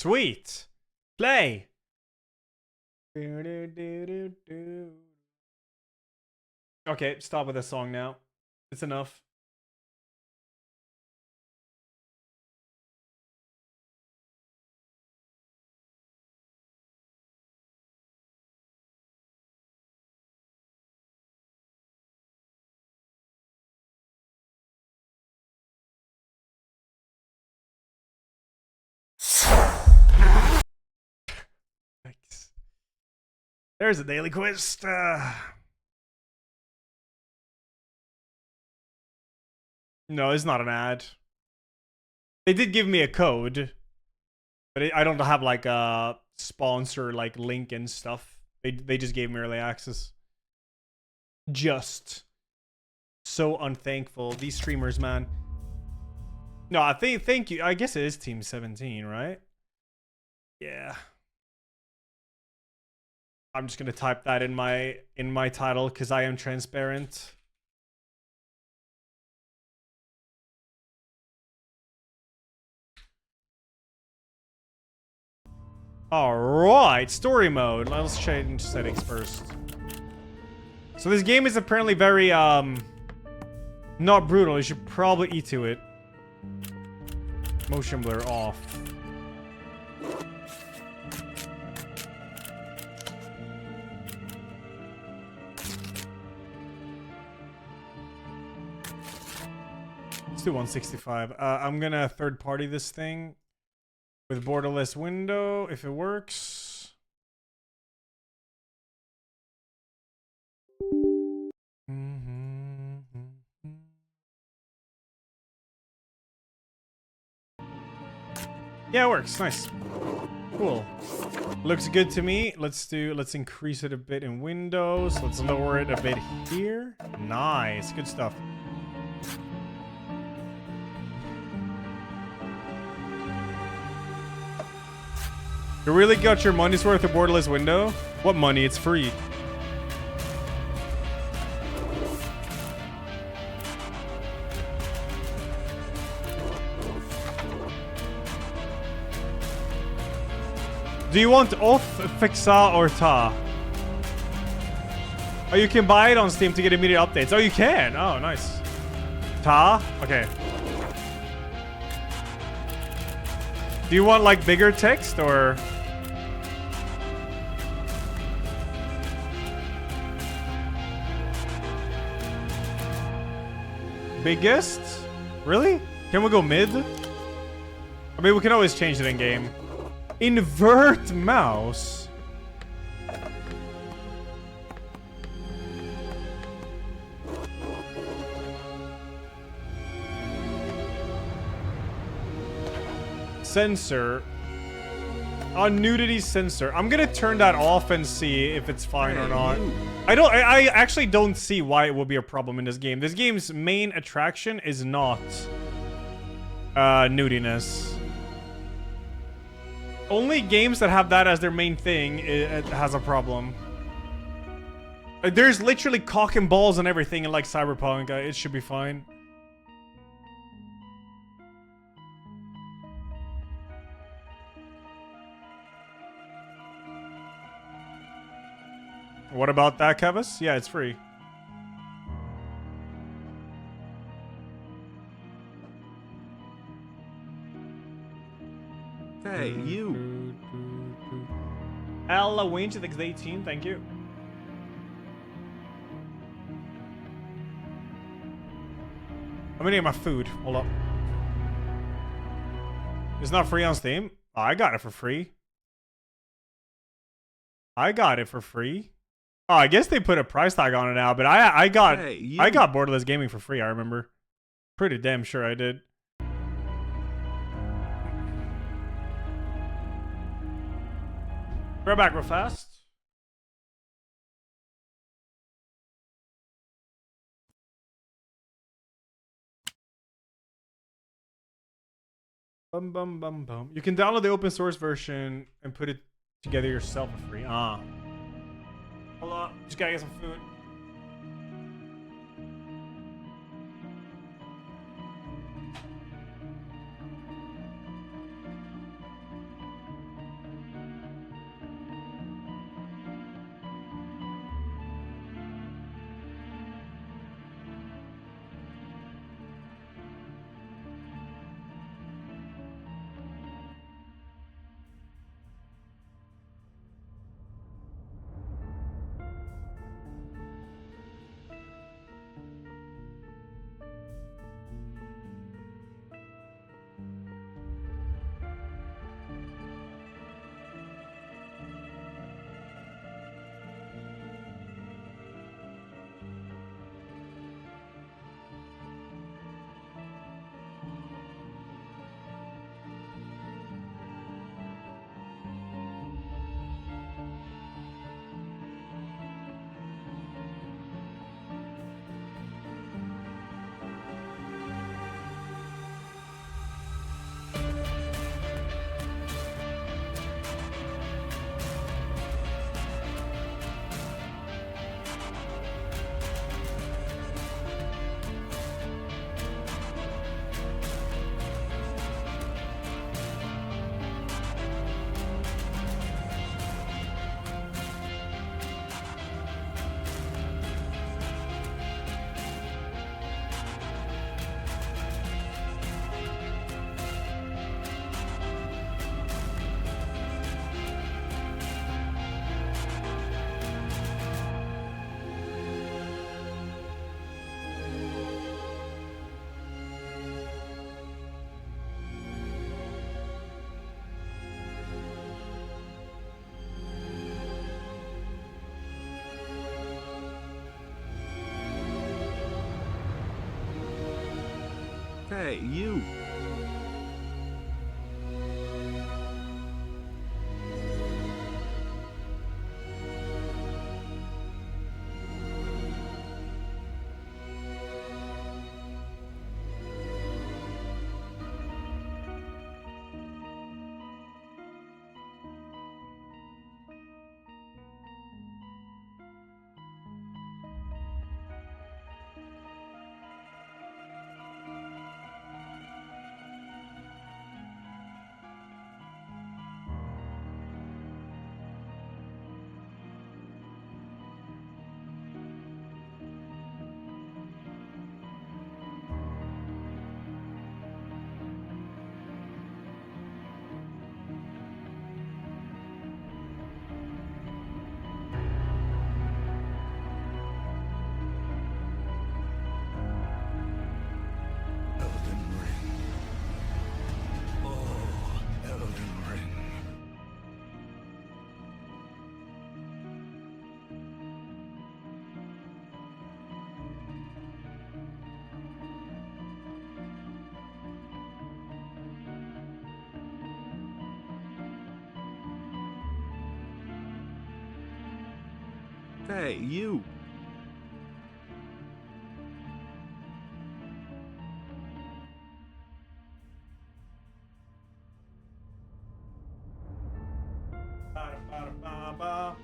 Sweet. Play. Okay, stop with the song now. It's enough. Thanks. There's a daily quest. No, it's not an ad. They did give me a code, but I don't have like a sponsor like link and stuff. They just gave me early access. Just so unthankful. These streamers, man. No, I think thank you. I guess it is Team 17, right? Yeah. I'm just gonna type that in my title because I am transparent. Alright, story mode. Let's change settings first. So this game is apparently very, not brutal. You should probably eat to it. Motion blur off. Let's do 165. I'm gonna third party this thing with borderless window if it works. Yeah, it works. Nice. Cool. Looks good to me. Let's increase it a bit in Windows. Let's lower it a bit here. Nice. Good stuff. You really got your money's worth of borderless window? What money? It's free. Do you want off, fixa, or ta? Oh, you can buy it on Steam to get immediate updates. Oh, you can. Oh, nice. Ta? Okay. Do you want like bigger text or? Biggest? Really? Can we go mid? I mean, we can always change it in game. Invert mouse. Sensor. On nudity sensor. I'm gonna turn that off and see if it's fine or not. I actually don't see why it will be a problem in this game. This game's main attraction is not nudiness. Only games that have that as their main thing it has a problem. Like, there's literally cock and balls and everything in like Cyberpunk. It should be fine. What about that, Kevis? Yeah, it's free. Hey, you. Ella Winch, I think it's 18. Thank you. I'm gonna get my food. Hold up. It's not free on Steam. Oh, I got it for free. I got it for free. Oh, I guess they put a price tag on it now, but I got Borderless Gaming for free, I remember. Pretty damn sure I did. Go back real fast. Bum bum bum bum. You can download the open source version and put it together yourself for free. Ah. Hold on, just gotta get some food. Hey, you! Hey, you! Ba-da-ba-da-ba-ba.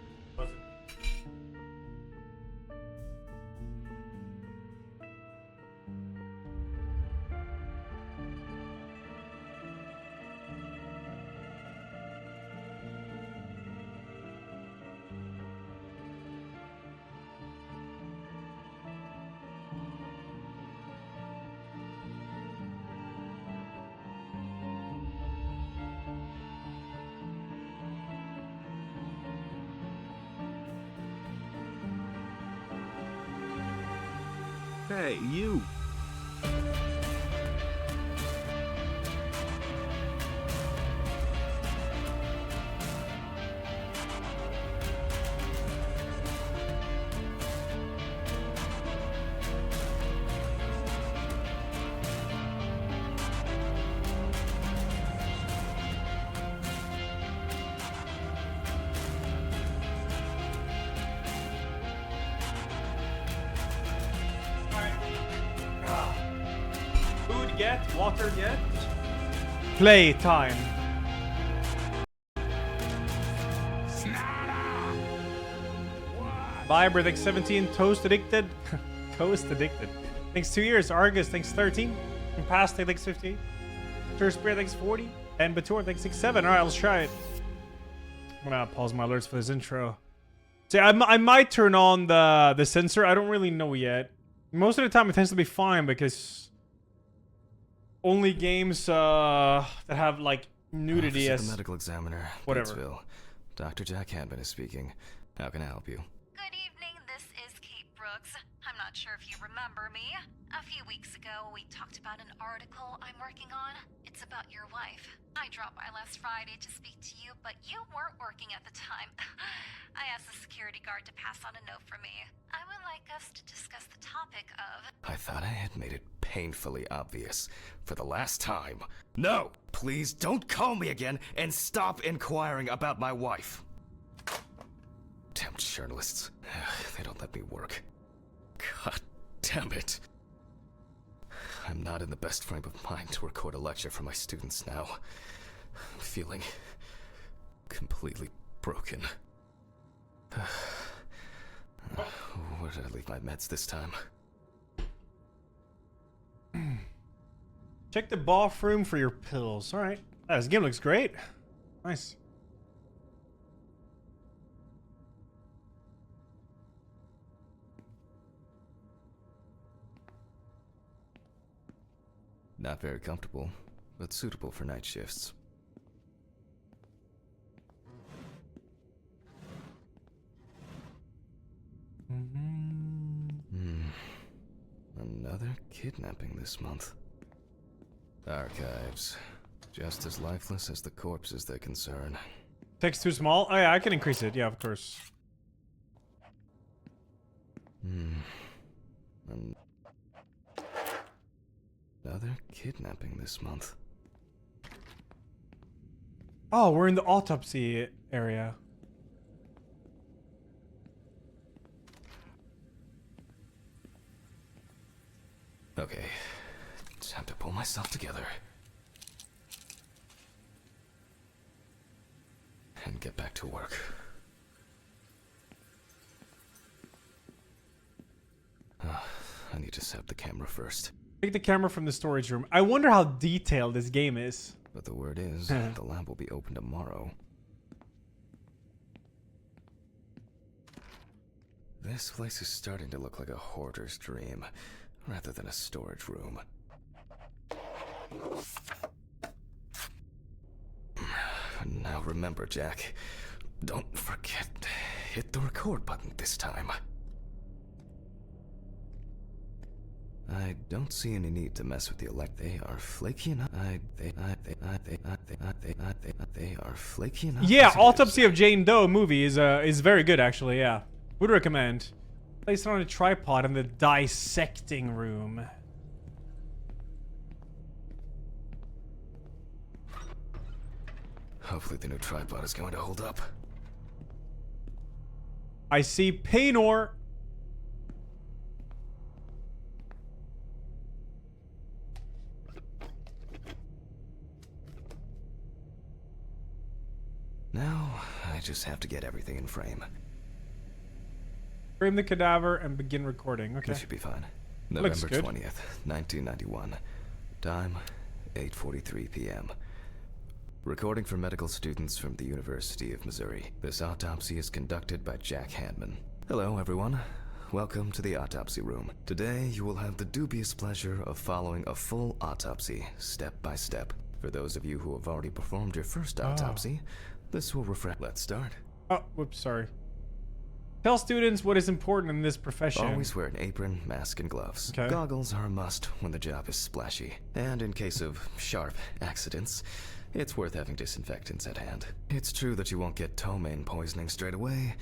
Hey, you! Food yet? Water yet? Play time. Viber, thanks 17. Toast addicted. Toast addicted. Thanks 2 years. Argus, thanks 13. And Past, thanks 50. Sure Spirit, thanks 40. And Bator, thanks 67. Alright, let's try it. I'm gonna pause my alerts for this intro. See, I might turn on the sensor. I don't really know yet. Most of the time it tends to be fine because only games that have like nudity Office as of the medical examiner, whatever. Batesville. Dr. Jack Hadman is speaking. How can I help you? Good evening, this is Kate Brooks. I'm not sure if you remember me. A few weeks ago, we talked about an article I'm working on. It's about your wife. I dropped by last Friday to speak to you, but you weren't working at the time. I asked the security guard to pass on a note for me. I would like us to discuss the topic of... I thought I had made it painfully obvious for the last time. No! Please don't call me again and stop inquiring about my wife. Damn journalists. They don't let me work. God damn it. I'm not in the best frame of mind to record a lecture for my students now. I'm feeling completely broken. Where did I leave my meds this time? Check the bathroom for your pills. Alright. This game looks great. Nice. Not very comfortable, but suitable for night shifts. Another kidnapping this month. Archives. Just as lifeless as the corpses they concern. Text too small? Oh yeah, I can increase it. Yeah, of course. Another kidnapping this month. Oh, we're in the autopsy area. Okay, time to pull myself together. And get back to work. I need to set up the camera first. Take the camera from the storage room. I wonder how detailed this game is. But the word is, the lab will be open tomorrow. This place is starting to look like a hoarder's dream, rather than a storage room. Now remember, Jack, don't forget to hit the record button this time. I don't see any need to mess with the elect. They are flaky enough. They are flaky enough. Yeah, Autopsy of Jane Doe movie is very good actually. Yeah, would recommend. Place it on a tripod in the dissecting room. Hopefully the new tripod is going to hold up. I see Paynor. Now, I just have to get everything in frame. Frame the cadaver and begin recording. Okay. This should be fine. Looks November good. 20th, 1991. Time, 8:43 p.m. Recording for medical students from the University of Missouri. This autopsy is conducted by Jack Hanman. Hello, everyone. Welcome to the autopsy room. Today, you will have the dubious pleasure of following a full autopsy, step by step. For those of you who have already performed your first autopsy, this will refresh. Let's start. Oh, whoops, sorry. Tell students what is important in this profession. Always wear an apron, mask, and gloves. Okay. Goggles are a must when the job is splashy. And in case of sharp accidents, it's worth having disinfectants at hand. It's true that you won't get ptomaine poisoning straight away,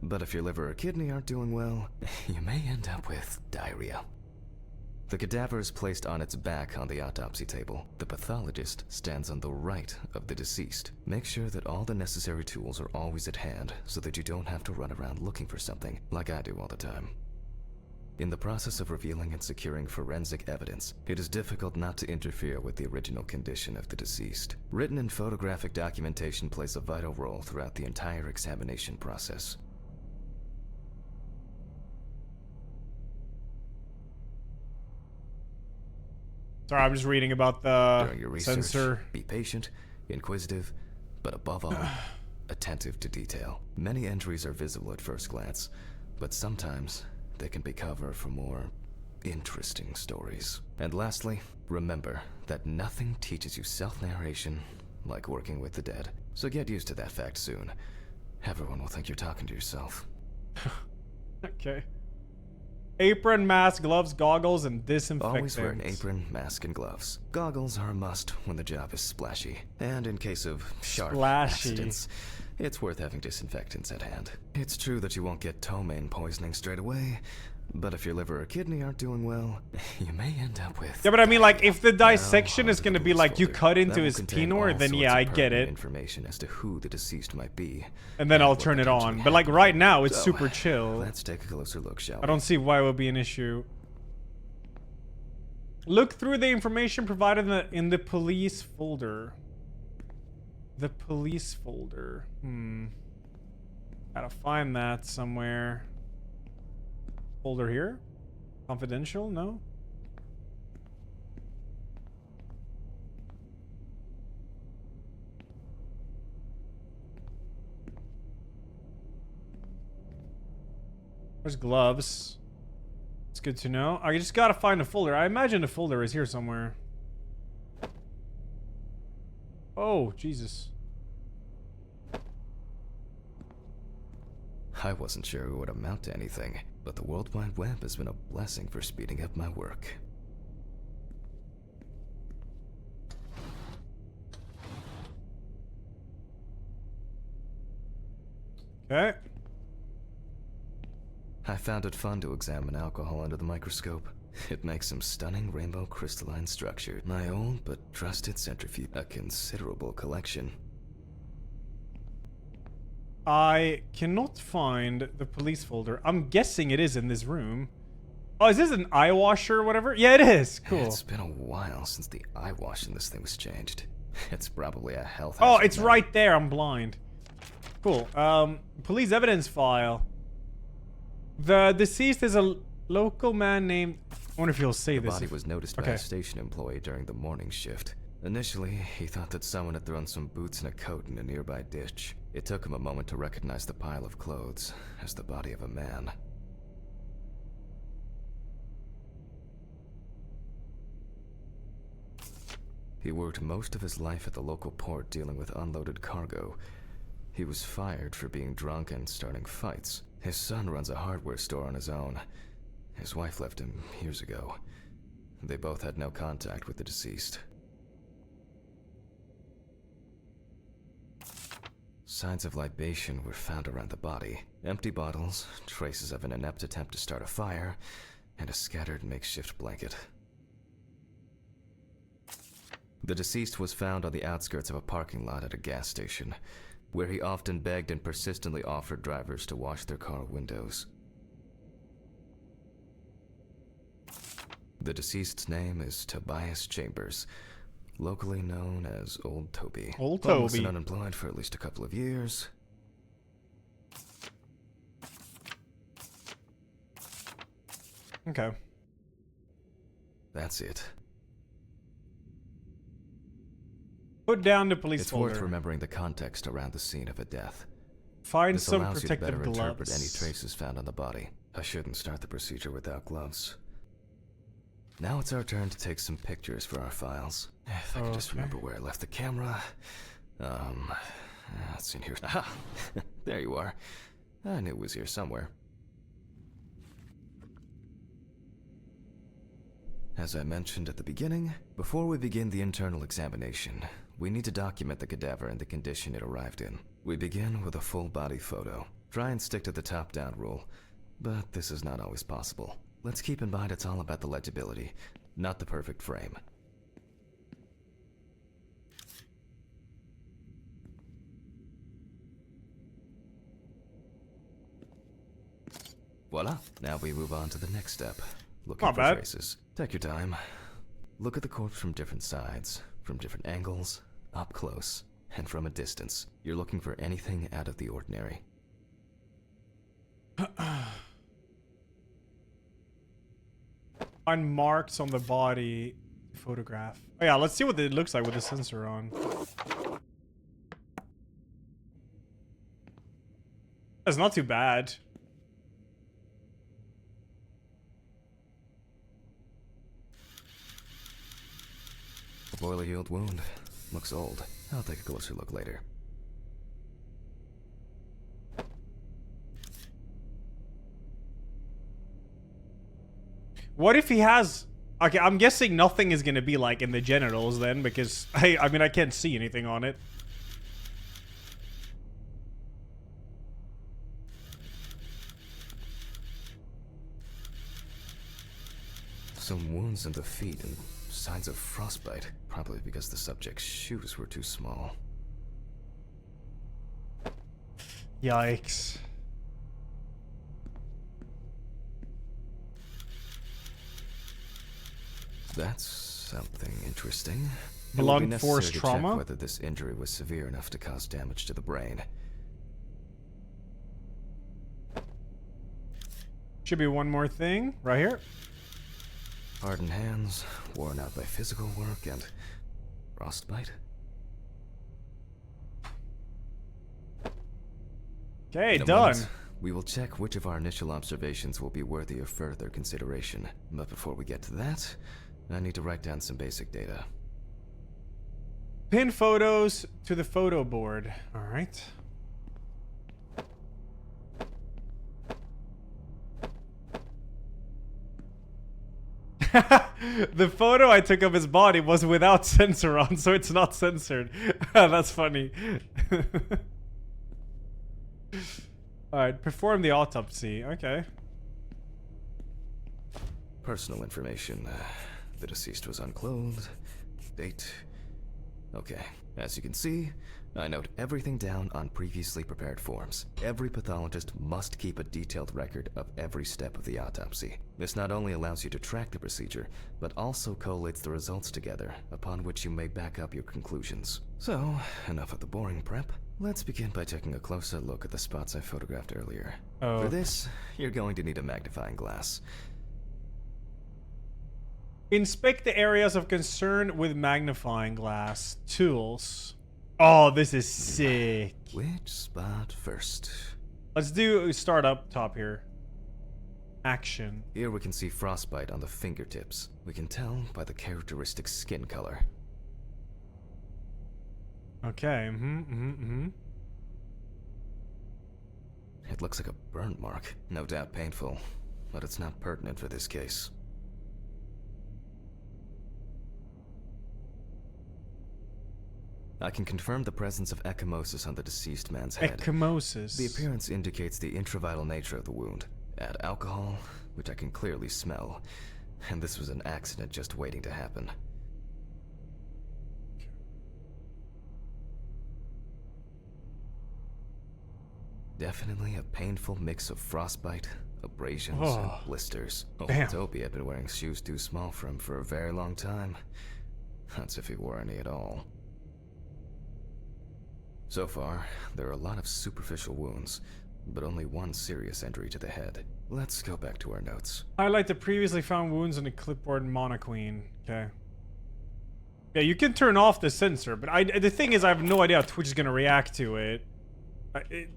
but if your liver or kidney aren't doing well, you may end up with diarrhea. The cadaver is placed on its back on the autopsy table. The pathologist stands on the right of the deceased. Make sure that all the necessary tools are always at hand so that you don't have to run around looking for something, like I do all the time. In the process of revealing and securing forensic evidence, it is difficult not to interfere with the original condition of the deceased. Written and photographic documentation plays a vital role throughout the entire examination process. Sorry, I'm just reading about the During your research, sensor. be patient, inquisitive, but above all, attentive to detail. Many entries are visible at first glance, but sometimes they can be cover for more interesting stories. And lastly, remember that nothing teaches you self-narration like working with the dead. So get used to that fact soon. Everyone will think you're talking to yourself. Okay. Apron, mask, gloves, goggles, and disinfectant. Always wear an apron, mask, and gloves. Goggles are a must when the job is splashy. And in case of sharp accidents, it's worth having disinfectants at hand. It's true that you won't get ptomaine poisoning straight away, but if your liver or kidney aren't doing well, you may end up with... Yeah, but I mean, like, if the dissection Now, is going to onto be the like you folder. cut That into will his contain penor, all then sorts yeah, of I get pertinent it. Information as to who the deceased might be. And then I'll what turn it potentially on. But like right now, it's So, super chill. Let's take a closer look, shall we? I don't see why it would be an issue. Look through the information provided in the police folder. The police folder. Gotta find that somewhere. Folder here? Confidential? No? There's gloves. It's good to know. I just gotta find a folder. I imagine the folder is here somewhere. Oh, Jesus. I wasn't sure it would amount to anything, but the World Wide Web has been a blessing for speeding up my work. Okay. I found it fun to examine alcohol under the microscope. It makes some stunning rainbow crystalline structure. My old but trusted centrifuge. A considerable collection. I cannot find the police folder. I'm guessing it is in this room. Oh, is this an eye washer or whatever? Yeah, it is. Cool. It's been a while since the eye wash in this thing was changed. It's probably a health Oh, hazard it's now. right there. I'm blind. Cool. Police evidence file. The deceased is a local man named... I wonder if he'll say The this. body was noticed by a station employee during the morning shift. Initially, he thought that someone had thrown some boots and a coat in a nearby ditch. It took him a moment to recognize the pile of clothes as the body of a man. He worked most of his life at the local port dealing with unloaded cargo. He was fired for being drunk and starting fights. His son runs a hardware store on his own. His wife left him years ago. They both had no contact with the deceased. Signs of libation were found around the body. Empty bottles, traces of an inept attempt to start a fire, and a scattered makeshift blanket. The deceased was found on the outskirts of a parking lot at a gas station, where he often begged and persistently offered drivers to wash their car windows. The deceased's name is Tobias Chambers, locally known as Old Toby. Old Homeless Toby. and unemployed for at least a couple of years. Okay. That's it. Put down the police It's folder. worth remembering the context around the scene of a death. Find This some allows you to protective better interpret gloves. any traces found on the body. I shouldn't start the procedure without gloves. Now it's our turn to take some pictures for our files. If I could just Okay. remember where I left the camera. Let's see here. Aha! There you are. I knew it was here somewhere. As I mentioned at the beginning, before we begin the internal examination, we need to document the cadaver and the condition it arrived in. We begin with a full body photo. Try and stick to the top-down rule, but this is not always possible. Let's keep in mind it's all about the legibility, not the perfect frame. Voila, now we move on to the next step. Looking Not for bad. traces. Take your time. Look at the corpse from different sides, from different angles, up close, and from a distance. You're looking for anything out of the ordinary. Find marks on the body. Photograph. Oh yeah, let's see what it looks like with the sensor on. That's not too bad. A boiler healed wound. Looks old. I'll take a closer look later. What if he has... Okay, I'm guessing nothing is gonna be like in the genitals then, because I mean I can't see anything on it. Some wounds in the feet and signs of frostbite. Probably because the subject's shoes were too small. Yikes. That's something interesting. Blunt It will be force necessary to trauma? check whether this injury was severe enough to cause damage to the brain. Should be one more thing right here. Hardened hands, worn out by physical work, and frostbite. Okay, In a done. moment, we will check which of our initial observations will be worthy of further consideration. But before we get to that, I need to write down some basic data. Pin photos to the photo board. All right. The photo I took of his body was without sensor on, so it's not censored. That's funny. Alright, perform the autopsy. Okay. personal information. The deceased was unclothed. Date. Okay. As you can see, I note everything down on previously prepared forms. Every pathologist must keep a detailed record of every step of the autopsy. This not only allows you to track the procedure, but also collates the results together, upon which you may back up your conclusions. So, enough of the boring prep. Let's begin by taking a closer look at the spots I photographed earlier. Oh. For this, you're going to need a magnifying glass. Inspect the areas of concern with magnifying glass. Tools. Oh, this is sick. Which spot first? Let's do start up top here. Action. Here we can see frostbite on the fingertips. We can tell by the characteristic skin color. Okay. It looks like a burn mark. No doubt painful, but it's not pertinent for this case. I can confirm the presence of ecchymosis on the deceased man's head. Ecchymosis. The appearance indicates the intravital nature of the wound. Add alcohol, which I can clearly smell, and this was an accident just waiting to happen. Definitely a painful mix of frostbite, abrasions, and blisters. Damn. Toby had been wearing shoes too small for him for a very long time. That's if he wore any at all. So far, there are a lot of superficial wounds, but only one serious injury to the head. Let's go back to our notes. Highlight the previously found wounds on the clipboard monoqueen. Okay. Yeah, you can turn off the sensor, but the thing is, I have no idea how Twitch is gonna react to it.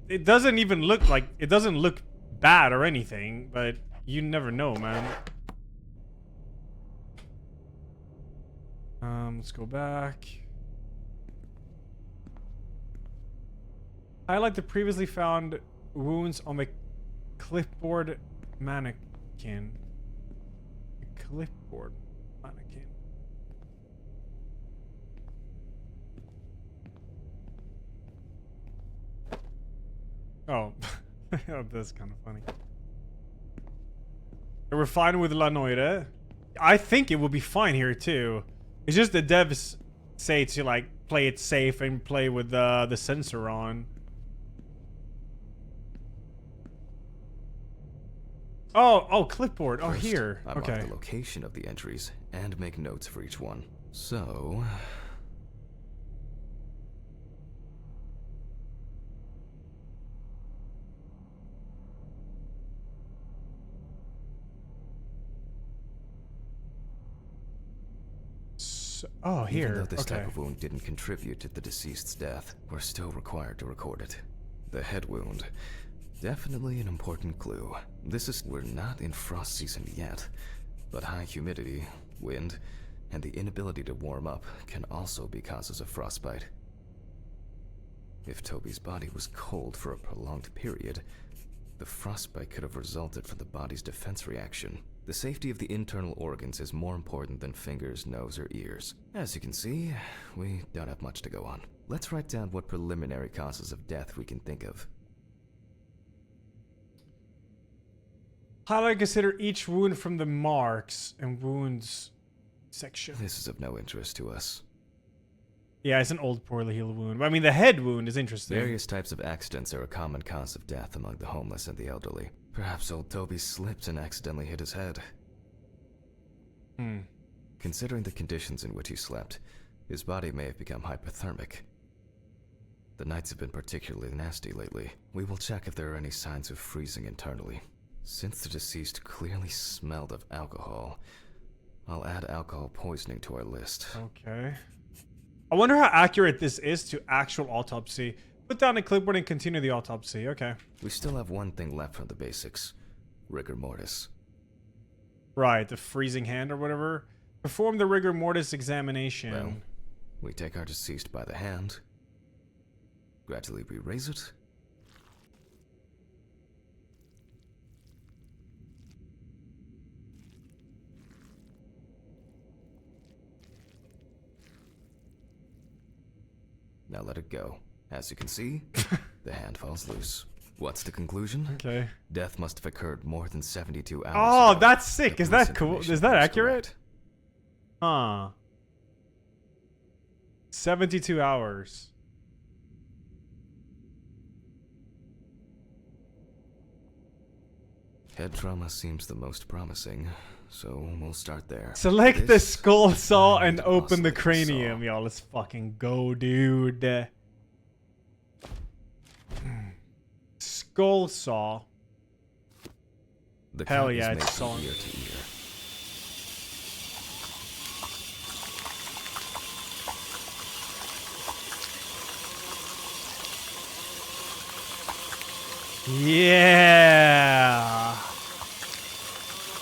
It doesn't even look like, it doesn't look bad or anything, but you never know, man. Let's go back. Highlight the previously found wounds on the clipboard mannequin. The clipboard mannequin. Oh, that's kind of funny. We're fine with La Noire. I think it will be fine here too. It's just the devs say to like play it safe and play with the sensor on. Oh, clipboard. Oh, First, here. I mark Okay. the location of the entries and make notes for each one. So, Oh, here. even though this Okay. type of wound didn't contribute to the deceased's death, we're still required to record it. The head wound. Definitely an important clue. We're not in frost season yet, but high humidity, wind, and the inability to warm up can also be causes of frostbite. If Toby's body was cold for a prolonged period, the frostbite could have resulted from the body's defense reaction. The safety of the internal organs is more important than fingers, nose, or ears. As you can see, we don't have much to go on. Let's write down what preliminary causes of death we can think of. Highlight, consider each wound from the marks and wounds section. This is of no interest to us. Yeah, it's an old, poorly healed wound. But I mean, the head wound is interesting. Various types of accidents are a common cause of death among the homeless and the elderly. Perhaps old Toby slipped and accidentally hit his head. Considering the conditions in which he slept, his body may have become hypothermic. The nights have been particularly nasty lately. We will check if there are any signs of freezing internally. Since the deceased clearly smelled of alcohol, I'll add alcohol poisoning to our list. Okay. I wonder how accurate this is to actual autopsy. Put down the clipboard and continue the autopsy. Okay. We still have one thing left from the basics. Rigor mortis. Right, the freezing hand or whatever. Perform the rigor mortis examination. Well, we take our deceased by the hand. Gradually we raise it. Now let it go. As you can see, the hand falls loose. What's the conclusion? Okay. Death must have occurred more than 72 hours Oh, ago. that's sick. The Is police that cool? information Is that was accurate? correct. Huh. 72 hours. Head trauma seems the most promising, so we'll start there. Select the This skull saw giant and open the oscillating cranium. saw. Yo, let's fucking go, dude. Skull saw. The Hell cut is yeah, made it's from sawing. ear to ear. Yeah.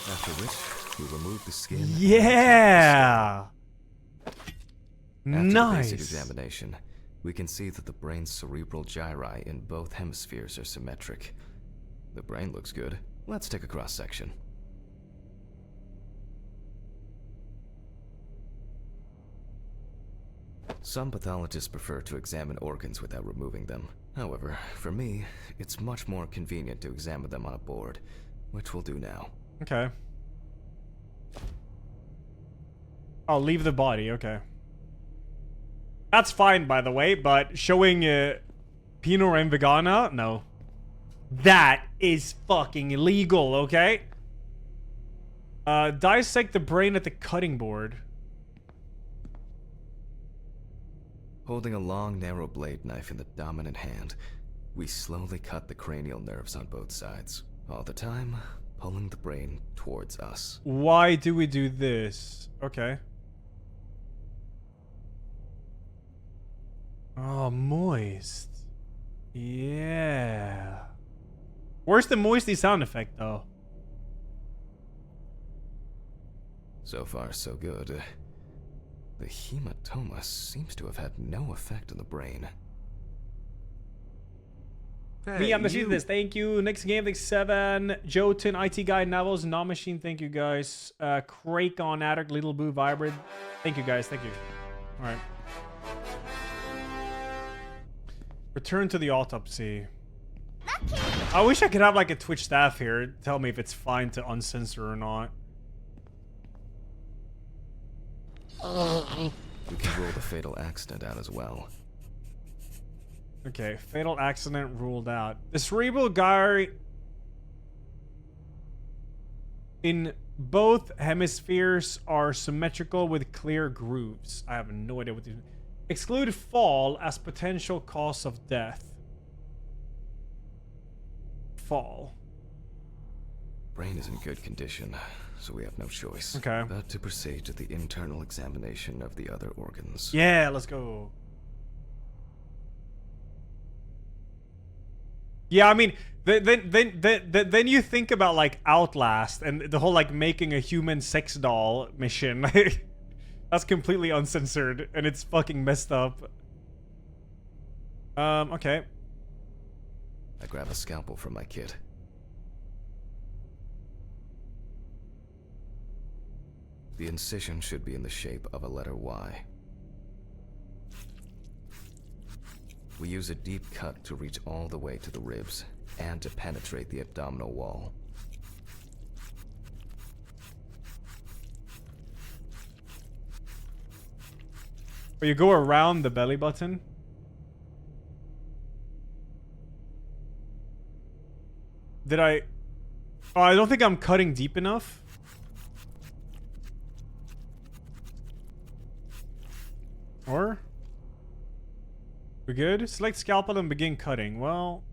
After which, we remove the skin. and Yeah. After the basic Nice. examination, we can see that the brain's cerebral gyri in both hemispheres are symmetric. The brain looks good. Let's take a cross-section. Some pathologists prefer to examine organs without removing them. However, for me, it's much more convenient to examine them on a board, which we'll do now. Okay. I'll leave the body. Okay. That's fine, by the way, but showing Pinot and Vegana? No. That is fucking illegal, okay? Dissect the brain at the cutting board. Holding a long, narrow blade knife in the dominant hand, we slowly cut the cranial nerves on both sides, all the time pulling the brain towards us. Why do we do this? Okay. Oh, moist. Yeah. Where's the moisty sound effect, though? So far, so good. The hematoma seems to have had no effect on the brain. Hey, Me, I'm the you. this. Thank you. Next game, thanks 7. Jotun, IT Guy, Navels, Non Machine. Thank you guys. Crake on Attic, Little Blue Vibrant. Thank you guys. Thank you. All right. Return to the autopsy. I wish I could have like a Twitch staff here tell me if it's fine to uncensor or not. We can rule the fatal accident out as well. Okay, fatal accident ruled out. The cerebral gyri in both hemispheres are symmetrical with clear grooves. I have no idea what these. Exclude fall as potential cause of death. Fall. Brain is in good condition, so we have no choice. Okay. But to proceed to the internal examination of the other organs. Yeah, let's go. Yeah, I mean, then you think about like Outlast and the whole like making a human sex doll mission. That's completely uncensored and it's fucking messed up. Okay. I grab a scalpel from my kit. The incision should be in the shape of a letter Y. We use a deep cut to reach all the way to the ribs and to penetrate the abdominal wall. Or you go around the belly button. Did I? Oh, I don't think I'm cutting deep enough. Or? We good? Select scalpel and begin cutting. Well...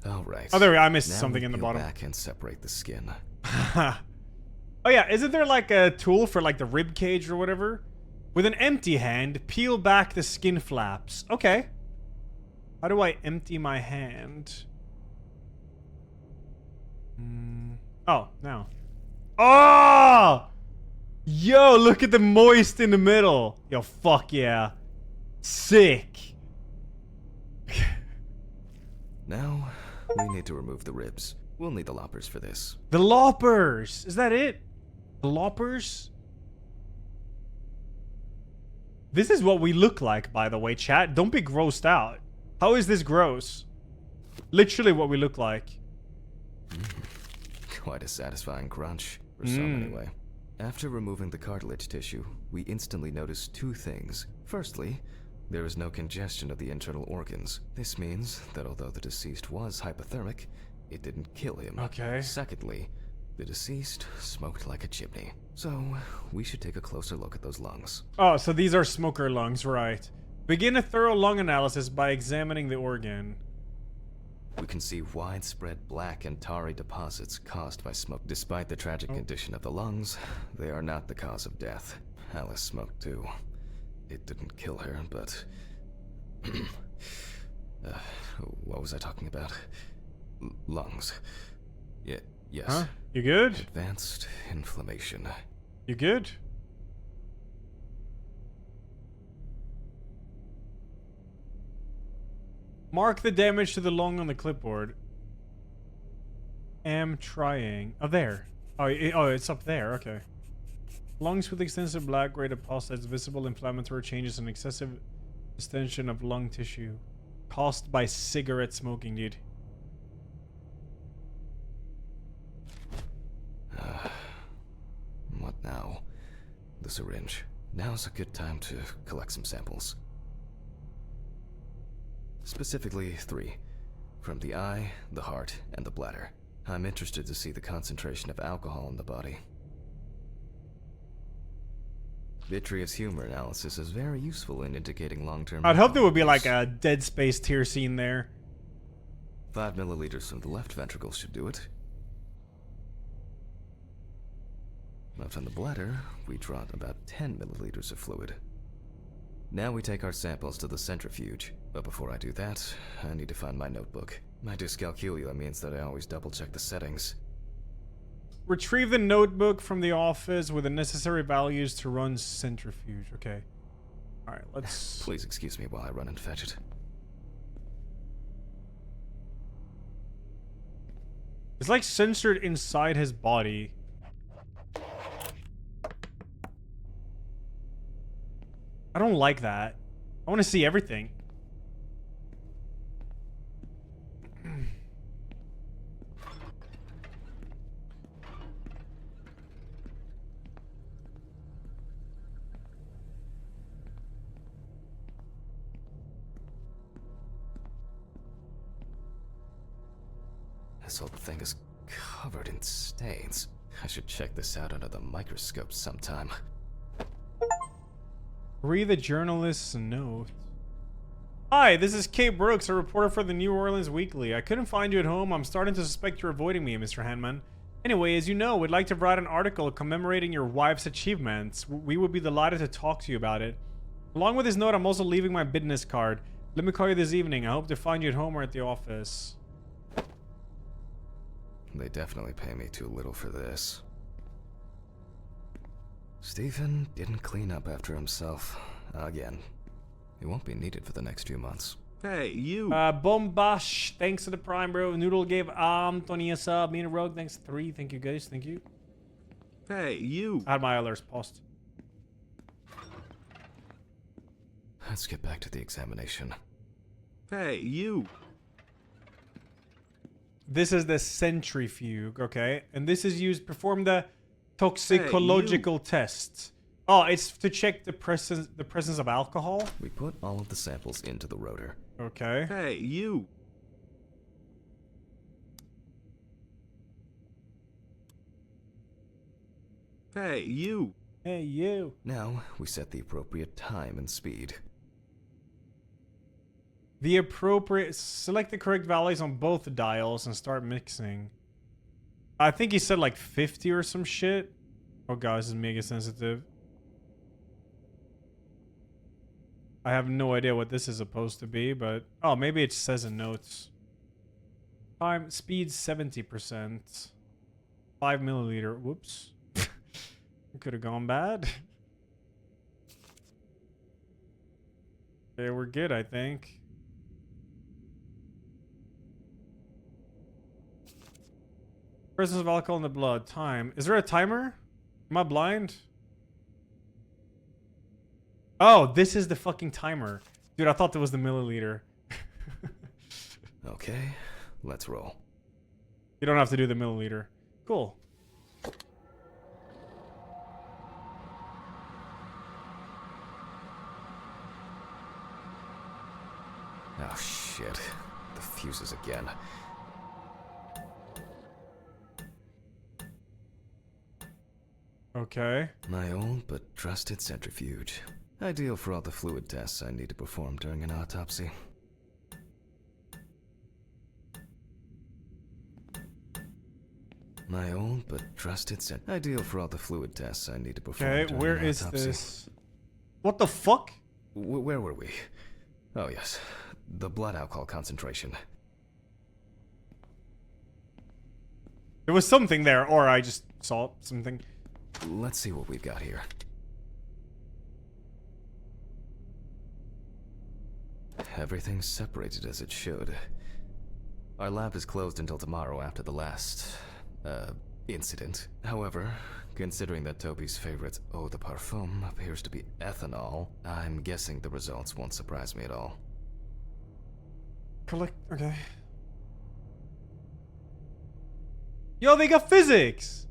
All right. Oh, there we go. I missed Now something we in the peel bottom. back and separate the skin. Oh yeah, isn't there like a tool for like the rib cage or whatever? With an empty hand, peel back the skin flaps. Okay. How do I empty my hand? Oh, now. Oh! Yo, look at the moist in the middle. Yo, fuck yeah. Sick. Now, we need to remove the ribs. We'll need the loppers for this. The loppers! Is that it? The loppers? This is what we look like, by the way, chat. Don't be grossed out. How is this gross? Literally what we look like. Quite a satisfying crunch. For some, anyway. After removing the cartilage tissue, we instantly noticed two things. Firstly, there is no congestion of the internal organs. This means that although the deceased was hypothermic, it didn't kill him. Okay. Secondly, the deceased smoked like a chimney. So, we should take a closer look at those lungs. Oh, so these are smoker lungs, right. Begin a thorough lung analysis by examining the organ. We can see widespread black and tarry deposits caused by smoke. Despite the tragic condition of the lungs, they are not the cause of death. Alice smoked too. It didn't kill her, but... what was I talking about? Lungs. Yeah, yes. Huh? You good? Advanced inflammation. You good? Mark the damage to the lung on the clipboard. Am trying. Oh, there. Oh, it's up there. Okay. Lungs with extensive black gray deposits, visible inflammatory changes, and excessive distension of lung tissue. Caused by cigarette smoking, dude. What now? The syringe. Now's a good time to collect some samples. Specifically 3. From the eye, the heart, and the bladder. I'm interested to see the concentration of alcohol in the body. Vitreous humor analysis is very useful in indicating long-term... I'd hope there would be like a Dead Space tier scene there. 5 milliliters from the left ventricle should do it. Now from the bladder, we draw about 10 milliliters of fluid. Now we take our samples to the centrifuge, but before I do that, I need to find my notebook. My dyscalculia means that I always double-check the settings. Retrieve the notebook from the office with the necessary values to run centrifuge. Okay. Alright, let's... Please excuse me while I run and fetch it. It's like censored inside his body. I don't like that. I want to see everything. This whole thing is covered in stains. I should check this out under the microscope sometime. Read the journalist's note. Hi, this is Kate Brooks, a reporter for the New Orleans Weekly. I couldn't find you at home. I'm starting to suspect you're avoiding me, Mr. Hanman. Anyway, as you know, we'd like to write an article commemorating your wife's achievements. We would be delighted to talk to you about it. Along with this note, I'm also leaving my business card. Let me call you this evening. I hope to find you at home or at the office. They definitely pay me too little for this. Stephen didn't clean up after himself. Again. He won't be needed for the next few months. Hey, you. Bombash, thanks to the Prime, bro. Noodle gave Tony a sub. Mina Rogue, thanks 3. Thank you, guys. Thank you. Hey, you. I had my alerts paused. Let's get back to the examination. Hey, you. This is the centrifuge, okay? And this is used to perform the toxicological tests. Oh, it's to check the presence of alcohol? We put all of the samples into the rotor. Okay. Hey, you. Hey, you. Hey, you. Now, we set the appropriate time and speed. The appropriate... Select the correct values on both dials and start mixing. I think he said like 50 or some shit. Oh god, this is mega sensitive. I have no idea what this is supposed to be, but... Oh, maybe it says in notes. Time, speed 70%. 5 milliliter. Whoops. It could have gone bad. Okay, we're good, I think. Presence of alcohol in the blood. Time. Is there a timer? Am I blind? Oh, this is the fucking timer. Dude, I thought that was the milliliter. Okay, let's roll. You don't have to do the milliliter. Cool. Oh shit. The fuses again. Okay. My old but trusted centrifuge. Ideal for all the fluid tests I need to perform during an autopsy. My old but trusted ideal for all the fluid tests I need to perform Okay, during where an is autopsy. this? What the fuck? Where were we? Oh yes, the blood alcohol concentration. There was something there, or I just saw something. Let's see what we've got here. Everything's separated as it should. Our lab is closed until tomorrow after the last, incident. However, considering that Toby's favorite eau de parfum appears to be ethanol, I'm guessing the results won't surprise me at all. Collect. Okay. Yo, they got physics!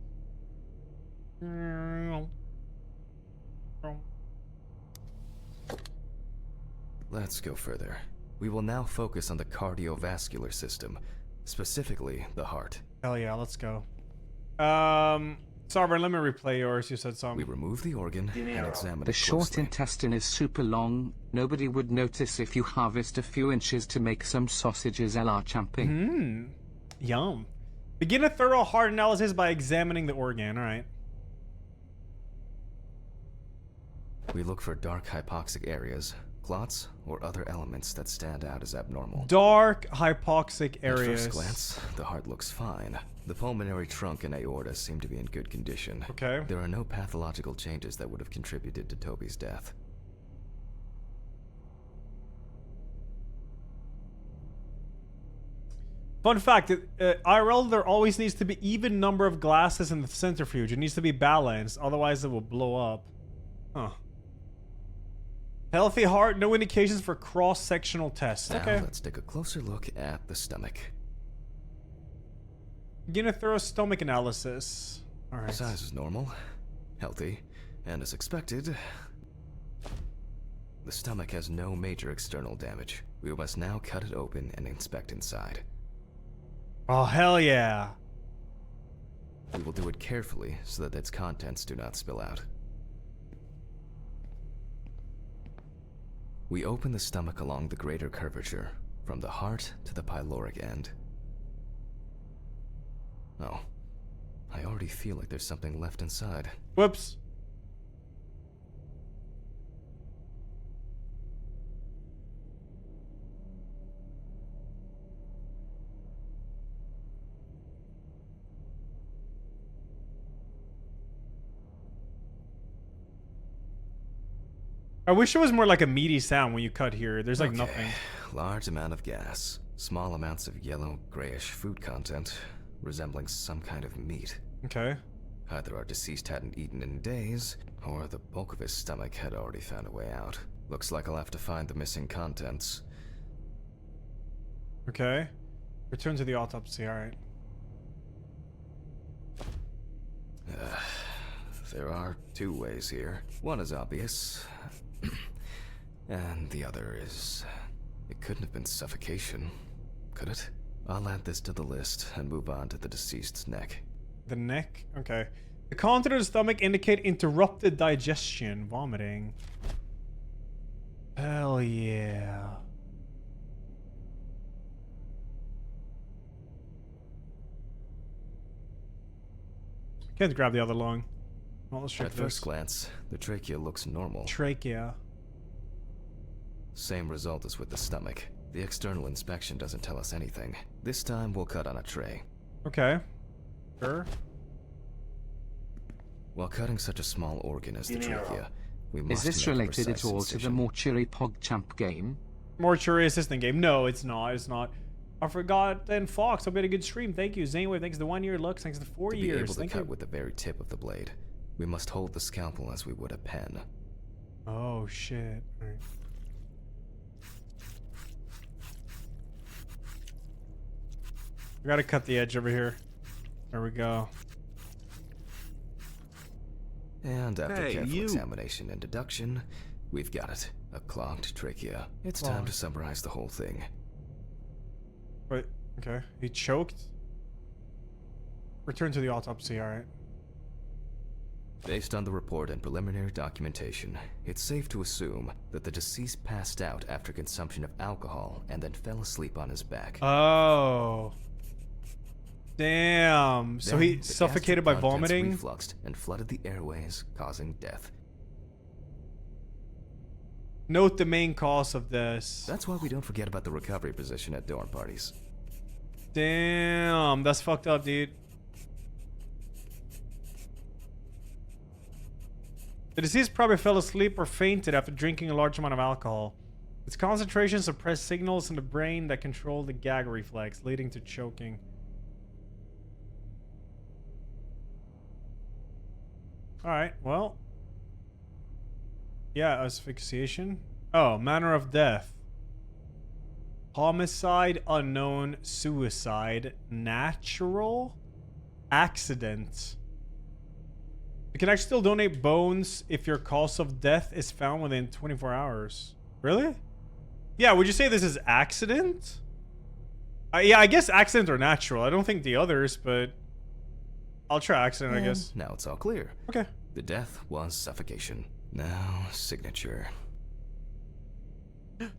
Let's go further. We will now focus on the cardiovascular system, specifically the heart. Hell yeah, let's go. Sovereign, let me replay yours. You said We something. remove the organ and examine The it short closely. intestine is super long. Nobody would notice if you harvest a few inches to make some sausages a la champing. Yum. Begin a thorough heart analysis by examining the organ. Alright. We look for dark hypoxic areas, clots, or other elements that stand out as abnormal. Dark hypoxic At areas. first glance, the heart looks fine. The pulmonary trunk and aorta seem to be in good condition. Okay. There are no pathological changes that would have contributed to Toby's death. Fun fact, IRL, there always needs to be even number of glasses in the centrifuge. It needs to be balanced, otherwise it will blow up. Huh. Healthy heart, no indications for cross-sectional tests. Now Okay. let's take a closer look at the stomach. Begin a thorough stomach analysis. Alright. Size is normal, healthy, and as expected, the stomach has no major external damage. We must now cut it open and inspect inside. Oh, hell yeah. We will do it carefully so that its contents do not spill out. We open the stomach along the greater curvature, from the heart to the pyloric end. Oh, I already feel like there's something left inside. Whoops. I wish it was more like a meaty sound when you cut here. There's like Okay, nothing. Large amount of gas, small amounts of yellow, grayish food content, resembling some kind of meat. Okay. Either our deceased hadn't eaten in days, or the bulk of his stomach had already found a way out. Looks like I'll have to find the missing contents. Okay. Return to the autopsy, alright. There are two ways here. One is obvious, and the other is... It couldn't have been suffocation, could it? I'll add this to the list and move on to the deceased's neck. The neck? Okay. The content of the stomach indicate interrupted digestion. Vomiting. Hell yeah. Can't grab the other lung. Well, let's check At this. first glance, the trachea looks normal. Trachea. Same result as with the stomach. The external inspection doesn't tell us anything. This time we'll cut on a tray. Okay. Sure. While cutting such a small organ as the trachea, we must Is this make a related at precise all to the incision. mortuary PogChamp game? Mortuary assistant game. No, it's not. It's not. I forgot. Then Fox, hope you had a good stream. Thank you. Zanewave, thanks to the 1 year. Lux, thanks to the 4 To be years. able to Thank cut you. with the very tip of the blade, we must hold the scalpel as we would a pen. Oh shit. All right. We gotta cut the edge over here. There we go. And after Hey, careful you. examination and deduction, we've got it. A clogged trachea. It's time to summarize the whole thing. Wait, okay. He choked. Return to the autopsy, alright. Based on the report and preliminary documentation, it's safe to assume that the deceased passed out after consumption of alcohol and then fell asleep on his back. Oh. Damn. So Then he the suffocated gastric by contents vomiting? refluxed and flooded the airways, causing death. Note the main cause of this. That's why we don't forget about the recovery position at dorm parties. Damn. That's fucked up, dude. The deceased probably fell asleep or fainted after drinking a large amount of alcohol. Its concentration suppressed signals in the brain that control the gag reflex, leading to choking. Alright, well. Yeah, asphyxiation. Oh, manner of death. Homicide, unknown, suicide, natural, accident. You can actually still donate bones if your cause of death is found within 24 hours. Really? Yeah, would you say this is accident? Yeah, I guess accident or natural. I don't think the others, but I'll try accident, I guess. Now it's all clear. Okay. The death was suffocation. Now, signature.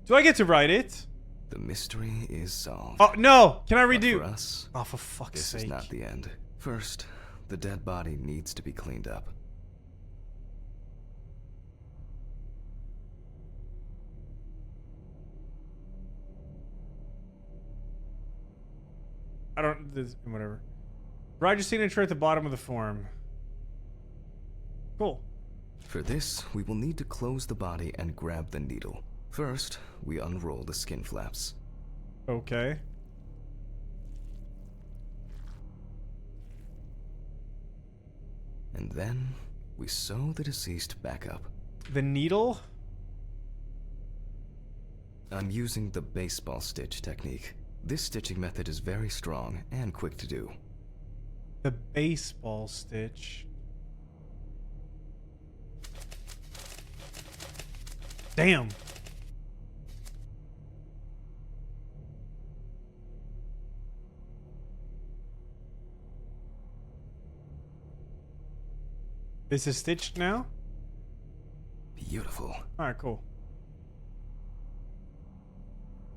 Do I get to write it? The mystery is solved. Oh, no! Can I But redo? for us, Oh, for fuck's this sake. is not the end. First, the dead body needs to be cleaned up. I don't... whatever. Write your signature at the bottom of the form. Cool. For this, we will need to close the body and grab the needle. First, we unroll the skin flaps. Okay. And then, we sew the deceased back up. The needle? I'm using the baseball stitch technique. This stitching method is very strong and quick to do. The baseball stitch. Damn. This is stitched now? Beautiful. Alright, cool.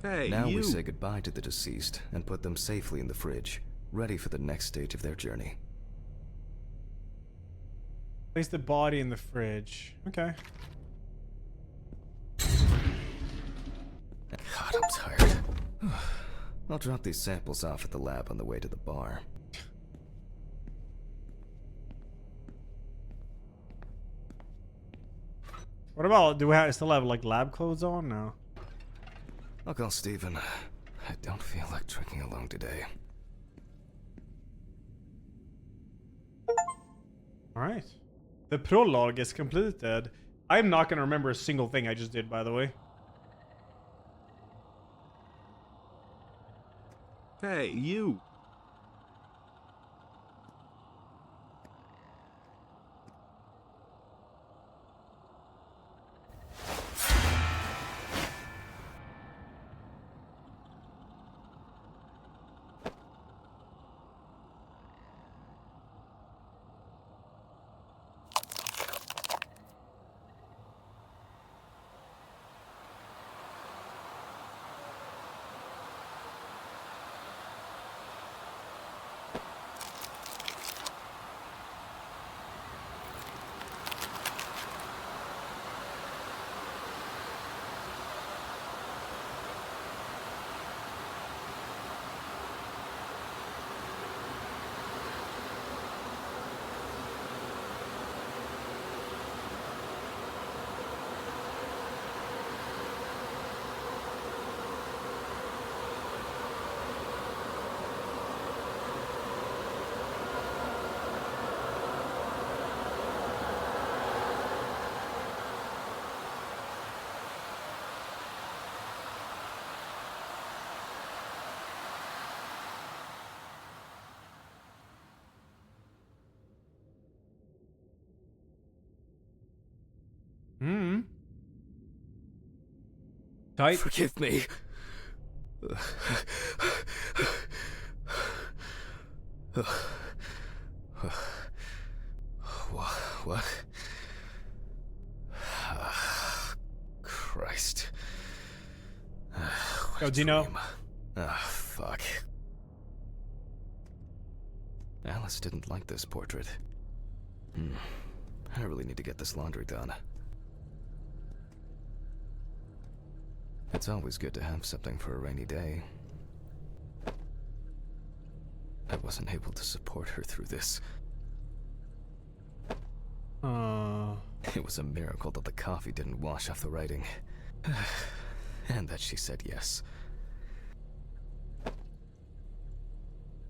Hey, Now you. we say goodbye to the deceased and put them safely in the fridge, ready for the next stage of their journey. Place the body in the fridge. Okay. God, I'm tired. I'll drop these samples off at the lab on the way to the bar. What about, do we still have like lab clothes on? No. I'll call Steven. I don't feel like drinking alone today. Alright. The prologue is completed. I'm not gonna remember a single thing I just did, by the way. Hey, you. Hmm. Tight. Forgive me. What? Christ. Yo, Dino. Fuck. Alice didn't like this portrait. I really need to get this laundry done. It's always good to have something for a rainy day. I wasn't able to support her through this. It was a miracle that the coffee didn't wash off the writing. And that she said yes.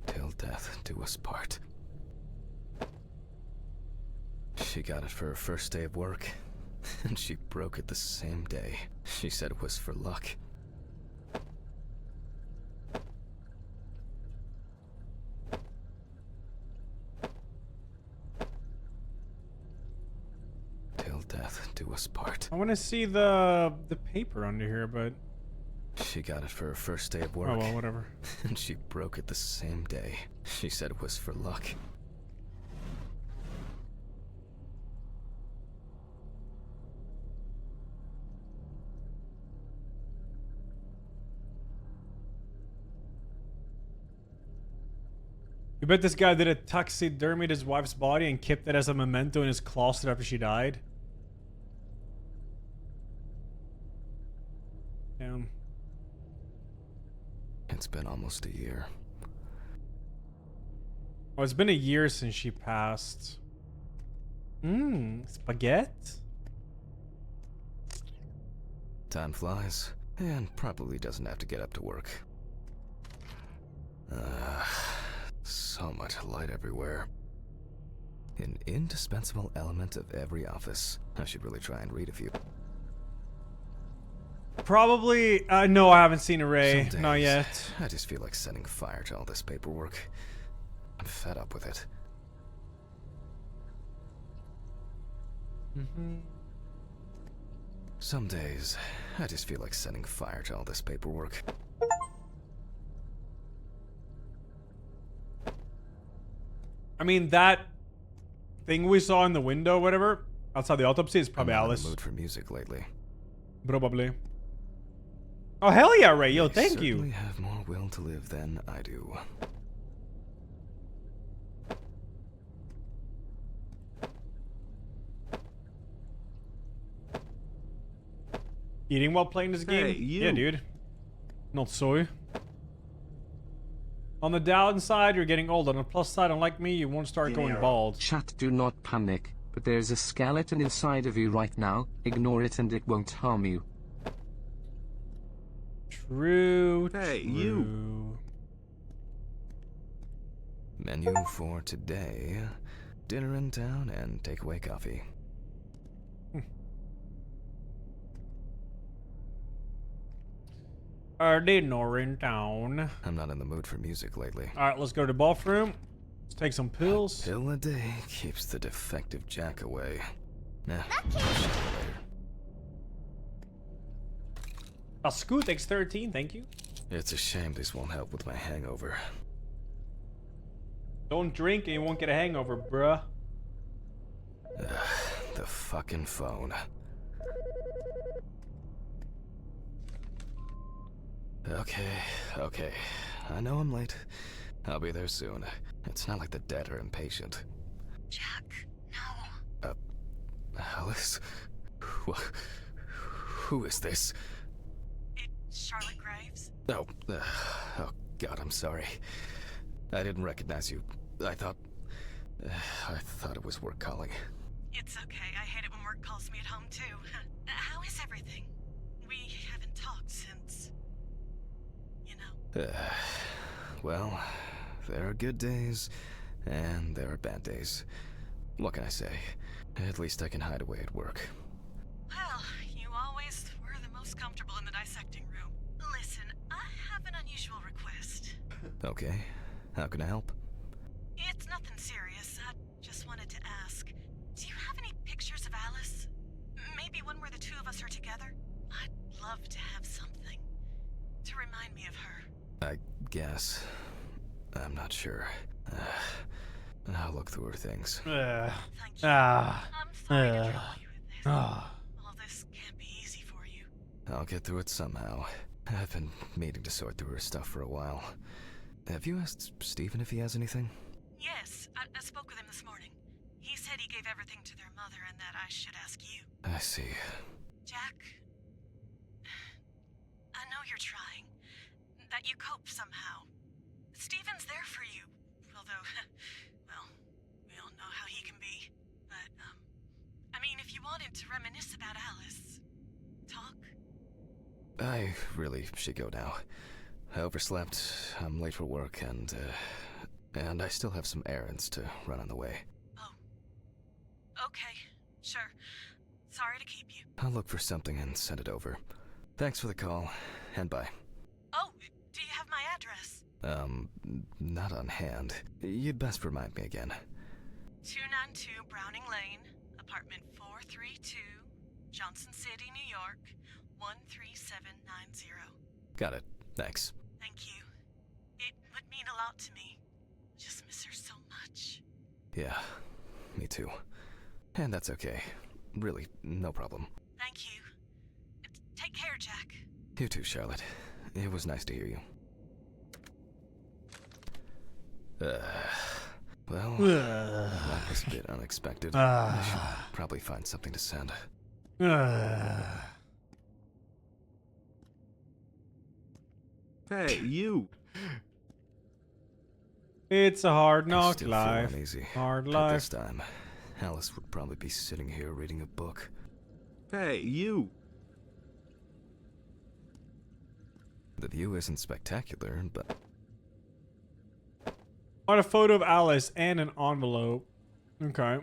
Till death do us part. She got it for her first day of work, and she broke it the same day. She said it was for luck. Till death do us part. I want to see the paper under here, but She got it for her first day of work. oh well, whatever. And she broke it the same day. She said it was for luck. You bet this guy did a taxidermy his wife's body and kept it as a memento in his closet after she died. Damn. It's been almost a year. Oh, it's been a year since she passed. Spaghetti? Time flies, and probably doesn't have to get up to work. So much light everywhere. An indispensable element of every office. I should really try and read a few. Probably, no, I haven't seen a Ray. Some Not days, yet. I just feel like setting fire to all this paperwork. I'm fed up with it. Some days, I just feel like setting fire to all this paperwork. I mean, that thing we saw in the window, whatever, outside the autopsy is probably I'm not in Alice. the mood for music lately. Probably. Oh, hell yeah, Ray. Yo, They thank certainly you. have more will to live than I do. Eating while playing this game? Hey, you. Yeah, dude. Not soy. On the downside, you're getting old. On the plus side, unlike me, you won't start going bald. Chat, do not panic, but there's a skeleton inside of you right now. Ignore it and it won't harm you. True. Hey, true. you. Menu for today: dinner in town and takeaway coffee. Dinner in town. I'm not in the mood for music lately. Alright, let's go to the bathroom. Let's take some pills. Pill a day keeps the defective jack away. Nah, I'll check it later. A Scoot X13, thank you. It's a shame this won't help with my hangover. Don't drink and you won't get a hangover, bruh. The fucking phone. Okay. I know I'm late. I'll be there soon. It's not like the dead are impatient. Jack, no. Alice? Who is this? It's Charlotte Graves. Oh God, I'm sorry. I didn't recognize you. I thought it was work calling. It's okay. I hate it when work calls me at home, too. How is everything? We haven't talked since... you know. Well, there are good days, and there are bad days. What can I say? At least I can hide away at work. Well, you always were the most comfortable in the dissecting room. Listen, I have an unusual request. Okay, how can I help? It's nothing serious. I just wanted to ask, do you have any pictures of Alice? maybe one where the two of us are together? I'd love to have something to remind me of her. I guess. I'm not sure. I'll look through her things. Thank you. Ah. I'm sorry to trouble you with this. Ah. All this can't be easy for you. I'll get through it somehow. I've been meaning to sort through her stuff for a while. Have you asked Stephen if he has anything? Yes, I spoke with him this morning. He said he gave everything to their mother and that I should ask you. I see. Jack, I know you're trying. That you cope somehow. Stephen's there for you. Although, well, we all know how he can be. But, I mean, if you wanted to reminisce about Alice, talk. I really should go now. I overslept, I'm late for work, and I still have some errands to run on the way. Oh. Okay, sure. Sorry to keep you. I'll look for something and send it over. Thanks for the call, and bye. Oh, do you have my address? Not on hand. You'd best remind me again. 292 Browning Lane, apartment 432, Johnson City, New York, 13790. Got it. Thanks. Thank you. It would mean a lot to me. Just miss her so much. Yeah, me too. And that's okay. Really, no problem. Thank you. Take care, Jack. You too, Charlotte. It was nice to hear you. Well, that was a bit unexpected. I should probably find something to send. Hey, you. It's a hard I knock still feel life. uneasy. Hard At life. this time, Alice would probably be sitting here reading a book. Hey, you. The view isn't spectacular, but On a photo of Alice and an envelope. Okay.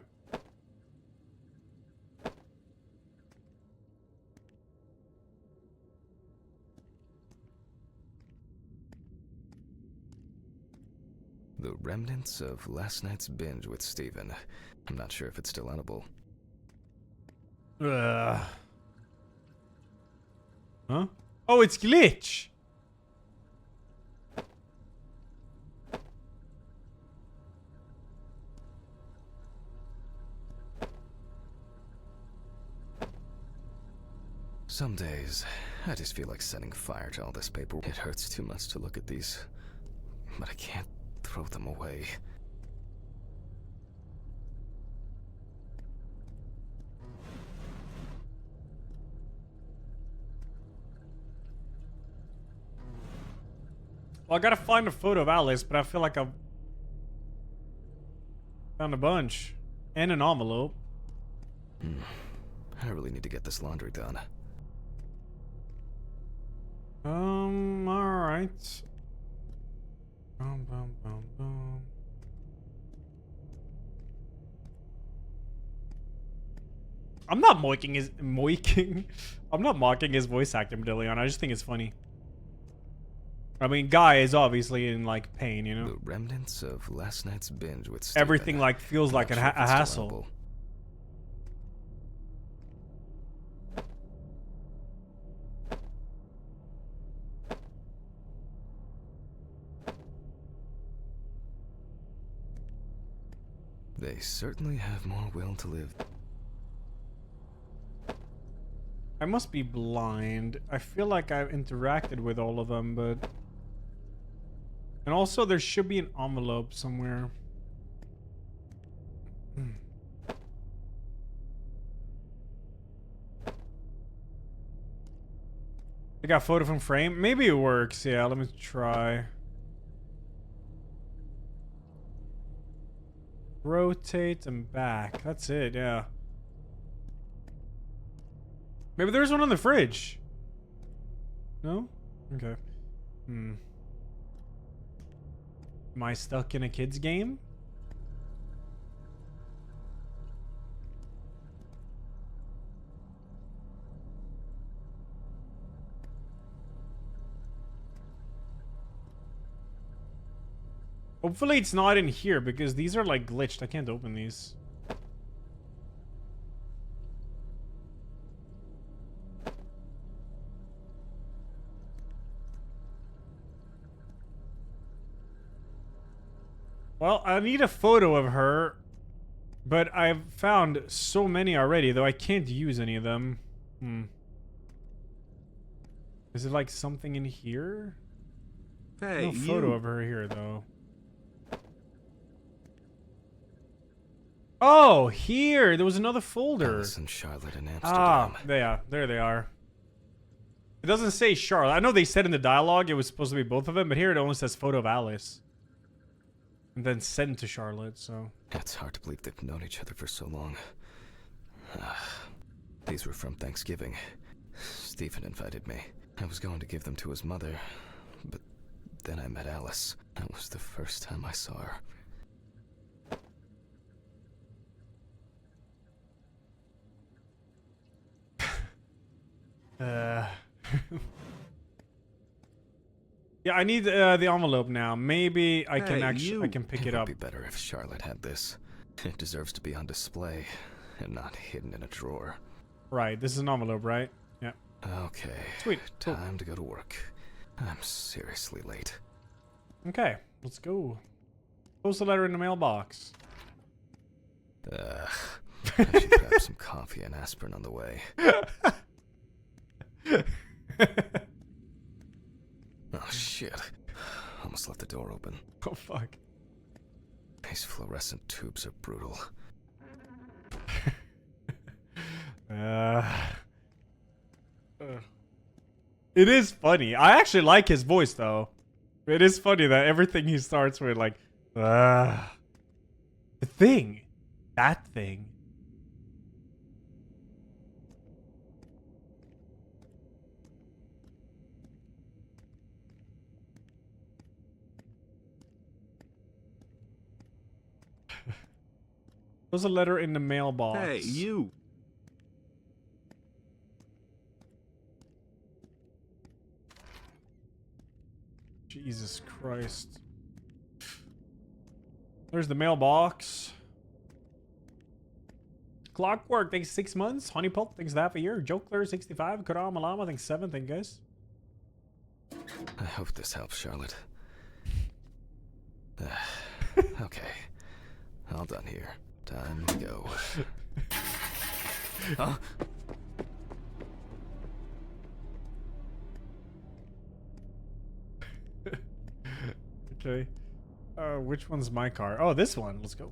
the remnants of last night's binge with Stephen. I'm not sure if it's still edible. Huh? Oh, it's glitch. Some days, I just feel like setting fire to all this paper. It hurts too much to look at these, but I can't throw them away. Well, I gotta find a photo of Alice, but I feel like I've found a bunch. And an envelope. I really need to get this laundry done. Alright. Boom, boom, boom, boom. I'm not mocking his I'm not mocking his voice acting, Dillion. I just think it's funny. I mean, Guy is obviously in like pain, you know. The remnants of last night's binge with Stephen. Everything like feels like Not a sure if it's still hassle. edible. They certainly have more will to live. I must be blind. I feel like I've interacted with all of them, but... And also, there should be an envelope somewhere. I got photo from frame. Maybe it works. Yeah, let me try. Rotate and back. That's it, yeah. Maybe there's one in the fridge. No? Okay. Am I stuck in a kid's game? Hopefully it's not in here because these are like glitched. I can't open these. Well, I need a photo of her, but I've found so many already, though I can't use any of them. Is it like something in here? Hey, No photo you. of her here, though. Oh, here! There was another folder. Alice and Charlotte in Amsterdam. Ah, yeah, there they are. It doesn't say Charlotte. I know they said in the dialogue it was supposed to be both of them, but here it only says photo of Alice. And then sent to Charlotte, so... It's hard to believe they've known each other for so long. These were from Thanksgiving. Stephen invited me. I was going to give them to his mother, but then I met Alice. That was the first time I saw her. Yeah, I need the envelope now. Maybe I can Hey, actually I you. can pick It it would up. be better if Charlotte had this. It deserves to be on display and not hidden in a drawer. Right, this is an envelope, right? Yeah. Okay. Sweet. Cool. Time to go to work. I'm seriously late. Okay, let's go. Post a letter in the mailbox. I should grab some coffee and aspirin on the way. Oh shit. Almost left the door open. Oh fuck. These fluorescent tubes are brutal. It is funny. I actually like his voice though. It is funny that everything he starts with like, the thing, that thing. There's a letter in the mailbox. Hey, you. Jesus Christ. There's the mailbox. Clockwork, thanks 6 months. Honeypulp, thanks half a year. Jokler, 65. Karam Malama, thanks 7. Thank you guys. I hope this helps, Charlotte. Okay. All done here. Time to go. Huh? Okay. Which one's my car? Oh, this one. Let's go.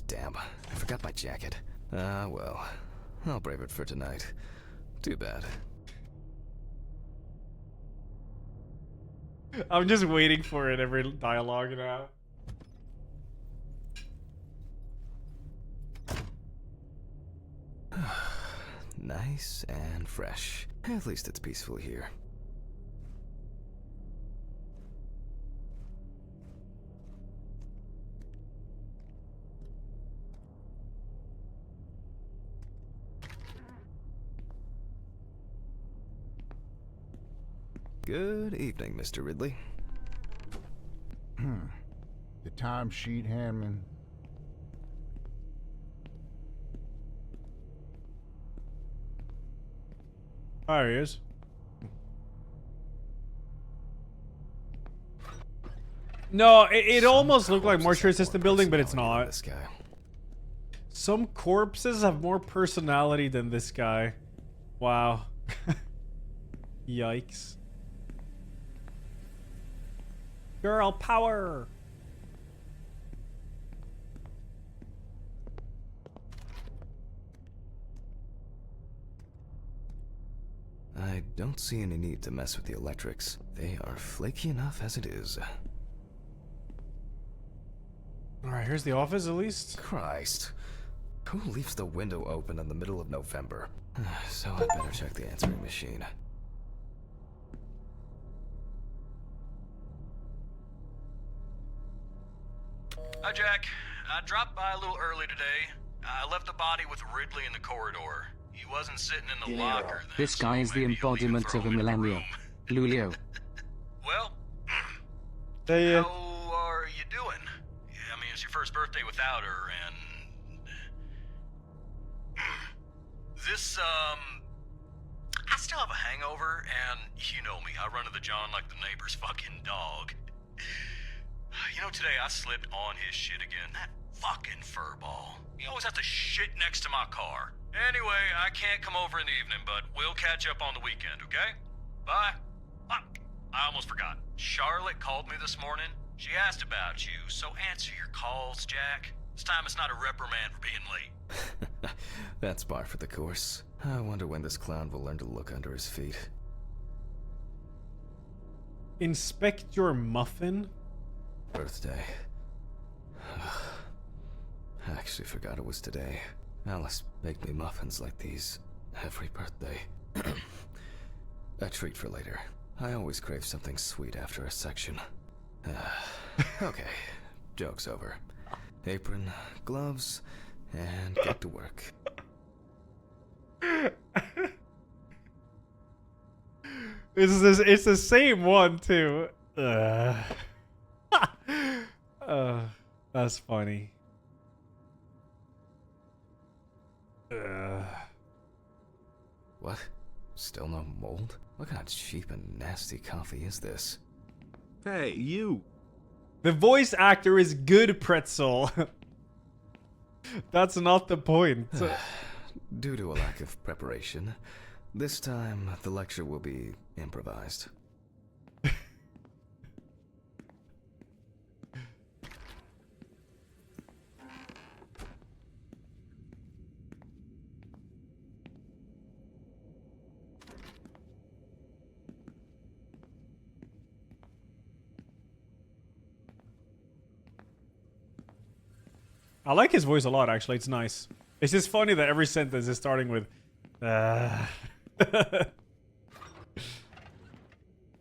Damn. I forgot my jacket. Well. I'll brave it for tonight. Too bad. I'm just waiting for it every dialogue now. Nice and fresh. At least it's peaceful here. Good evening, Mr. Ridley. The timesheet handman. There he is. No, it almost looked like mortuary system building, but it's not. This guy. Some corpses have more personality than this guy. Wow. Yikes. Girl power. I don't see any need to mess with the electrics. They are flaky enough as it is. Alright, here's the office at least. Christ. Who leaves the window open in the middle of November? So I better check the answering machine. Hi, Jack. I dropped by a little early today. I left the body with Ridley in the corridor. He wasn't sitting in the locker then. This guy is the maybe you'll leave him embodiment for of a him in the millennial. room. Lulio. Well, They, how are you doing? Yeah, I mean, it's your first birthday without her, and... This, I still have a hangover, and you know me, I run to the John like the neighbor's fucking dog. You know, today I slipped on his shit again. That fucking furball. He always has to shit next to my car. Anyway, I can't come over in the evening, but we'll catch up on the weekend, okay? Bye. I almost forgot. Charlotte called me this morning. She asked about you, so answer your calls, Jack. This time it's not a reprimand for being late. That's par for the course. I wonder when this clown will learn to look under his feet. Inspect your muffin? Birthday. I actually forgot it was today. Alice baked me muffins like these every birthday. A treat for later. I always crave something sweet after a section. Okay, joke's over. Apron, gloves, and get to work. It's the same one too. That's funny. What? Still no mold? What kind of cheap and nasty coffee is this? Hey, you. The voice actor is good, Pretzel. That's not the point. Due to a lack of preparation, this time the lecture will be improvised. I like his voice a lot, actually. It's nice. It's just funny that every sentence is starting with,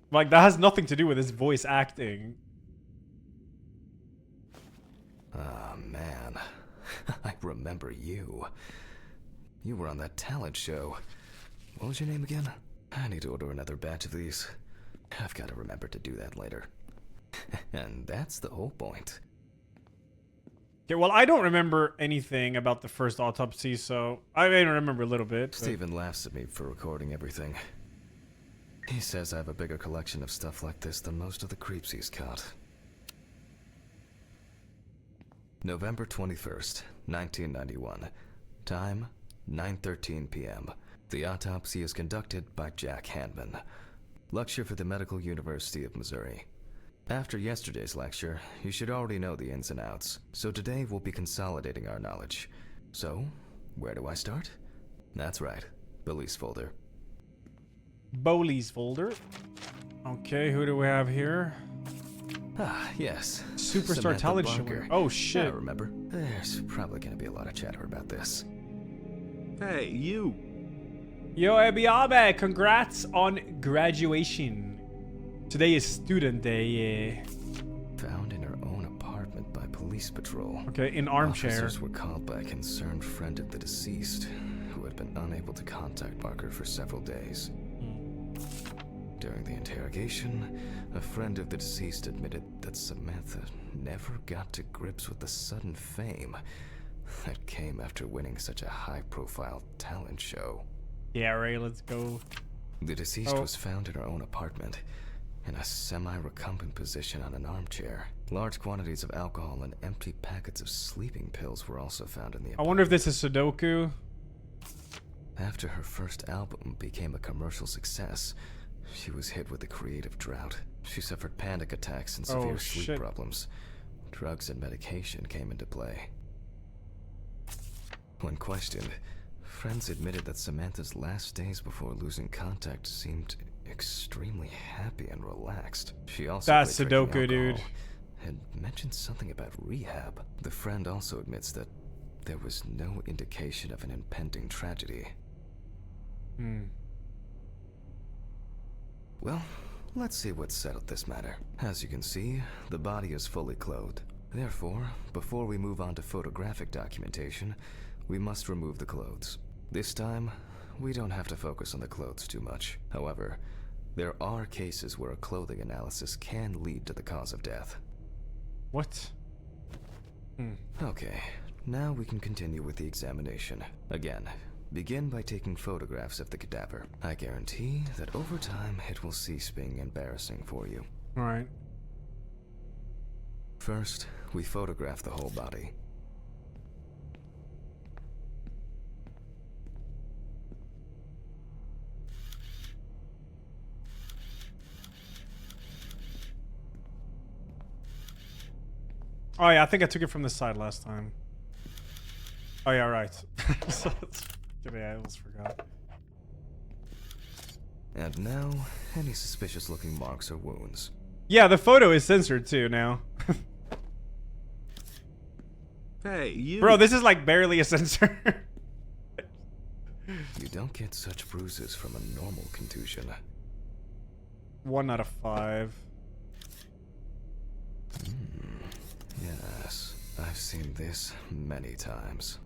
Like, that has nothing to do with his voice acting. Ah, man. I remember you. You were on that talent show. What was your name again? I need to order another batch of these. I've got to remember to do that later. And that's the whole point. Okay, well, I don't remember anything about the first autopsy, so I may remember a little bit. But... Steven laughs at me for recording everything. He says I have a bigger collection of stuff like this than most of the creeps he's caught. November 21st, 1991. Time, 9:13 p.m. The autopsy is conducted by Jack Handman. Lecture for the Medical University of Missouri. After yesterday's lecture, you should already know the ins and outs, so today we'll be consolidating our knowledge. So, where do I start? That's right, Billy's folder. Bowley's folder. Okay, who do we have here? Ah, yes. Superstar Samantha talent show. Barker. Oh, shit. I remember. There's probably gonna be a lot of chatter about this. Hey, you. Yo, Ebiabe, congrats on graduation. Today is student day, yeah. Found in her own apartment by police patrol. Okay, in armchair. Officers were called by a concerned friend of the deceased, who had been unable to contact Barker for several days. During the interrogation, a friend of the deceased admitted that Samantha never got to grips with the sudden fame that came after winning such a high-profile talent show. Yeah, Ray, let's go. The deceased was found in her own apartment, in a semi-recumbent position on an armchair. Large quantities of alcohol and empty packets of sleeping pills were also found in the apartment. I wonder if this is Sudoku. After her first album became a commercial success, she was hit with a creative drought. She suffered panic attacks and severe sleep problems. Drugs and medication came into play. When questioned, friends admitted that Samantha's last days before losing contact seemed extremely happy and relaxed. She also That's quit drinking Sudoku, dude. alcohol and mentioned something about rehab. The friend also admits that there was no indication of an impending tragedy. Well, let's see what settled this matter. As you can see, the body is fully clothed. Therefore, before we move on to photographic documentation, we must remove the clothes. This time, we don't have to focus on the clothes too much. However, there are cases where a clothing analysis can lead to the cause of death. What? Okay, now we can continue with the examination. Again, begin by taking photographs of the cadaver. I guarantee that over time it will cease being embarrassing for you. Alright. First, we photograph the whole body. Oh yeah, I think I took it from the side last time. Oh yeah, right. Yeah, I almost forgot. And now, any suspicious looking marks or wounds. Yeah, the photo is censored too now. Hey, you. Bro, this is like barely a censor. You don't get such bruises from a normal contusion. 1 out of 5. Yes, I've seen this many times.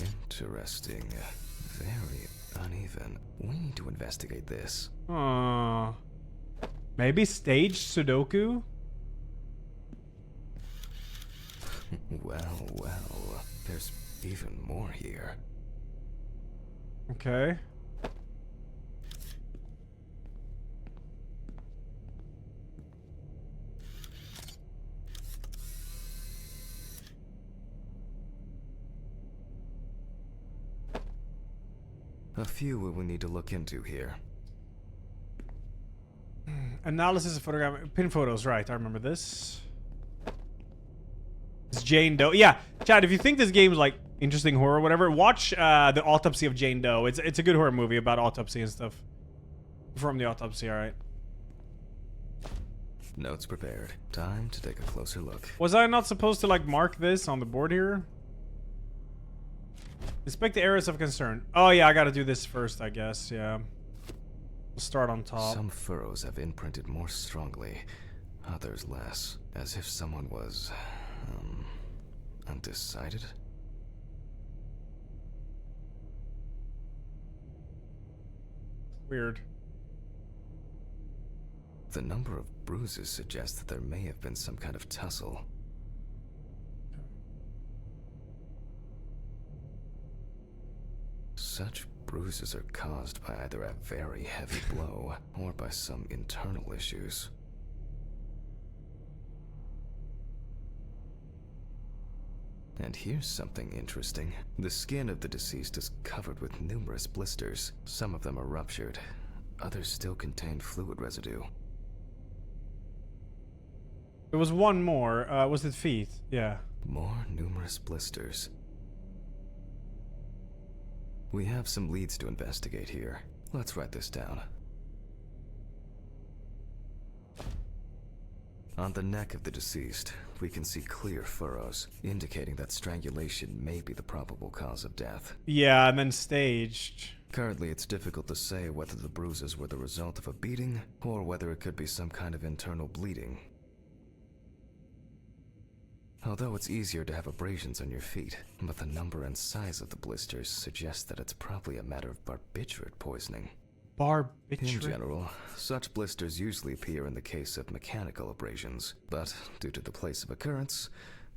Interesting. Very uneven. We need to investigate this. Aww. Maybe staged Sudoku? Well, there's even more here. Okay. A few we will need to look into here. Analysis of photograph. Pin photos, right. I remember this. It's Jane Doe. Yeah, Chad, if you think this game's like interesting horror or whatever, watch the Autopsy of Jane Doe. It's a good horror movie about autopsy and stuff. From the autopsy, alright. Notes prepared. Time to take a closer look. Was I not supposed to like mark this on the board here? Inspect the areas of concern. Oh yeah, I gotta do this first, I guess, yeah. We'll start on top. Some furrows have imprinted more strongly, others less. As if someone was, undecided? Weird. The number of bruises suggests that there may have been some kind of tussle. Such bruises are caused by either a very heavy blow or by some internal issues. And here's something interesting. The skin of the deceased is covered with numerous blisters. Some of them are ruptured. Others still contain fluid residue. There was one more. Was it feet? Yeah. More numerous blisters. We have some leads to investigate here. Let's write this down. On the neck of the deceased, we can see clear furrows, indicating that strangulation may be the probable cause of death. Yeah, and then staged. Currently, it's difficult to say whether the bruises were the result of a beating, or whether it could be some kind of internal bleeding. Although it's easier to have abrasions on your feet, but the number and size of the blisters suggests that it's probably a matter of barbiturate poisoning. Barbiturate? In general, such blisters usually appear in the case of mechanical abrasions, but due to the place of occurrence,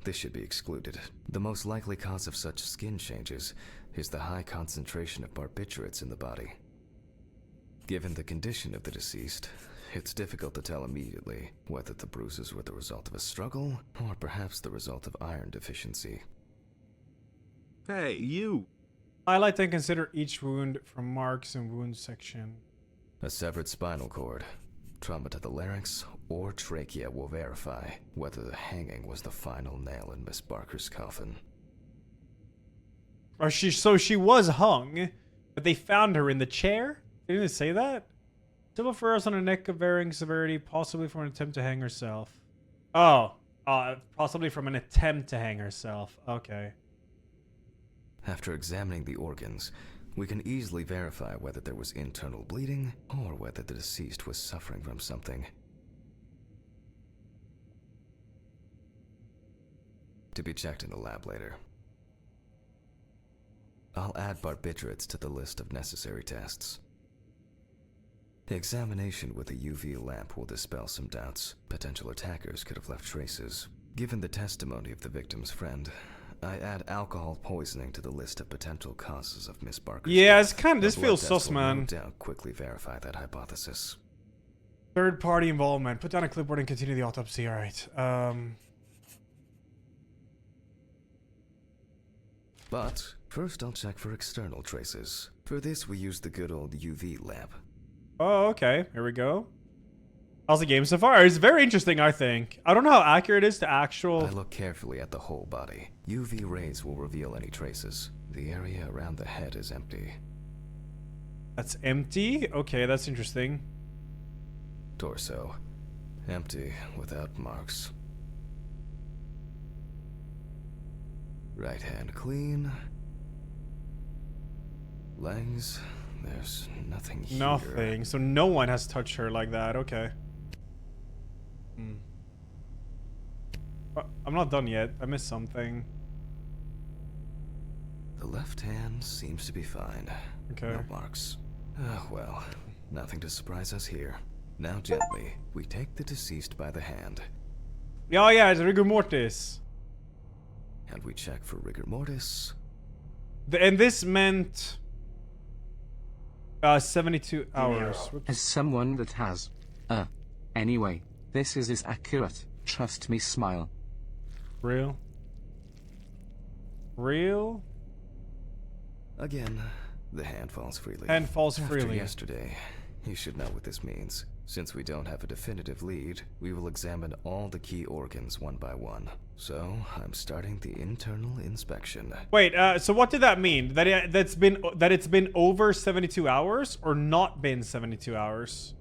this should be excluded. The most likely cause of such skin changes is the high concentration of barbiturates in the body. Given the condition of the deceased, it's difficult to tell immediately whether the bruises were the result of a struggle or perhaps the result of iron deficiency. Hey, you. Highlight and consider each wound from marks and wound section. A severed spinal cord, trauma to the larynx, or trachea will verify whether the hanging was the final nail in Miss Barker's coffin. Or so she was hung, but they found her in the chair? Didn't it say that? Several furrows on her neck of varying severity, possibly from an attempt to hang herself. Oh, possibly from an attempt to hang herself. Okay. After examining the organs, we can easily verify whether there was internal bleeding or whether the deceased was suffering from something. To be checked in the lab later. I'll add barbiturates to the list of necessary tests. Examination with a UV lamp will dispel some doubts. Potential attackers could have left traces. Given the testimony of the victim's friend, I add alcohol poisoning to the list of potential causes of Miss Barker's Yeah, death. it's kind of. This A blood feels test sus, will no man. doubt quickly verify that hypothesis. Third party involvement. Put down a clipboard and continue the autopsy. All right. But first I'll check for external traces. For this we use the good old UV lamp. Oh, okay. Here we go. How's the game so far? It's very interesting, I think. I don't know how accurate it is to actual... I look carefully at the whole body. UV rays will reveal any traces. The area around the head is empty. That's empty? Okay, that's interesting. Torso. Empty, without marks. Right hand clean. Legs. There's nothing here. Nothing. So no one has touched her like that. Okay. I'm not done yet. I missed something. The left hand seems to be fine. Okay. No marks. Well, nothing to surprise us here. Now gently, we take the deceased by the hand. Oh yeah, it's rigor mortis. And we check for rigor mortis. And this meant... 72 hours. Whoops. As someone that has. Anyway, this is as accurate. Trust me, smile. Real? Real? Again, the hand falls freely. Hand falls After freely. yesterday, you should know what this means. Since we don't have a definitive lead, we will examine all the key organs one by one. So, I'm starting the internal inspection. Wait, so what did that mean? That it's been over 72 hours or not been 72 hours?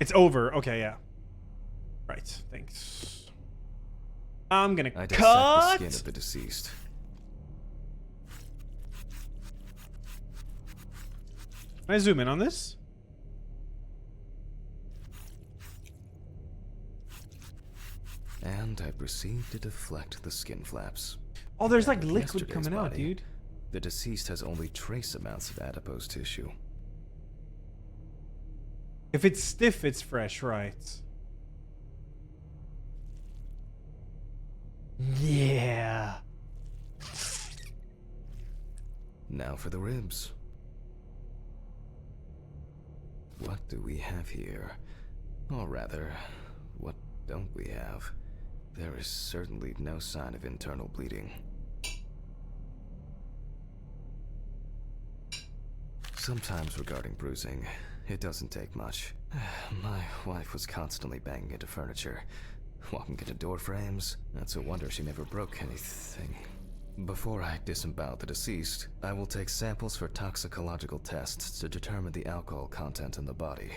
It's over. Okay, yeah. Right, thanks. I'm gonna I cut. dissect the skin of the deceased. Can I zoom in on this? And I proceed to deflect the skin flaps. Oh, there's like With liquid yesterday's coming out, body, dude. The deceased has only trace amounts of adipose tissue. If it's stiff, it's fresh, right? Yeah. Now for the ribs. What do we have here? Or rather, what don't we have? There is certainly no sign of internal bleeding. Sometimes regarding bruising, it doesn't take much. My wife was constantly banging into furniture, walking into door frames. That's a wonder she never broke anything. Before I disembowel the deceased, I will take samples for toxicological tests to determine the alcohol content in the body.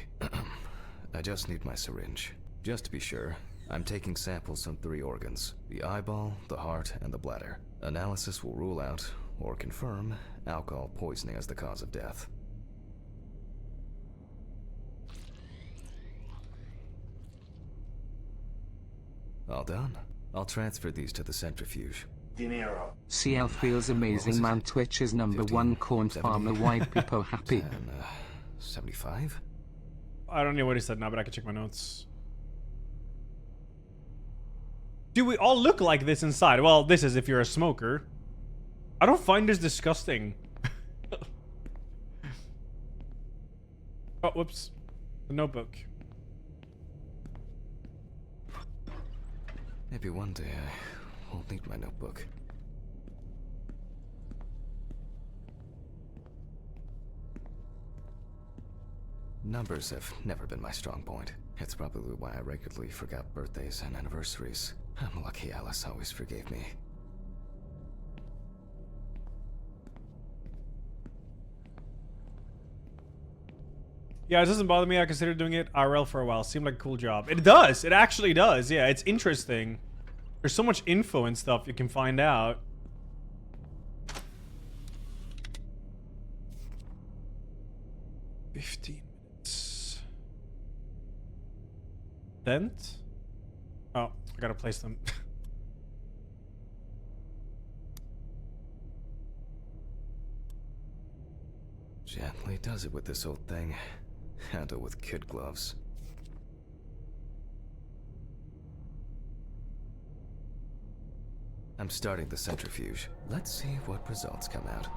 I just need my syringe. Just to be sure, I'm taking samples from 3 organs: the eyeball, the heart, and the bladder. Analysis will rule out, or confirm, alcohol poisoning as the cause of death. All done. I'll transfer these to the centrifuge. CL feels amazing, man. Twitch is number 1 corn 70, farmer. Why people happy? 75? I don't know what he said now, but I can check my notes. Do we all look like this inside? Well, this is if you're a smoker. I don't find this disgusting. Oh, whoops. The notebook. Maybe one day I won't need my notebook. Numbers have never been my strong point. It's probably why I regularly forgot birthdays and anniversaries. I'm lucky Alice always forgave me. Yeah, it doesn't bother me. I considered doing it IRL for a while. Seemed like a cool job. It does. It actually does. Yeah, it's interesting. There's so much info and stuff you can find out. $15 minutes. Dent? Oh, I gotta place them. Gently does it with this old thing. Handle with kid gloves. I'm starting the centrifuge. Let's see what results come out.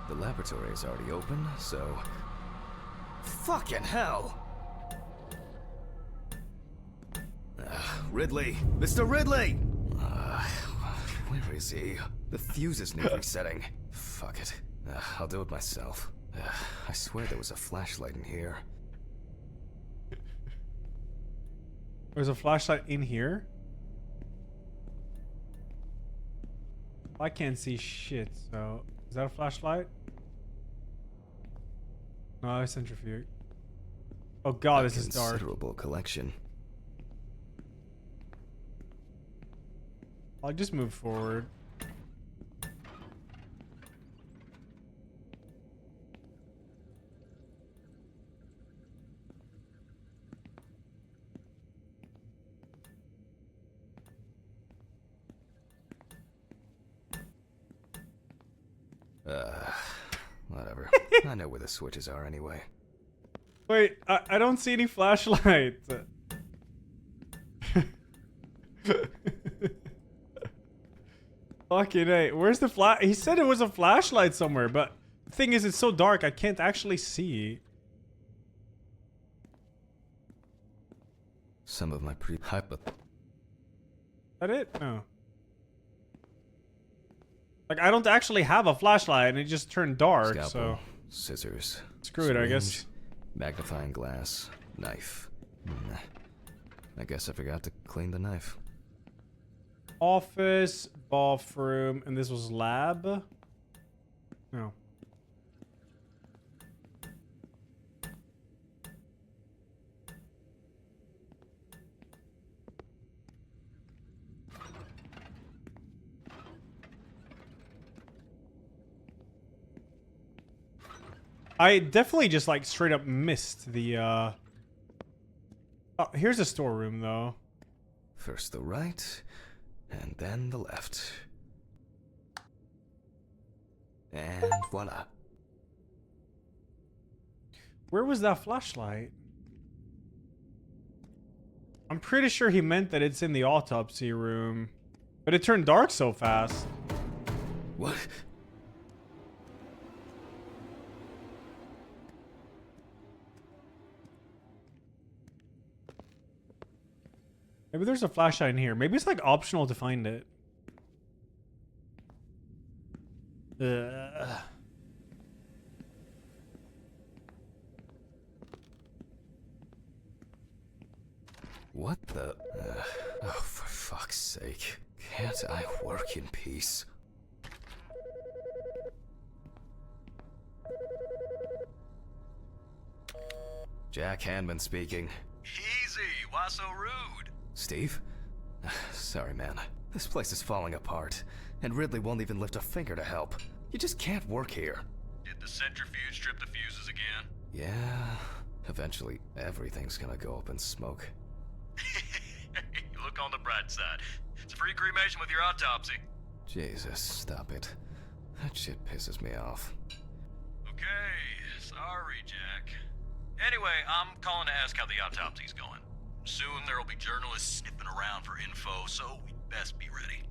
The laboratory is already open, so... Fucking hell! Ridley! Mr. Ridley! Where is he? The fuses need resetting. Fuck it. I'll do it myself. I swear there was a flashlight in here. There's a flashlight in here? I can't see shit, so... Is that a flashlight? No, it's centrifuge. Oh god, this is dark. Considerable collection. I'll just move forward. Whatever. I know where the switches are anyway. Wait, I don't see any flashlight. Fucking A. Where's the flash? He said it was a flashlight somewhere, but the thing is, it's so dark, I can't actually see. Some of my That it? No. Like, I don't actually have a flashlight, and it just turned dark, Scalpel, so... scissors. Screw it, I guess. syringe, Magnifying glass. Knife. I guess I forgot to clean the knife. Office, bathroom, and this was lab? No. I definitely just like straight up missed the Oh, here's a storeroom though. First the right, and then the left. And voila. Where was that flashlight? I'm pretty sure he meant that it's in the autopsy room. But it turned dark so fast. What? Maybe there's a flashlight in here. Maybe it's like optional to find it. What the? Oh, for fuck's sake. Can't I work in peace? Jack Hanman speaking. Easy, why so rude? Steve? Sorry, man. This place is falling apart, and Ridley won't even lift a finger to help. You just can't work here. Did the centrifuge strip the fuses again? Yeah, eventually everything's gonna go up in smoke. Look on the bright side. It's a free cremation with your autopsy. Jesus, stop it. That shit pisses me off. Okay, sorry, Jack. Anyway, I'm calling to ask how the autopsy's going. Soon there'll be journalists sniffing around for info, so we'd best be ready.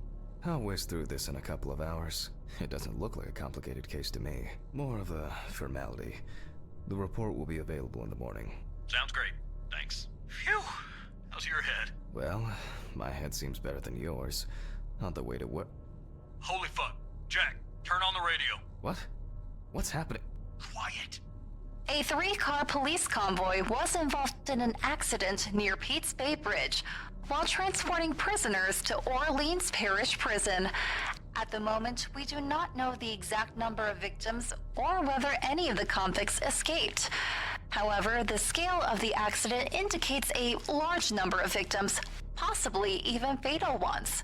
I'll whiz through this in a couple of hours. It doesn't look like a complicated case to me. More of a formality. The report will be available in the morning. Sounds great. Thanks. Phew. How's your head? Well, my head seems better than yours. On the way to work. Holy fuck. Jack, turn on the radio. What? What's happening? Quiet. A 3-car police convoy was involved in an accident near Pete's Bay Bridge while transporting prisoners to Orleans Parish Prison. At the moment, we do not know the exact number of victims or whether any of the convicts escaped. However, the scale of the accident indicates a large number of victims, possibly even fatal ones.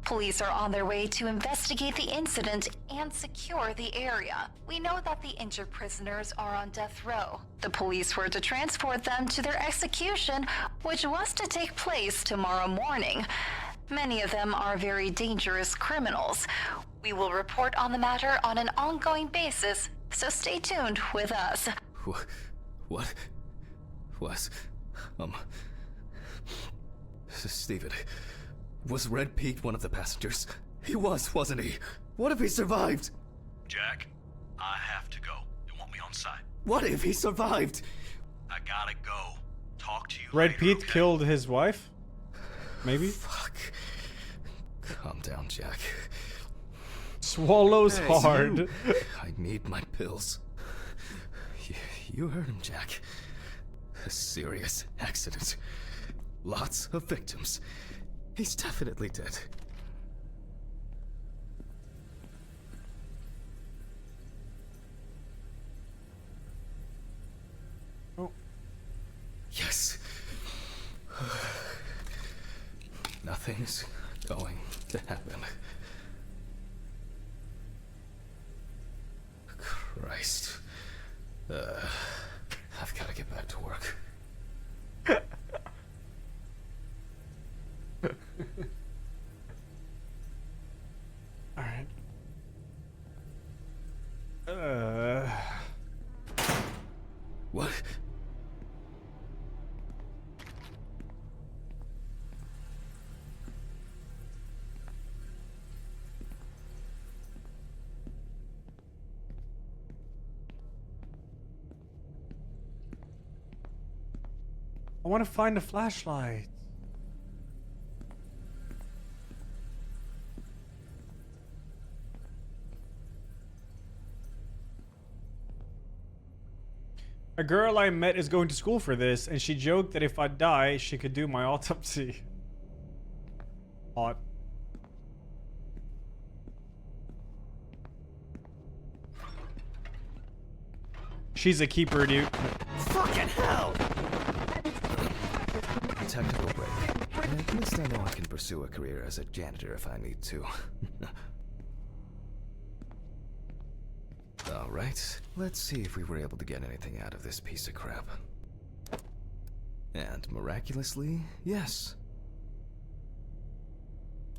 Police are on their way to investigate the incident and secure the area. We know that the injured prisoners are on death row. The police were to transport them to their execution, which was to take place tomorrow morning. Many of them are very dangerous criminals. We will report on the matter on an ongoing basis, so stay tuned with us. What? Was... Steven, was Red Pete one of the passengers? He was, wasn't he? What if he survived? Jack, I have to go. You want me on site? What if he survived? I gotta go. Talk to you Red later, Pete okay? killed his wife? Maybe? Fuck. Calm down, Jack. Swallows Hey, hard. you. I need my pills. You heard him, Jack. A serious accident. Lots of victims. He's definitely dead. Oh. Yes. Nothing's going to happen. Christ. I've got to get back to work. Alright. What? I want to find a flashlight. A girl I met is going to school for this, and she joked that if I die, she could do my autopsy. Hot. She's a keeper, dude. Fucking hell! Technical break. At least I know I can pursue a career as a janitor if I need to. Alright, let's see if we were able to get anything out of this piece of crap. And miraculously, yes.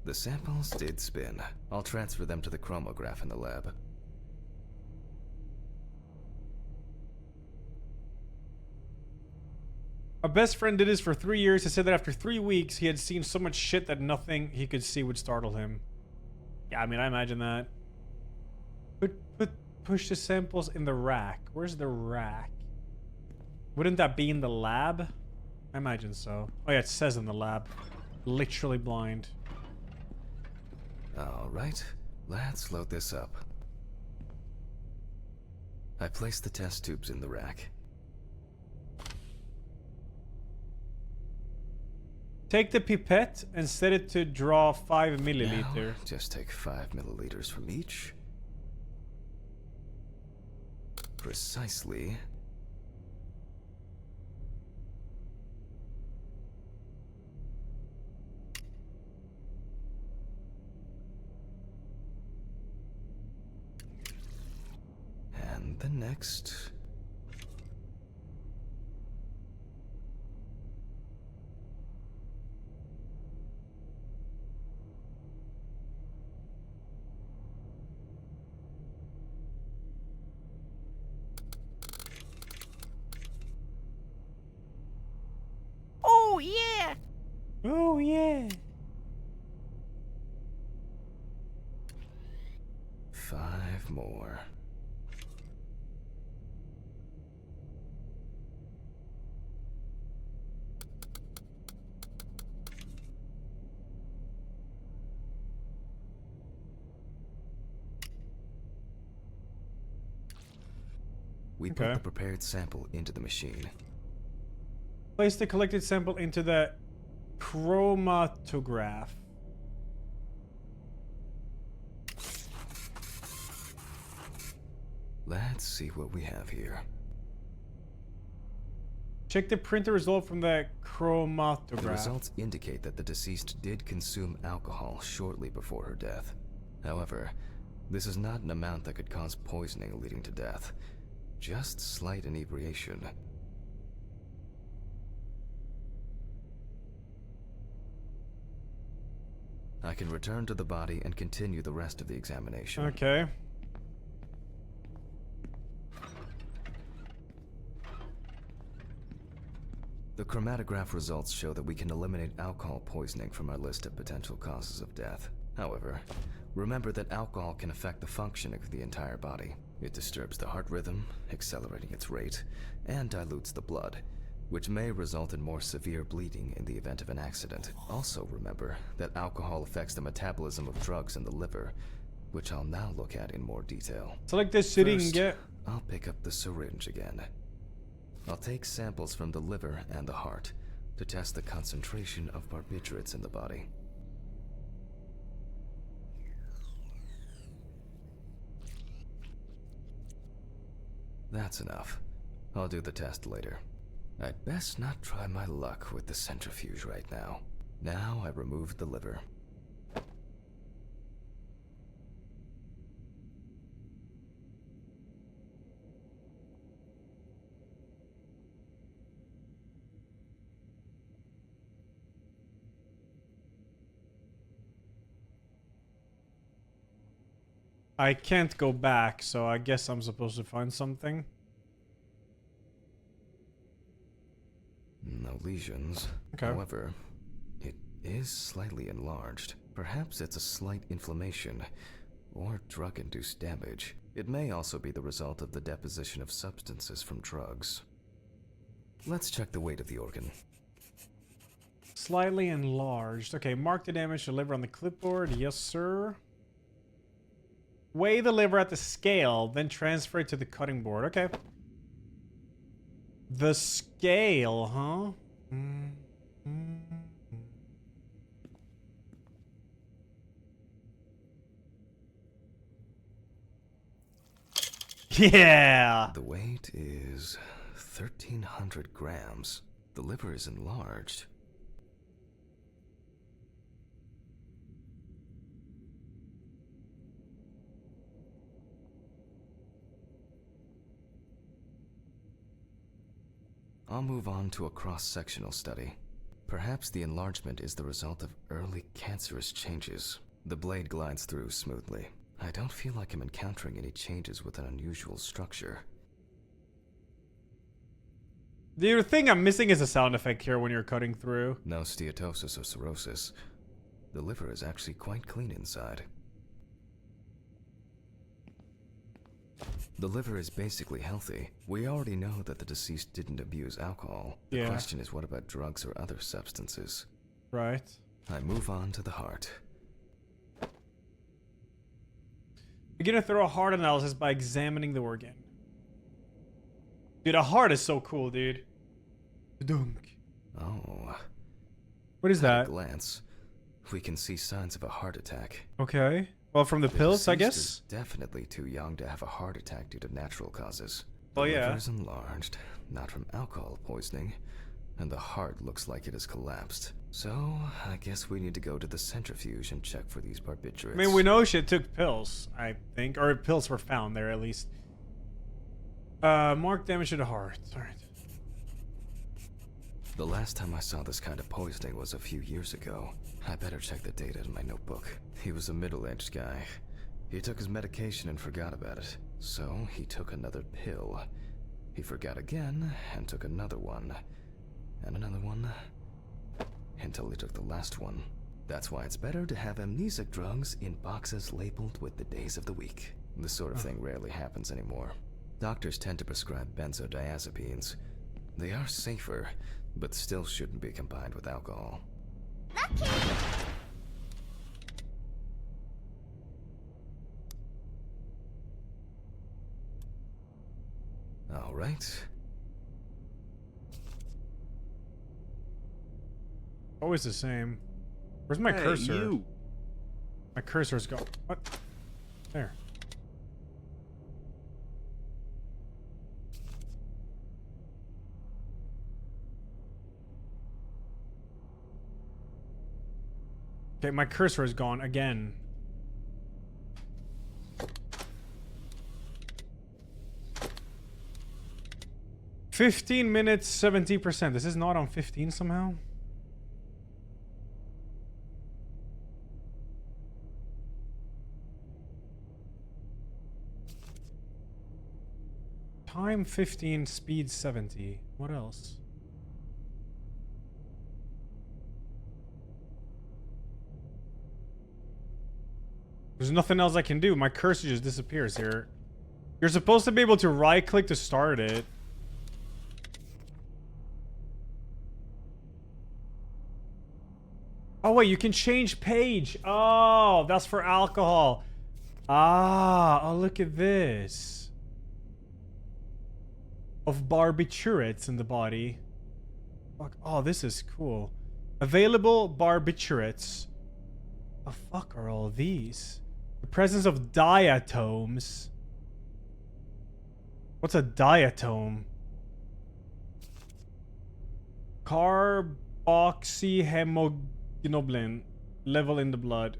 The samples did spin. I'll transfer them to the chromograph in the lab. My best friend did this for 3 years. He said that after 3 weeks, he had seen so much shit that nothing he could see would startle him. Yeah, I mean, I imagine that. Push the samples in the rack. Where's the rack? Wouldn't that be in the lab? I imagine so. Oh yeah, it says in the lab. Literally blind. Alright, let's load this up. I placed the test tubes in the rack. Take the pipette and set it to draw 5 milliliter. Now, just take 5 milliliters from each. Precisely. And the next. Oh, yeah! Oh yeah. 5 more. We put Okay. the prepared sample into the machine. Place the collected sample into the chromatograph. Let's see what we have here. Check the printer result from the The chromatograph. results indicate that the deceased did consume alcohol shortly before her death. However, this is not an amount that could cause poisoning leading to death. Just slight inebriation. I can return to the body and continue the rest of the examination. Okay. The chromatograph results show that we can eliminate alcohol poisoning from our list of potential causes of death. However, remember that alcohol can affect the functioning of the entire body. It disturbs the heart rhythm, accelerating its rate, and dilutes the blood, which may result in more severe bleeding in the event of an accident. Also remember that alcohol affects the metabolism of drugs in the liver, which I'll now look at in more detail. Select this city and First, get. I'll pick up the syringe again. I'll take samples from the liver and the heart to test the concentration of barbiturates in the body. That's enough. I'll do the test later. I'd best not try my luck with the centrifuge right now. Now I removed the liver. I can't go back, so I guess I'm supposed to find something. No lesions. Okay. However, it is slightly enlarged. Perhaps it's a slight inflammation or drug-induced damage. It may also be the result of the deposition of substances from drugs. Let's check the weight of the organ. Slightly enlarged. Okay, mark the damage to liver on the clipboard. Yes, sir. Weigh the liver at the scale, then transfer it to the cutting board. Okay. The scale, huh? Yeah. The weight is 1,300 grams. The liver is enlarged. I'll move on to a cross-sectional study. Perhaps the enlargement is the result of early cancerous changes. The blade glides through smoothly. I don't feel like I'm encountering any changes with an unusual structure. The thing I'm missing is a sound effect here when you're cutting through. No steatosis or cirrhosis. The liver is actually quite clean inside. The liver is basically healthy. We already know that the deceased didn't abuse alcohol. The question is, what about drugs or other substances? Right. I move on to the heart. Begin a thorough heart analysis by examining the organ. Dude, a heart is so cool, dude. Dunk. Oh. What is At that? a glance, we can see signs of a heart attack. Okay. Well, from the pills, I deceased guess? is definitely too young to have a heart attack due to natural causes. Well, The yeah. liver is enlarged, not from alcohol poisoning, and the heart looks like it has collapsed. So, I guess we need to go to the centrifuge and check for these barbiturates. I mean, we know she took pills, I think. Or pills were found there, at least. Mark damage to the heart. Alright. The last time I saw this kind of poisoning was a few years ago. I better check the data in my notebook. He was a middle-aged guy. He took his medication and forgot about it. So, he took another pill. He forgot again and took another one. And another one. Until he took the last one. That's why it's better to have amnesic drugs in boxes labeled with the days of the week. This sort of thing rarely happens anymore. Doctors tend to prescribe benzodiazepines. They are safer, but still shouldn't be combined with alcohol. Lucky! All right. Always the same. Where's my Hey, cursor? you. My cursor's gone. What? There. Okay, my cursor is gone again. $15 70%. This is not on 15 somehow. Time 15, speed 70. What else? There's nothing else I can do. My cursor just disappears here. You're supposed to be able to right click to start it. Oh wait, you can change page. Oh, that's for alcohol. Ah, oh look at this. Of barbiturates in the body. Fuck. Oh, this is cool. Available barbiturates. The fuck are all these? The presence of diatoms. What's a diatom? Carboxyhemoglobin level in the blood.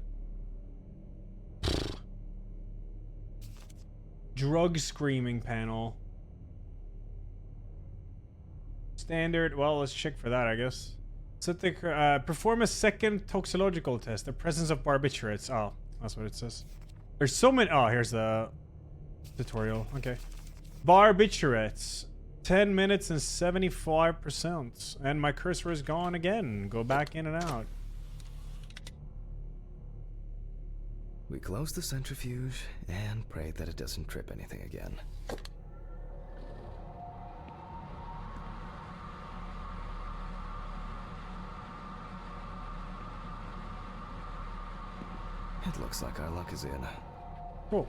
Drug screening panel. Standard. Well, let's check for that, I guess. So perform a second toxicological test. The presence of barbiturates. Oh, that's what it says. There's so many. Oh, here's the tutorial. Okay. Barbiturates. 10 minutes and 75%. And my cursor is gone again. Go back in and out. We close the centrifuge and pray that it doesn't trip anything again. It looks like our luck is in. Cool.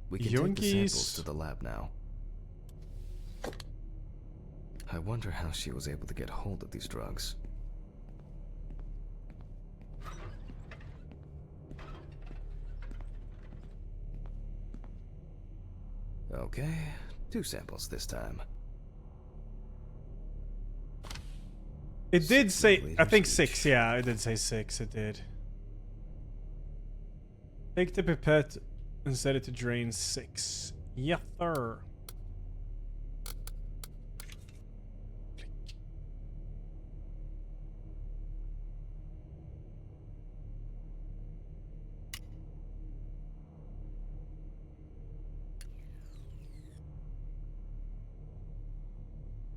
We can take the Yoinkies. samples to the lab now. I wonder how she was able to get hold of these drugs. Okay, 2 samples this time. It did say, I think milliliters 6. each. Yeah, it did say 6. It did. Take the pipette and set it to drain 6. Yes, sir.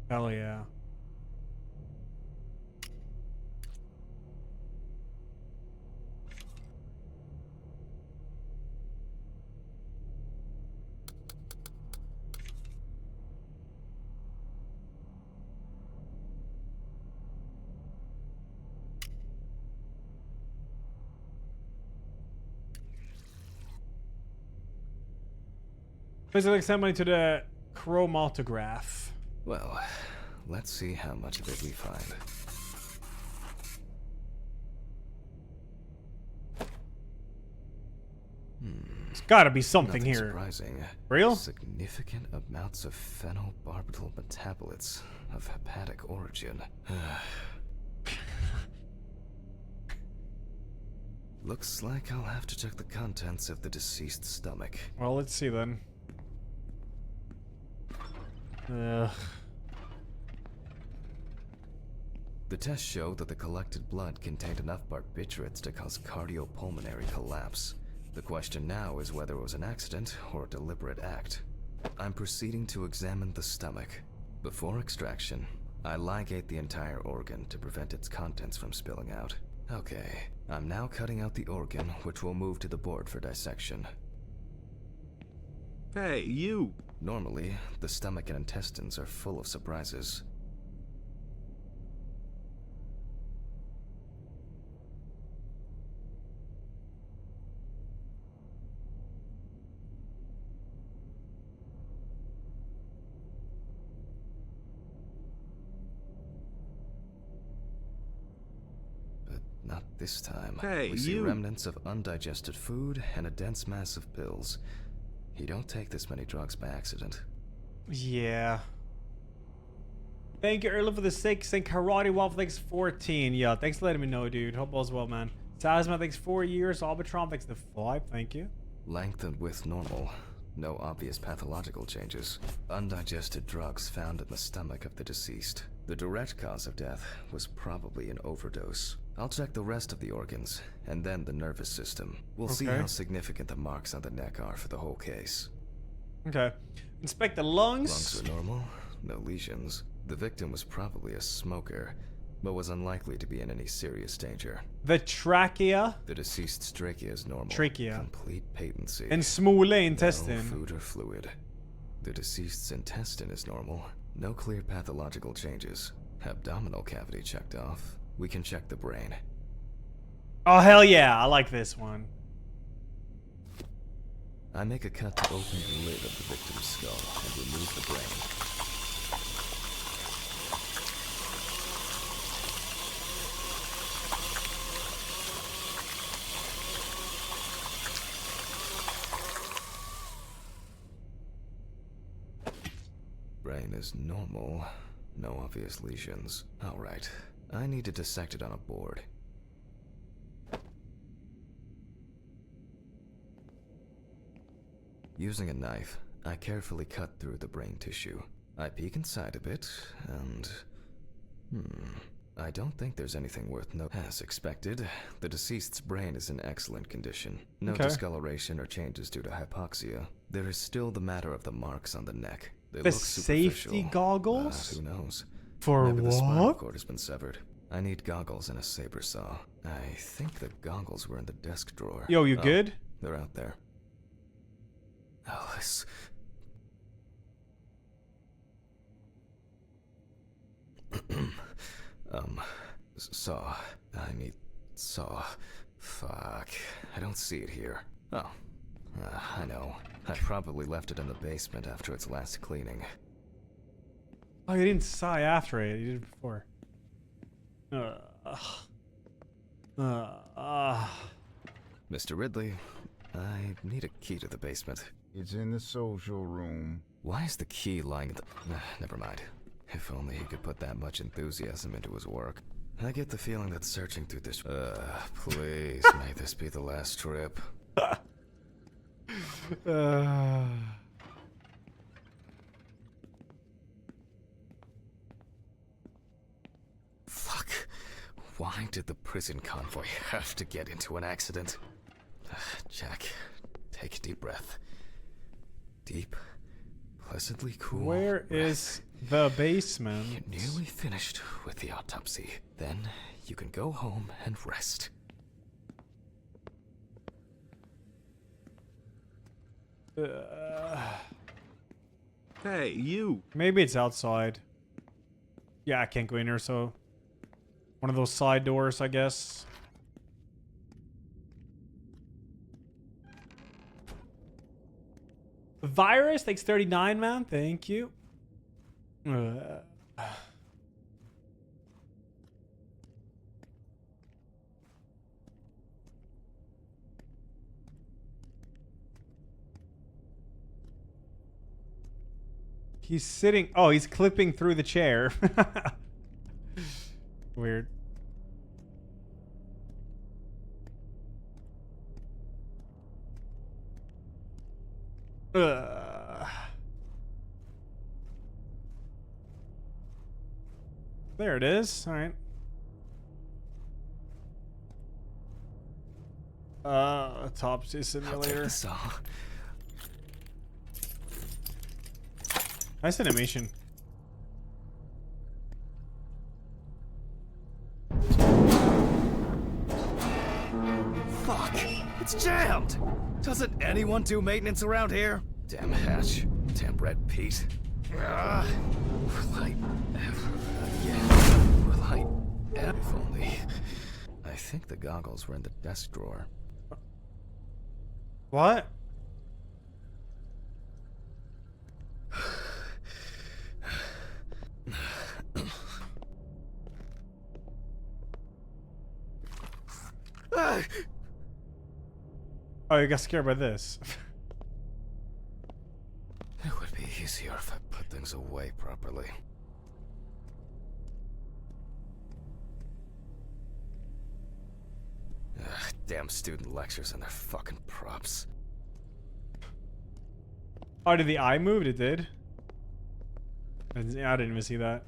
Hell yeah. Physical examine to the chromatograph. Well, let's see how much of it we find. There's gotta be something Nothing here. surprising. Real? Significant amounts of phenobarbital metabolites of hepatic origin. Looks like I'll have to check the contents of the deceased stomach. Well, let's see then. Ugh. The tests showed that the collected blood contained enough barbiturates to cause cardiopulmonary collapse. The question now is whether it was an accident or a deliberate act. I'm proceeding to examine the stomach. Before extraction, I ligate the entire organ to prevent its contents from spilling out. Okay, I'm now cutting out the organ, which will move to the board for dissection. Hey, you! Normally, the stomach and intestines are full of surprises. But not this time. Hey, we see you. remnants of undigested food and a dense mass of pills. You don't take this many drugs by accident. Yeah. Thank you, Early, for the 6. And Karate Wolf, thanks 14. Yeah, thanks for letting me know, dude. Hope all's well, man. Tasma, thanks 4 years. Albatron, thanks the 5. Thank you. Length and width normal. No obvious pathological changes. Undigested drugs found in the stomach of the deceased. The direct cause of death was probably an overdose. I'll check the rest of the organs, and then the nervous system. We'll see Okay. how significant the marks on the neck are for the whole case. Okay. Inspect the lungs. Lungs are normal, no lesions. The victim was probably a smoker. but was unlikely to be in any serious danger. The trachea The deceased's trachea is normal. Trachea. Complete patency. and smule No intestine. food or fluid. The deceased's intestine is normal. No clear pathological changes. Abdominal cavity checked off. We can check the brain. Oh hell yeah, I like this one. I make a cut to open the lid of the victim's skull and remove the brain. Brain is normal. No obvious lesions. Alright. I need to dissect it on a board. Using a knife, I carefully cut through the brain tissue. I peek inside a bit, and... I don't think there's anything worth noting. As expected, the deceased's brain is in excellent condition. No Okay. discoloration or changes due to hypoxia. There is still the matter of the marks on the neck. They The look safety superficial. goggles? Who knows? For Maybe the spinal what? cord has been severed. I need goggles and a saber saw. I think the goggles were in the desk drawer. Yo, you Oh, good? They're out there. Alice. Saw. I need saw. Fuck. I don't see it here. Oh. I know. I probably left it in the basement after its last cleaning. Oh, you didn't sigh after it. You did it before. Mr. Ridley, I need a key to the basement. It's in the social room. Why is the key lying in the... never mind. If only he could put that much enthusiasm into his work. I get the feeling that searching through this... please, may this be the last trip. Fuck. Why did the prison convoy have to get into an accident? Jack, take a deep breath. Deep, pleasantly cool Where breath. is the basement? You're nearly finished with the autopsy. Then you can go home and rest. Hey, you! Maybe it's outside. Yeah, I can't go in here, so... One of those side doors, I guess. Virus takes 39, man. Thank you. He's sitting... Oh, he's clipping through the chair. Weird. There it is. All right. Autopsy Simulator. Saw. Nice animation. Fuck! It's jammed! Doesn't anyone do maintenance around here? Damn hatch. Damn red Pete. Will I ever again? Will I ever? If only. I think the goggles were in the desk drawer. What? Oh, you got scared by this. It would be easier if I put things away properly. Damn student lectures and their fucking props. Oh, did the eye move? It did. I didn't even see that.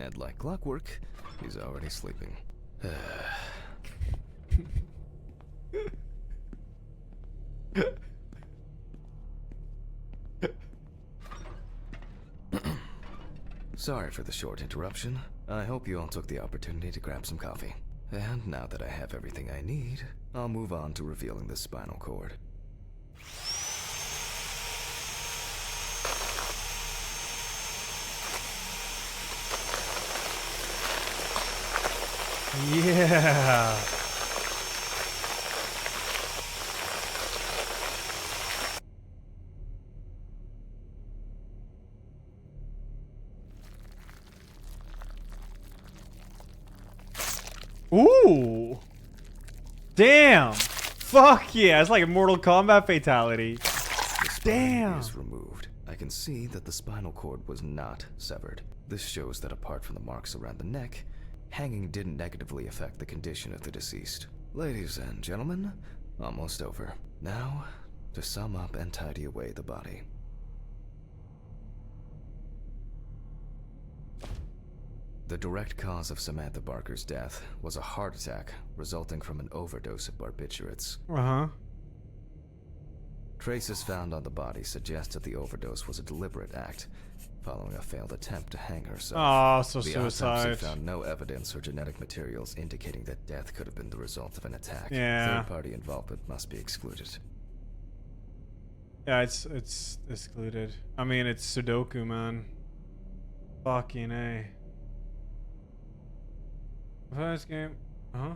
And like clockwork, he's already sleeping. Sorry for the short interruption. I hope you all took the opportunity to grab some coffee. And now that I have everything I need, I'll move on to revealing the spinal cord. Yeah. Ooh. Damn. Fuck yeah. It's like a Mortal Kombat fatality. Damn. Is removed. I can see that the spinal cord was not severed. This shows that apart from the marks around the neck, hanging didn't negatively affect the condition of the deceased. Ladies and gentlemen, almost over. Now, to sum up and tidy away the body. The direct cause of Samantha Barker's death was a heart attack resulting from an overdose of barbiturates. Uh-huh. Traces found on the body suggest that the overdose was a deliberate act, following a failed attempt to hang herself. Oh, so the suicide. autopsy found no evidence or genetic materials indicating that death could have been the result of an attack. Yeah. Third-party involvement must be excluded. Yeah, it's excluded. I mean, it's Sudoku, man. Fucking A. First game. Huh?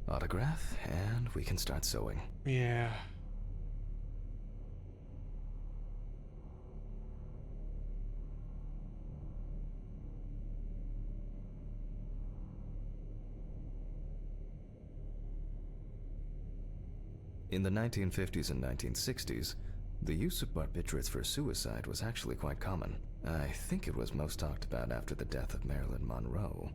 Autograph, and we can start sewing. Yeah. In the 1950s and 1960s, the use of barbiturates for suicide was actually quite common. I think it was most talked about after the death of Marilyn Monroe.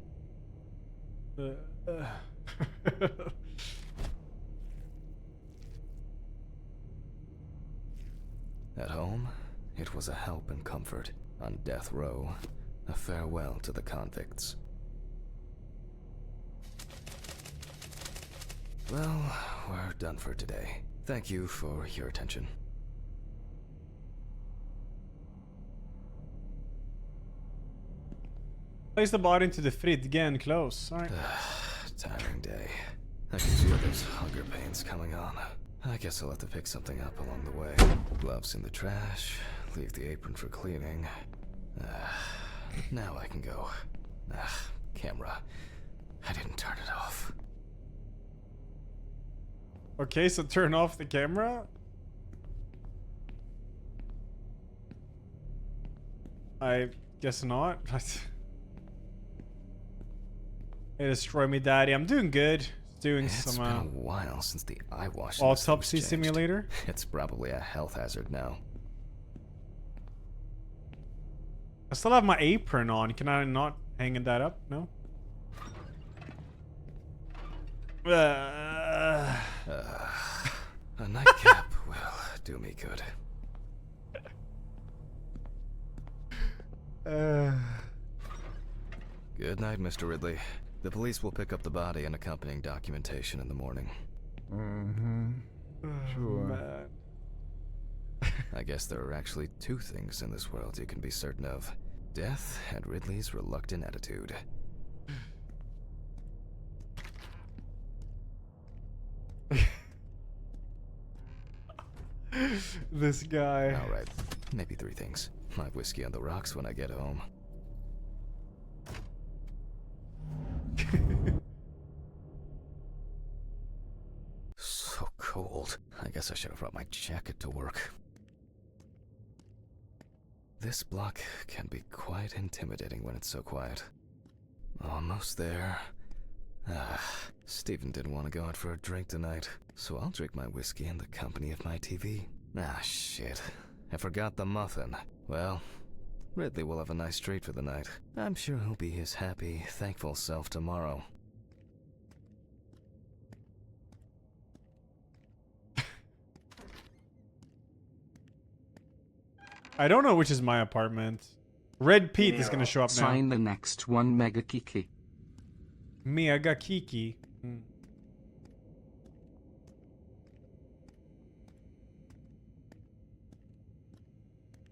At home, it was a help and comfort. On death row, a farewell to the convicts. Well, we're done for today. Thank you for your attention. Place the body into the fridge again, close. Alright. Tiring day. I can feel those hunger pains coming on. I guess I'll have to pick something up along the way. Gloves in the trash. Leave the apron for cleaning. Now I can go. Camera. I didn't turn it off. Okay, so turn off the camera. I guess not. Hey, destroy me, daddy. I'm doing good. Doing It's some been a while since the eye wash. Autopsy Simulator. It's probably a health hazard now. I still have my apron on. Can I not hang that up? No. A nightcap will do me good. Good night, Mr. Ridley. The police will pick up the body and accompanying documentation in the morning. Sure. Man. I guess there are actually two things in this world you can be certain of. Death and Ridley's reluctant attitude. This guy. Alright, maybe three things. My whiskey on the rocks when I get home. So cold. I guess I should have brought my jacket to work. This block can be quite intimidating when it's so quiet. Almost there. Stephen didn't want to go out for a drink tonight, so I'll drink my whiskey in the company of my TV. Shit. I forgot the muffin. Well, Ridley will have a nice treat for the night. I'm sure he'll be his happy, thankful self tomorrow. I don't know which is my apartment. Red Pete is gonna show up now. Sign the next one, Mega Kiki. Mega Kiki.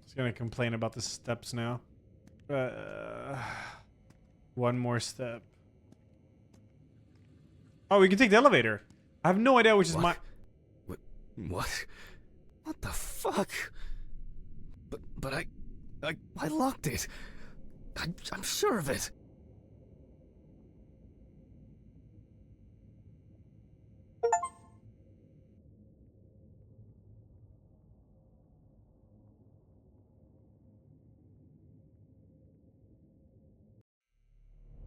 He's gonna complain about the steps now. One more step. Oh, we can take the elevator. I have no idea which is my. What? What the fuck? But I locked it. I'm sure of it.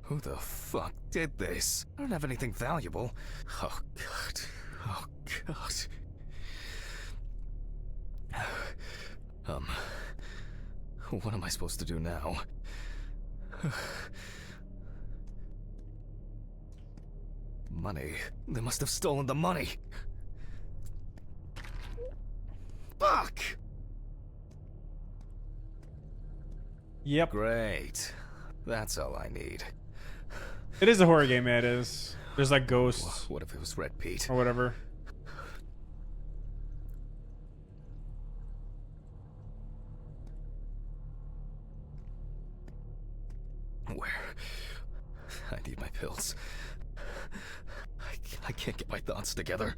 Who the fuck did this? I don't have anything valuable. Oh god. Oh god. What am I supposed to do now? Money. They must have stolen the money. Fuck! Yep. Great. That's all I need. It is a horror game, yeah, it is. There's like ghosts. What if it was Red Pete? Or whatever. Where? I need my pills. I can't get my thoughts together.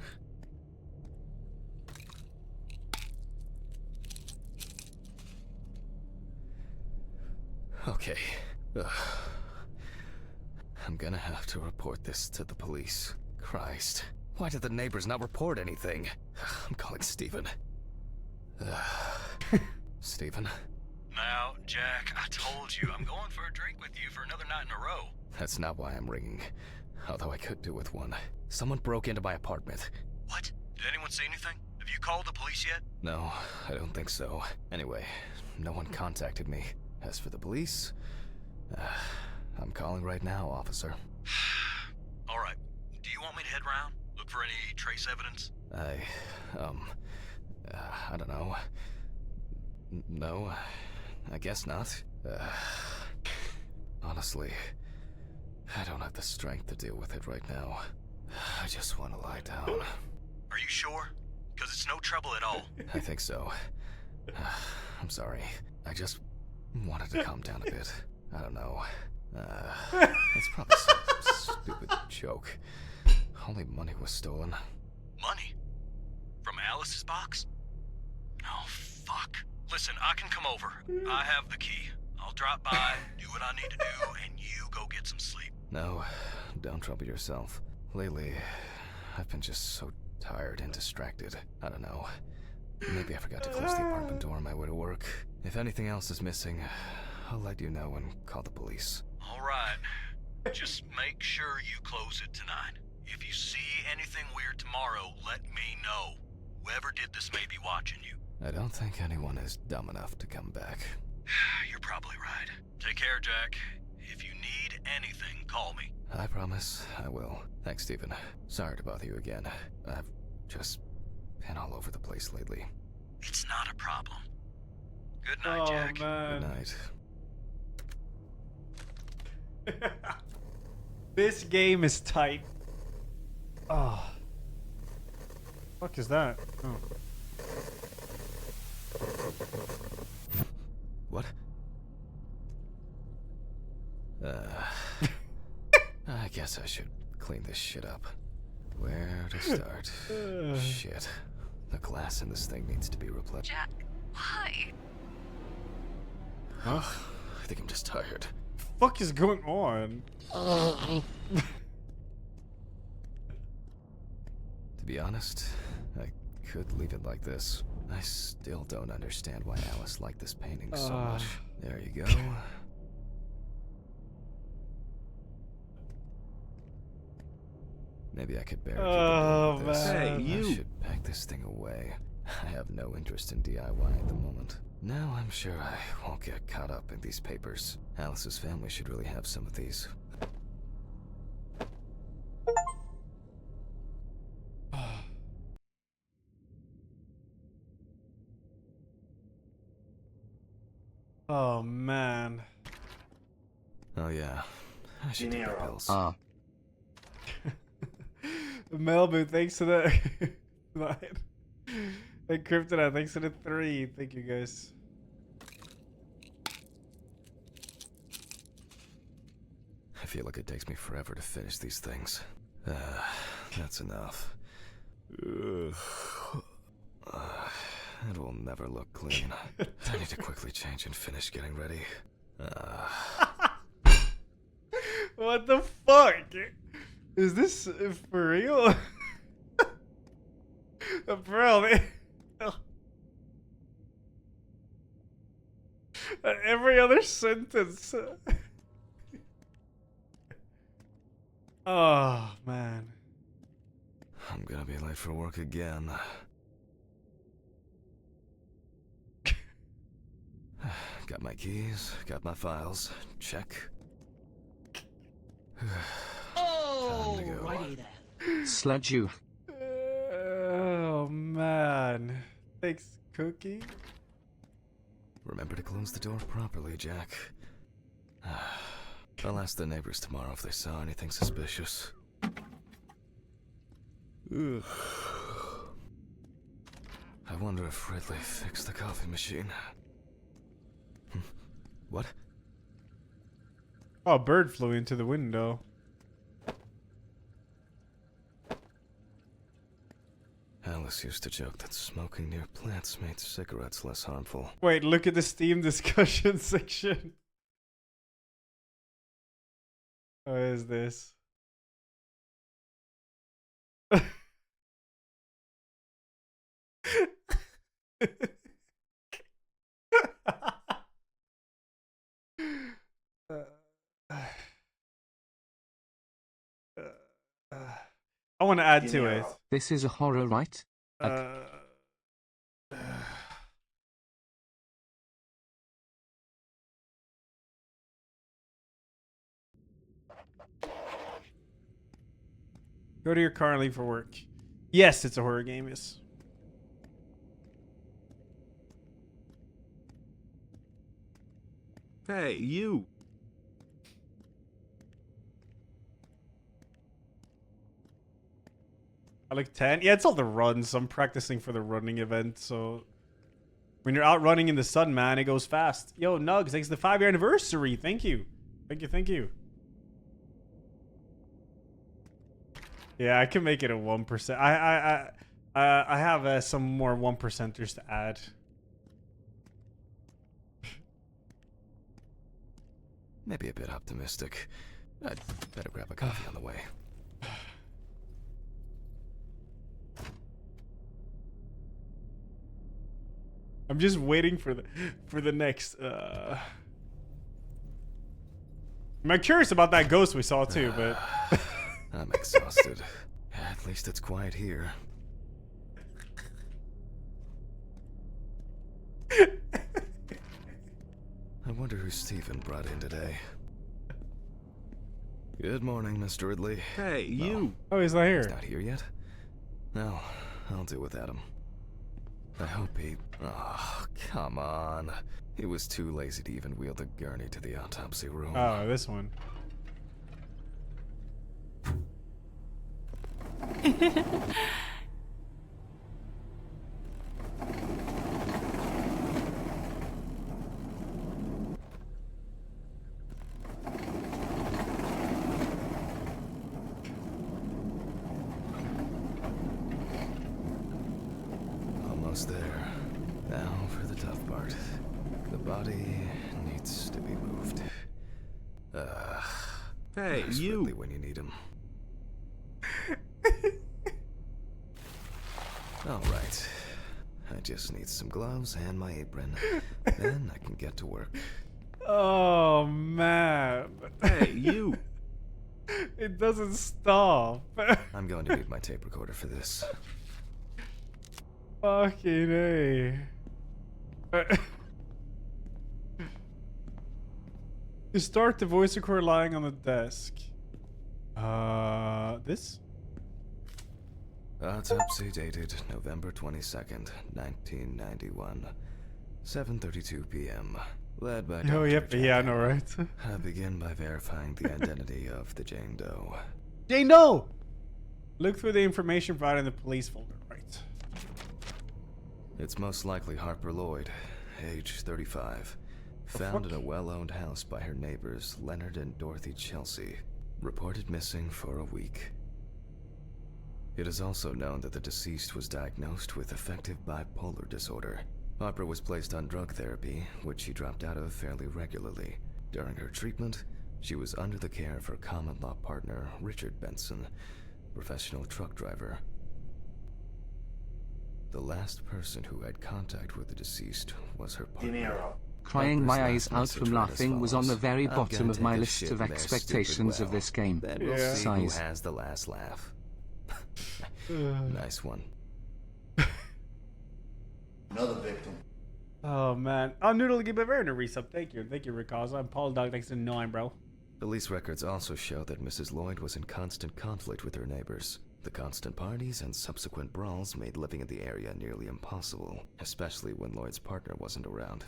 Okay. I'm gonna have to report this to the police. Christ. Why did the neighbors not report anything? I'm calling Steven. Steven? Now, Jack, I told you I'm going for a drink with you for another night in a row. That's not why I'm ringing. Although I could do with one. Someone broke into my apartment. What? Did anyone see anything? Have you called the police yet? No, I don't think so. Anyway, no one contacted me. As for the police, I'm calling right now, officer. All right. Do you want me to head round? Look for any trace evidence? I don't know. No, I guess not. Honestly, I don't have the strength to deal with it right now. I just want to lie down. Are you sure? Because it's no trouble at all. I think so. I'm sorry. I just wanted to calm down a bit. I don't know. It's probably some stupid joke. Only money was stolen. Money? From Alice's box? Oh, fuck. Listen, I can come over. I have the key. I'll drop by, do what I need to do, and you go get some sleep. No, don't trouble yourself. Lately, I've been just so tired and distracted. I don't know. Maybe I forgot to close the apartment door on my way to work. If anything else is missing, I'll let you know and call the police. All right. Just make sure you close it tonight. If you see anything weird tomorrow, let me know. Whoever did this may be watching you. I don't think anyone is dumb enough to come back. You're probably right. Take care, Jack. If you need anything, call me. I promise I will. Thanks, Steven. Sorry to bother you again. I've just been all over the place lately. It's not a problem. Good night, Jack. Man. Good night. This game is tight. Oh. Fuck is that? Oh. What? I guess I should clean this shit up. Where to start? Shit. The glass in this thing needs to be replaced. Jack, why? Huh? I think I'm just tired. Fuck is going on? To be honest, I could leave it like this. I still don't understand why Alice liked this painting so much. There you go. Maybe I could bear keeping this. Hey, you! I should pack this thing away. I have no interest in DIY at the moment. Now I'm sure I won't get caught up in these papers. Alice's family should really have some of these. Oh man. Oh yeah, I should take my pills. Melbu, thanks to the 9. And Kryptonite, thanks to the 3. Thank you guys. I feel like it takes me forever to finish these things. That's enough. It will never look clean. I need to quickly change and finish getting ready. What the fuck? Is this for real? Bro, every other sentence. Oh, man. I'm gonna be late for work again. Got my keys, got my files. Check. Oh, Time to go. righty then. Sludge you. Oh, man. Thanks, Cookie. Remember to close the door properly, Jack. I'll ask the neighbors tomorrow if they saw anything suspicious. Ugh. I wonder if Ridley fixed the coffee machine. What? Oh, a bird flew into the window. Alice used to joke that smoking near plants made cigarettes less harmful. Wait, look at the Steam discussion section. What is this? I want to add to it. This is a horror, right? Go to your car and leave for work. Yes, it's a horror game, yes. Hey, you. I like 10. Yeah, it's all the runs. I'm practicing for the running event, so when you're out running in the sun, man, it goes fast. Yo, Nugs, thanks for the 5-year anniversary. Thank you. Thank you, thank you. Yeah, I can make it a 1%. I have some more 1%ers to add. Maybe a bit optimistic. I'd better grab a coffee on the way. I'm just waiting for the next. I'm curious about that ghost we saw too, but I'm exhausted. At least it's quiet here. I wonder who Stephen brought in today. Good morning, Mr. Ridley. Hey, you. Oh, he's not here. He's not here yet? No, I'll deal with Adam. I hope he... Oh, come on. He was too lazy to even wheel the gurney to the autopsy room. Oh, this one. Almost there. Now for the tough part. The body needs to be moved. Hey, Where's you. Ridley when you need him? All right. I just need some gloves and my apron. Then I can get to work. Oh man. Hey, you. It doesn't stop. I'm going to need my tape recorder for this. Fucking A. You start the voice recorder lying on the desk. This? Autopsy dated November 22nd, 1991. 7:32 p.m. led by Oh, Dr. yep. Yeah, I know, right? I begin by verifying the identity of the Jane Doe. Jane Doe! Look through the information provided in the police folder. Right. It's most likely Harper Lloyd, age 35. Found in a well-owned house by her neighbors Leonard and Dorothy Chelsea. Reported missing for a week. It is also known that the deceased was diagnosed with affective bipolar disorder. Harper was placed on drug therapy, which she dropped out of fairly regularly. During her treatment, she was under the care of her common-law partner, Richard Benson, professional truck driver. The last person who had contact with the deceased was her partner. Crying my Harper's eyes last out message from read as laughing was on the follows. very "I'm bottom gonna of my take a list shit of in their expectations stupid of this game. Then we'll Yeah. see who Sighs. has the last laugh." Nice one. Another victim. Oh, man. Oh, Noodle, give a very resub. Thank you. Thank you, Rikaza. I'm Paul Dog. Thanks to 9, bro. Police records also show that Mrs. Lloyd was in constant conflict with her neighbors. The constant parties and subsequent brawls made living in the area nearly impossible, especially when Lloyd's partner wasn't around.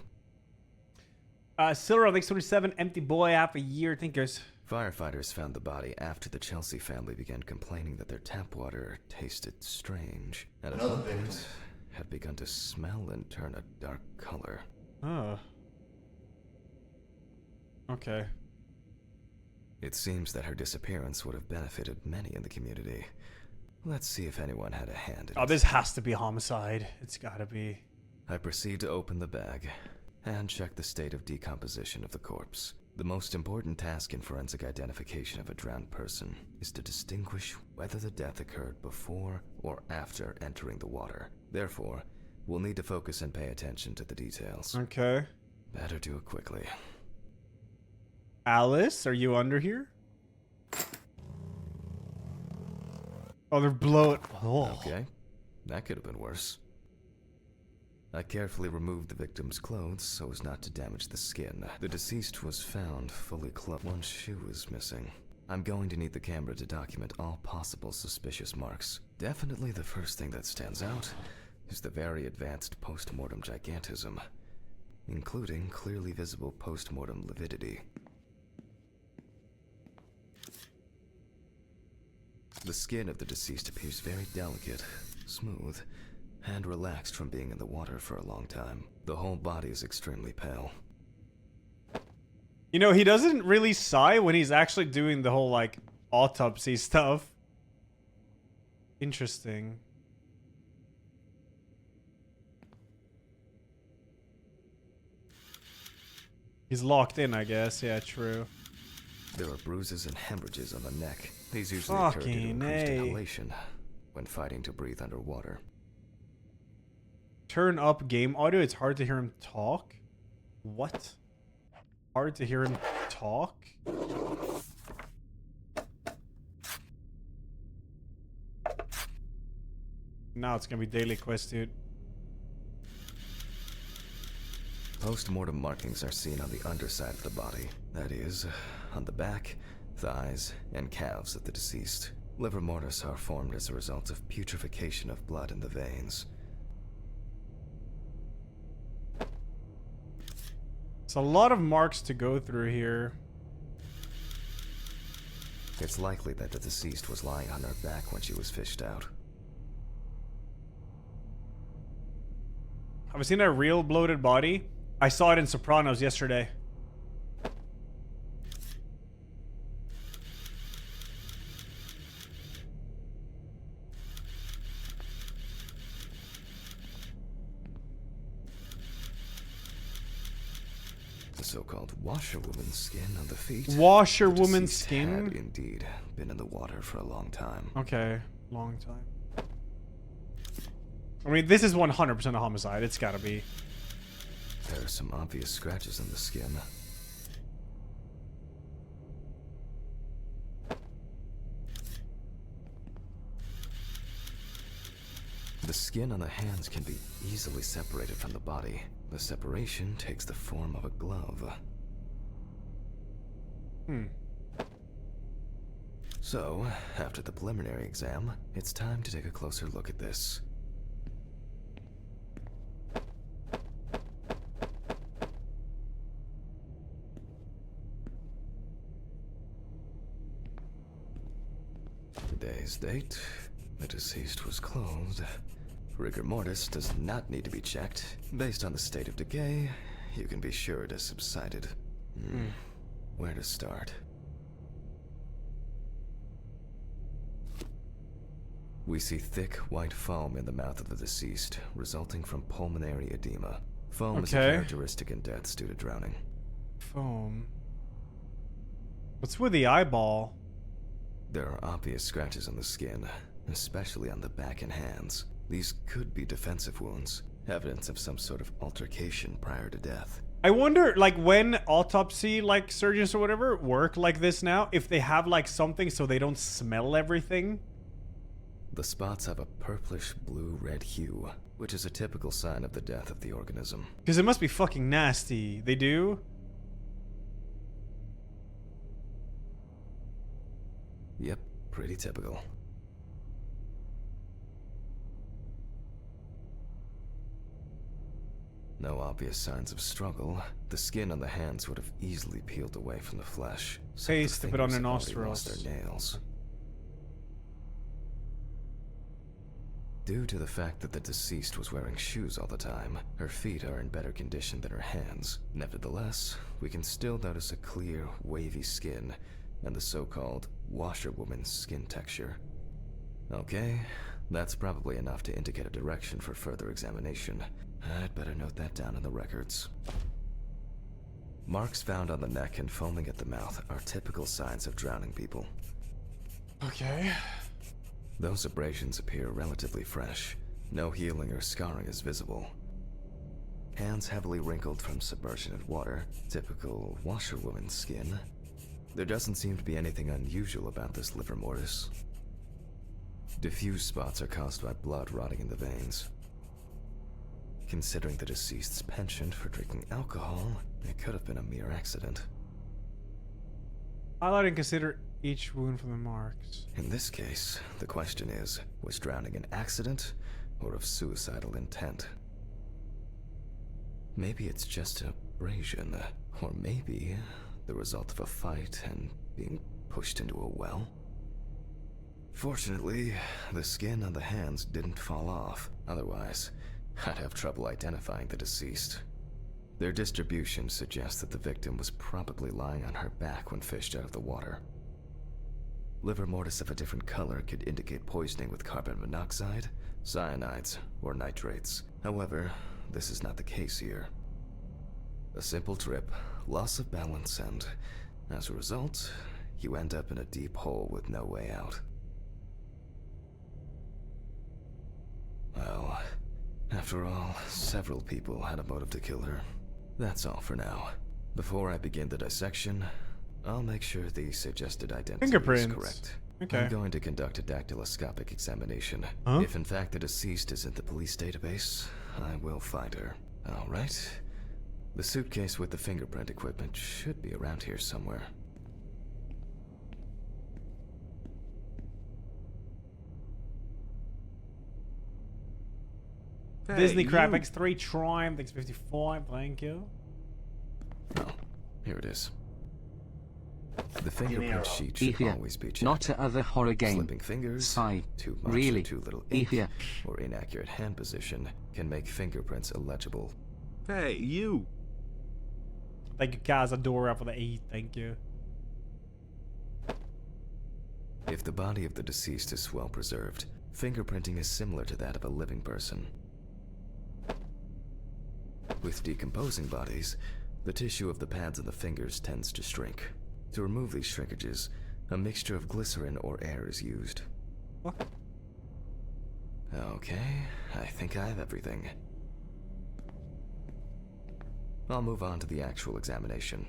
Silver, thanks 27. Empty boy, half a year. Thank you. Firefighters found the body after the Chelsea family began complaining that their tap water tasted strange, and at one point had begun to smell and turn a dark color. Oh. Okay. It seems that her disappearance would have benefited many in the community. Let's see if anyone had a hand in Oh, it. this has to be homicide. It's gotta be. I proceed to open the bag and check the state of decomposition of the corpse. The most important task in forensic identification of a drowned person is to distinguish whether the death occurred before or after entering the water. Therefore, we'll need to focus and pay attention to the details. Okay. Better do it quickly. Alice, are you under here? Oh, they're blowing. Oh. Okay, that could have been worse. I carefully removed the victim's clothes so as not to damage the skin. The deceased was found fully clothed. One shoe was missing. I'm going to need the camera to document all possible suspicious marks. Definitely the first thing that stands out is the very advanced post-mortem gigantism, including clearly visible post-mortem lividity. The skin of the deceased appears very delicate, smooth, and relaxed from being in the water for a long time. The whole body is extremely pale. You know, he doesn't really sigh when he's actually doing the whole, like, autopsy stuff. Interesting. He's locked in, I guess. Yeah, true. There are bruises and hemorrhages on the neck. These usually occur due to Fucking increased A. inhalation when fighting to breathe underwater. Turn up game audio. It's hard to hear him talk. What? Hard to hear him talk? Now it's gonna be daily quest, dude. Post-mortem markings are seen on the underside of the body. That is, on the back, thighs, and calves of the deceased. Liver mortis are formed as a result of putrefaction of blood in the veins. It's a lot of marks to go through here. It's likely that the deceased was lying on her back when she was fished out. Have you seen a real bloated body? I saw it in Sopranos yesterday. The so-called washerwoman's skin on the feet. Washerwoman's The deceased skin? had indeed been in the water for a long time. Okay, long time. I mean, this is 100% a homicide. It's gotta be. There are some obvious scratches on the skin. The skin on the hands can be easily separated from the body. The separation takes the form of a glove. So, after the preliminary exam, it's time to take a closer look at this. Today's date. The deceased was clothed. Rigor mortis does not need to be checked. Based on the state of decay, you can be sure it has subsided. Where to start? We see thick white foam in the mouth of the deceased, resulting from pulmonary edema. Foam is a Okay. characteristic in deaths due to drowning. Foam. What's with the eyeball? There are obvious scratches on the skin, especially on the back and hands. These could be defensive wounds, evidence of some sort of altercation prior to death. I wonder, like, when autopsy, like, surgeons or whatever work like this now, if they have, like, something so they don't smell everything. The spots have a purplish blue-red hue, which is a typical sign of the death of the organism. Because it must be fucking nasty. They do? Yep, pretty typical. No obvious signs of struggle. The skin on the hands would have easily peeled away from the flesh. So the Paste to put on fingers their have already lost nostrils. their nails. Due to the fact that the deceased was wearing shoes all the time, her feet are in better condition than her hands. Nevertheless, we can still notice a clear, wavy skin and the so-called washerwoman's skin texture. Okay, that's probably enough to indicate a direction for further examination. I'd better note that down in the records. Marks found on the neck and foaming at the mouth are typical signs of drowning people. Okay. Those abrasions appear relatively fresh. No healing or scarring is visible. Hands heavily wrinkled from submersion in water, typical washerwoman's skin. There doesn't seem to be anything unusual about this livor mortis. Diffuse spots are caused by blood rotting in the veins. Considering the deceased's penchant for drinking alcohol, it could have been a mere accident. Highlight and consider each wound from the marks. In this case, the question is, was drowning an accident or of suicidal intent? Maybe it's just an abrasion, or maybe the result of a fight and being pushed into a well. Fortunately, the skin on the hands didn't fall off. Otherwise, I'd have trouble identifying the deceased. Their distribution suggests that the victim was probably lying on her back when fished out of the water. Livor mortis of a different color could indicate poisoning with carbon monoxide, cyanides, or nitrates. However, this is not the case here. A simple trip, loss of balance, and as a result, you end up in a deep hole with no way out. Well, after all, several people had a motive to kill her. That's all for now. Before I begin the dissection, I'll make sure the suggested identity Fingerprints. is correct. Okay. I'm going to conduct a dactyloscopic examination. Huh? If in fact the deceased is in the police database, I will find her. All right. The suitcase with the fingerprint equipment should be around here somewhere. Disney Crap you. X3 Triumph X55, thank you. Oh, here it is. The fingerprint sheet should Easier. always be checked. Not to other horror game. Slipping fingers, Sigh. too much Really? or too little ink, Easier. or inaccurate hand position can make fingerprints illegible. Hey, you! Thank you, Cazadora, for the 8, thank you. If the body of the deceased is well preserved, fingerprinting is similar to that of a living person. With decomposing bodies, the tissue of the pads and the fingers tends to shrink. To remove these shrinkages, a mixture of glycerin or air is used. What? Okay, I think I have everything. I'll move on to the actual examination.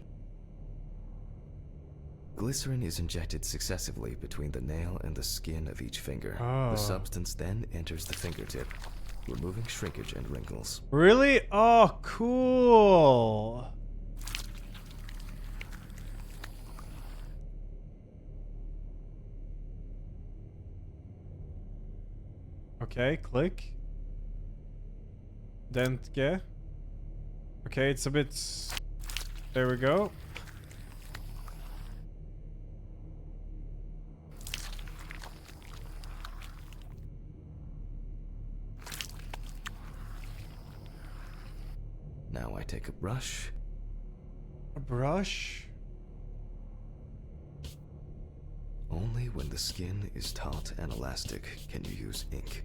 Glycerin is injected successively between the nail and the skin of each finger. Oh. The substance then enters the fingertip, removing shrinkage and wrinkles. Really? Oh, cool. Okay, click. Dentge. Okay, it's a bit... There we go. take a brush. A brush? Only when the skin is taut and elastic can you use ink.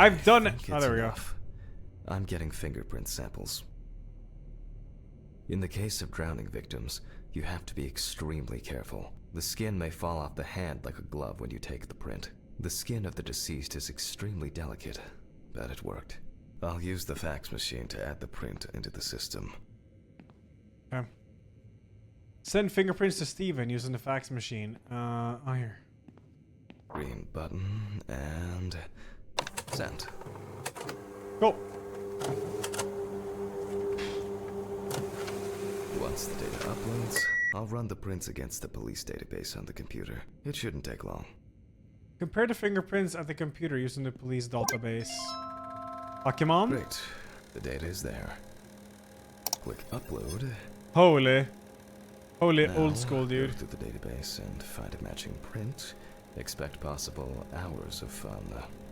I've done it. think Oh, it's there we go. enough. I'm getting fingerprint samples. In the case of drowning victims, you have to be extremely careful. The skin may fall off the hand like a glove when you take the print. The skin of the deceased is extremely delicate, but it worked. I'll use the fax machine to add the print into the system. Okay. Send fingerprints to Steven using the fax machine. Oh, here. Green button and send. Cool. Once the data uploads, I'll run the prints against the police database on the computer. It shouldn't take long. Compare the fingerprints at the computer using the police database. Pokemon? Great. The data is there. Click upload. Holy. Holy Now, old school, dude. Go through the database and find a matching print. Expect possible hours of fun.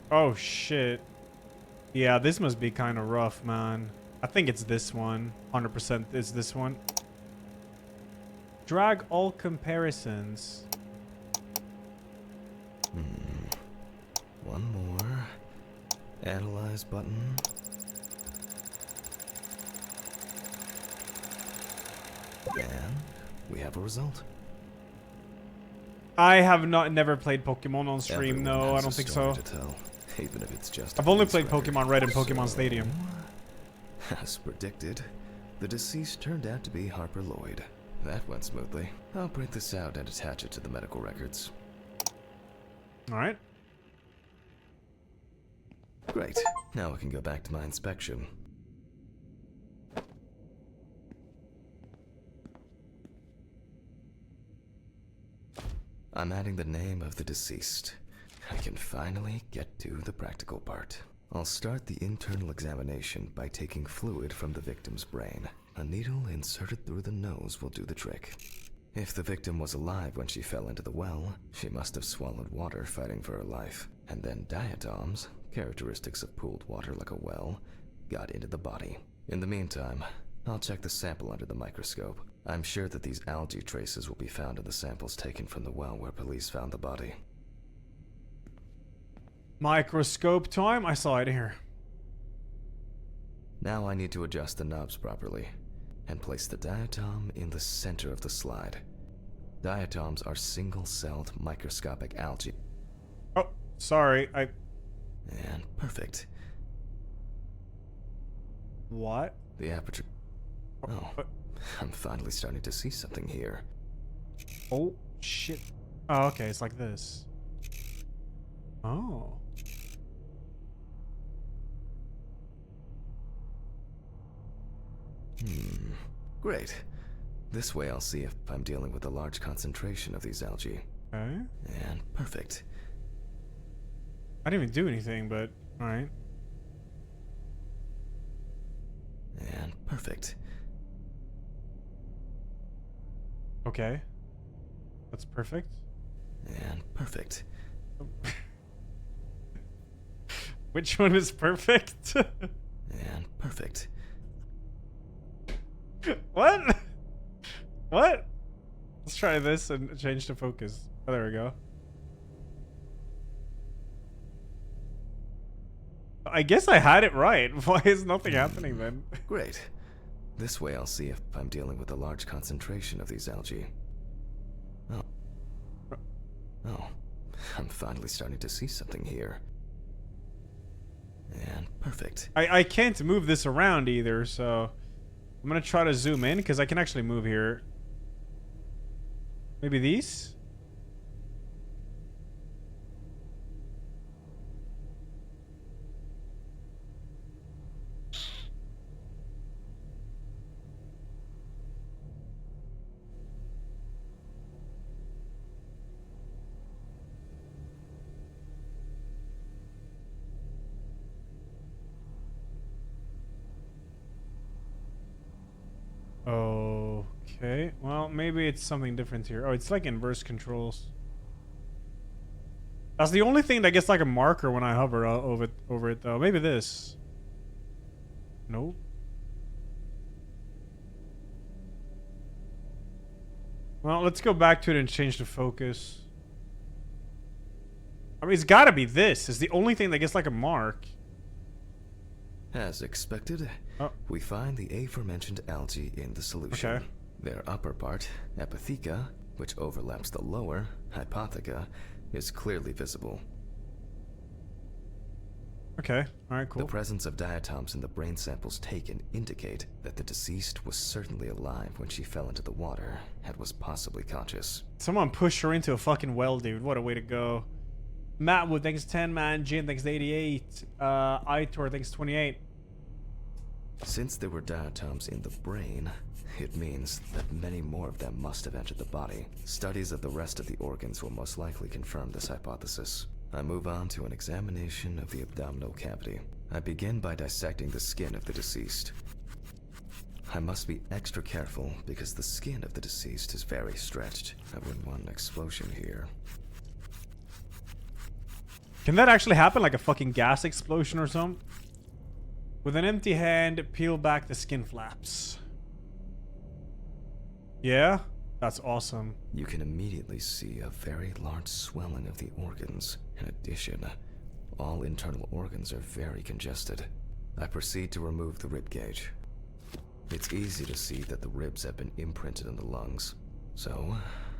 Oh, shit. Yeah, this must be kind of rough, man. I think it's this one. 100% is this one. Drag all comparisons. One more. Analyze button. And we have a result. I have never played Pokemon on stream. Everyone No, I has don't a think story so. to tell, even if it's just a I've only police played record. Pokemon Red and Pokemon So, Stadium. As predicted, the deceased turned out to be Harper Lloyd. That went smoothly. I'll print this out and attach it to the medical records. Alright. Great. Now I can go back to my inspection. I'm adding the name of the deceased. I can finally get to the practical part. I'll start the internal examination by taking fluid from the victim's brain. A needle inserted through the nose will do the trick. If the victim was alive when she fell into the well, she must have swallowed water fighting for her life. And then diatoms, characteristics of pooled water like a well, got into the body. In the meantime, I'll check the sample under the microscope. I'm sure that these algae traces will be found in the samples taken from the well where police found the body. Microscope time? I saw it here. Now I need to adjust the knobs properly and place the diatom in the center of the slide. Diatoms are single-celled microscopic algae. Oh, sorry. And perfect. What? The aperture... Oh, I'm finally starting to see something here. Oh, shit. Oh, okay. It's like this. Oh. Great. This way I'll see if I'm dealing with a large concentration of these algae. Okay. And perfect. I didn't even do anything, but alright. And perfect. Okay. That's perfect. And perfect. Which one is perfect? And perfect. What? What? Let's try this and change the focus. Oh, there we go. I guess I had it right. Why is nothing happening then? Great. This way I'll see if I'm dealing with a large concentration of these algae. Oh. Oh. I'm finally starting to see something here. And perfect. I can't move this around either, so I'm gonna try to zoom in because I can actually move here. Maybe these? Okay. Well, maybe it's something different here. Oh, it's like inverse controls. That's the only thing that gets like a marker when I hover over it though. Maybe this. Nope. Well, let's go back to it and change the focus. I mean, it's gotta be this. It's the only thing that gets like a mark. As expected, we find the aforementioned algae in the solution. Okay. Their upper part, Epitheca, which overlaps the lower, Hypotheca, is clearly visible. Okay. Alright, cool. The presence of diatoms in the brain samples taken indicate that the deceased was certainly alive when she fell into the water and was possibly conscious. Someone pushed her into a fucking well, dude. What a way to go. Matt Wood, thanks 10, man. Jin, thanks 88. Aitor, thanks 28. Since there were diatoms in the brain, it means that many more of them must have entered the body. Studies of the rest of the organs will most likely confirm this hypothesis. I move on to an examination of the abdominal cavity. I begin by dissecting the skin of the deceased. I must be extra careful because the skin of the deceased is very stretched. I wouldn't want an explosion here. Can that actually happen? Like a fucking gas explosion or something? With an empty hand, peel back the skin flaps. Yeah? That's awesome. You can immediately see a very large swelling of the organs. In addition, all internal organs are very congested. I proceed to remove the rib cage. It's easy to see that the ribs have been imprinted on the lungs. So,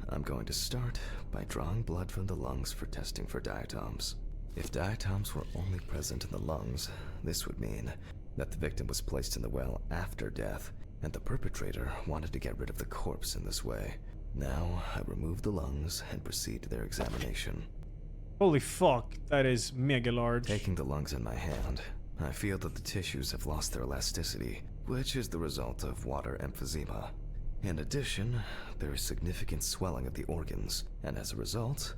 I'm going to start by drawing blood from the lungs for testing for diatoms. If diatoms were only present in the lungs, this would mean that the victim was placed in the well after death, and the perpetrator wanted to get rid of the corpse in this way. Now, I remove the lungs and proceed to their examination. Holy fuck, that is mega large. Taking the lungs in my hand, I feel that the tissues have lost their elasticity, which is the result of water emphysema. In addition, there is significant swelling of the organs, and as a result,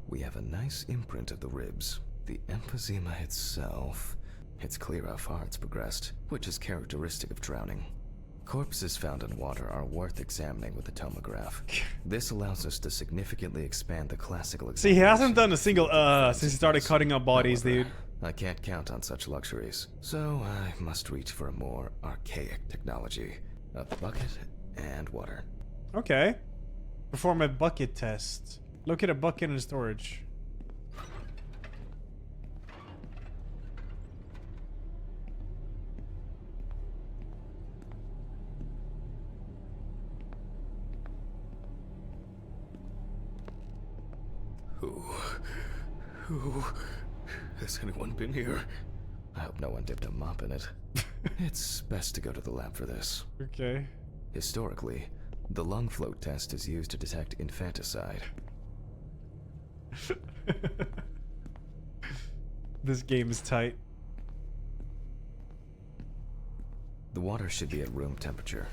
we have a nice imprint of the ribs. The emphysema itself, it's clear how far it's progressed, which is characteristic of drowning. Corpses found in water are worth examining with a tomograph. This allows us to significantly expand the classical See, he hasn't done a single since he started cutting up bodies, However, dude. I can't count on such luxuries, so I must reach for a more archaic technology. A bucket and water. Okay. Perform a bucket test. Locate a bucket in storage. Who has anyone been here? I hope no one dipped a mop in it. It's best to go to the lab for this. Okay. Historically, the lung float test is used to detect infanticide. This game is tight. The water should be at room temperature.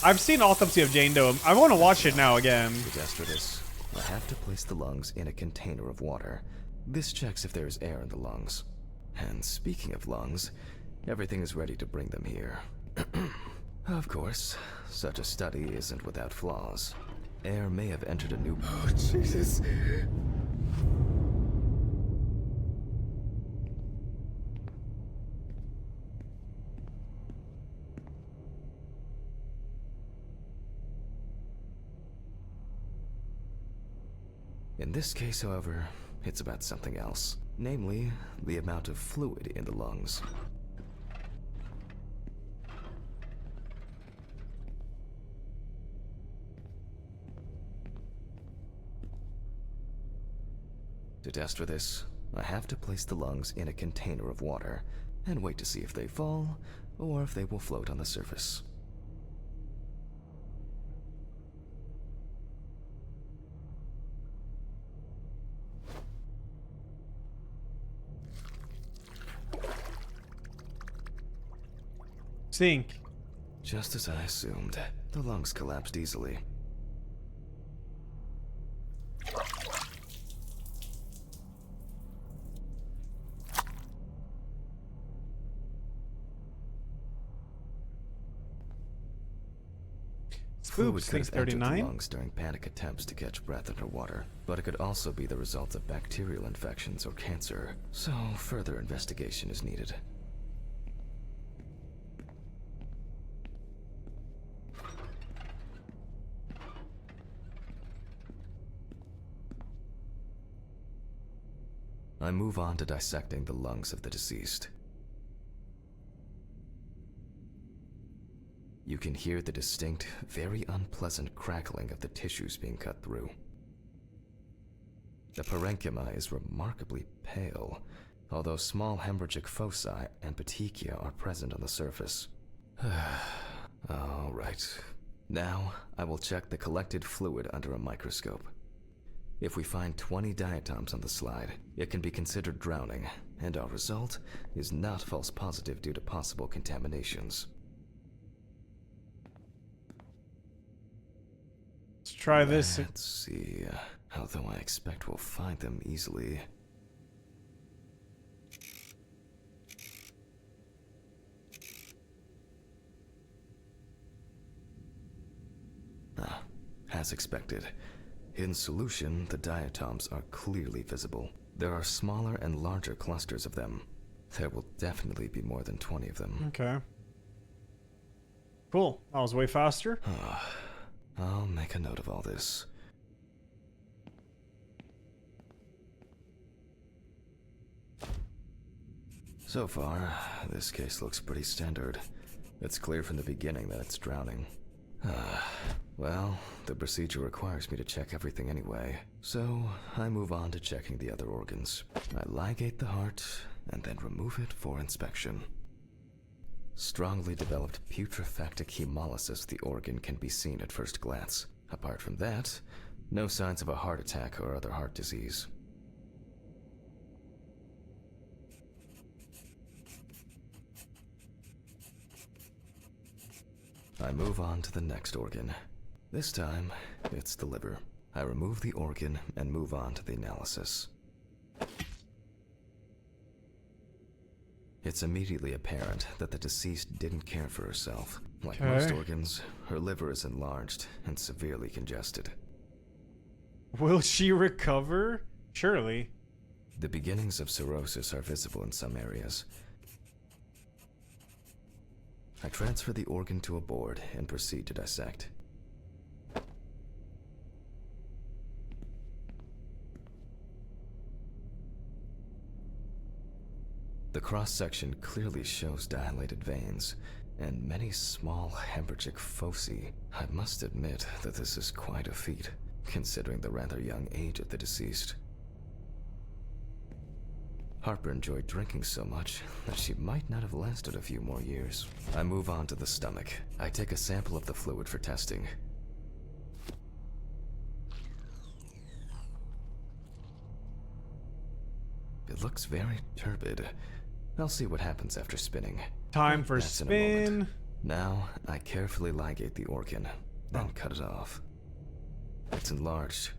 I've seen Autopsy of Jane Doe. I want to watch it now again. To test for this, I have to place the lungs in a container of water. This checks if there is air in the lungs. And speaking of lungs, everything is ready to bring them here. Of course, such a study isn't without flaws. Air may have entered a new... Oh, Jesus. In this case, however, it's about something else. Namely, the amount of fluid in the lungs. To test for this, I have to place the lungs in a container of water and wait to see if they fall or if they will float on the surface. Sink. Just as I assumed, the lungs collapsed easily. Fluid could Thing's have entered the 39. lungs during panic attempts to catch breath underwater, but it could also be the result of bacterial infections or cancer, so further investigation is needed. I move on to dissecting the lungs of the deceased. You can hear the distinct, very unpleasant crackling of the tissues being cut through. The parenchyma is remarkably pale, although small hemorrhagic foci and petechia are present on the surface. All right. Now, I will check the collected fluid under a microscope. If we find 20 diatoms on the slide, it can be considered drowning, and our result is not false positive due to possible contaminations. Let's try this. Let's see, although I expect we'll find them easily. As expected. In solution, the diatoms are clearly visible. There are smaller and larger clusters of them. There will definitely be more than 20 of them. Okay. Cool. That was way faster. I'll make a note of all this. So far, this case looks pretty standard. It's clear from the beginning that it's drowning. Well, the procedure requires me to check everything anyway, so I move on to checking the other organs. I ligate the heart, and then remove it for inspection. Strongly developed putrefactic hemolysis of the organ can be seen at first glance. Apart from that, no signs of a heart attack or other heart disease. I move on to the next organ. This time, it's the liver. I remove the organ and move on to the analysis. It's immediately apparent that the deceased didn't care for herself. Like most organs, her liver is enlarged and severely congested. Will she recover? Surely. The beginnings of cirrhosis are visible in some areas. I transfer the organ to a board and proceed to dissect. The cross-section clearly shows dilated veins and many small hemorrhagic foci. I must admit that this is quite a feat, considering the rather young age of the deceased. Harper enjoyed drinking so much that she might not have lasted a few more years. I move on to the stomach. I take a sample of the fluid for testing. It looks very turbid. I'll see what happens after spinning. Time for That's in a moment. spin. Now, I carefully ligate the organ, then cut it off. It's enlarged,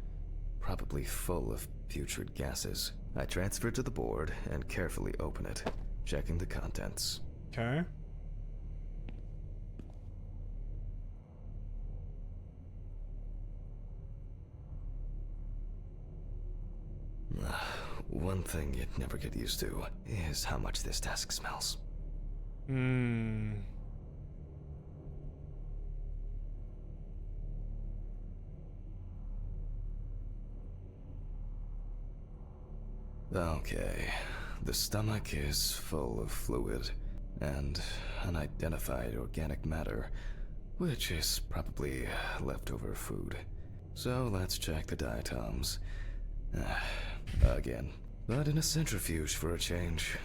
probably full of putrid gases. I transfer it to the board and carefully open it, checking the contents. Okay. One thing you'd never get used to is how much this task smells. Okay, the stomach is full of fluid and unidentified organic matter, which is probably leftover food. So let's check the diatoms. Again, but in a centrifuge for a change.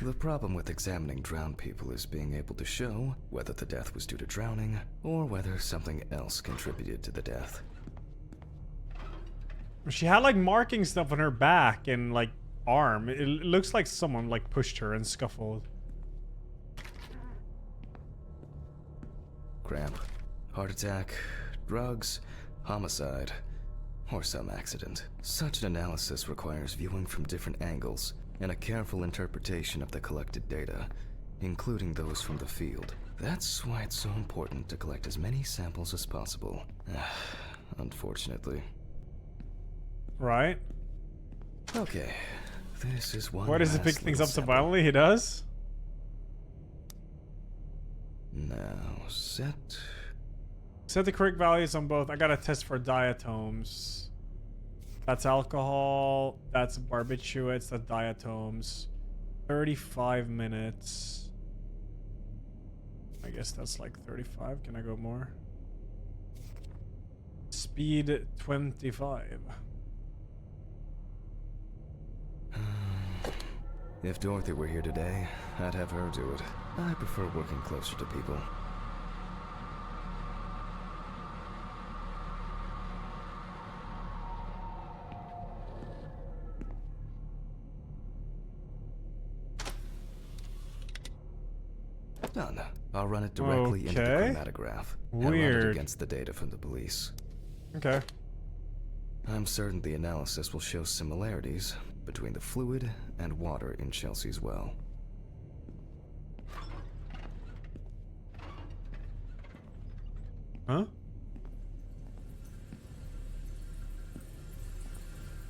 The problem with examining drowned people is being able to show whether the death was due to drowning or whether something else contributed to the death. She had like marking stuff on her back and like arm. It looks like someone like pushed her and scuffled. Cramp, heart attack, drugs, homicide, or some accident. Such an analysis requires viewing from different angles and a careful interpretation of the collected data, including those from the field. That's why it's so important to collect as many samples as possible. Unfortunately. Right? Okay, this is one. Why does he pick last things little up so sample. violently? He does? Now, set. Set the correct values on both. I gotta test for diatoms. That's alcohol. That's barbiturates. That's diatoms. 35 minutes. I guess that's like 35. Can I go more? Speed 25. If Dorothy were here today, I'd have her do it. I prefer working closer to people. Done. I'll run it directly into the Okay. chromatograph. And run it Weird. against the data from the police. Okay. I'm certain the analysis will show similarities between the fluid and water in Chelsea's well. Huh?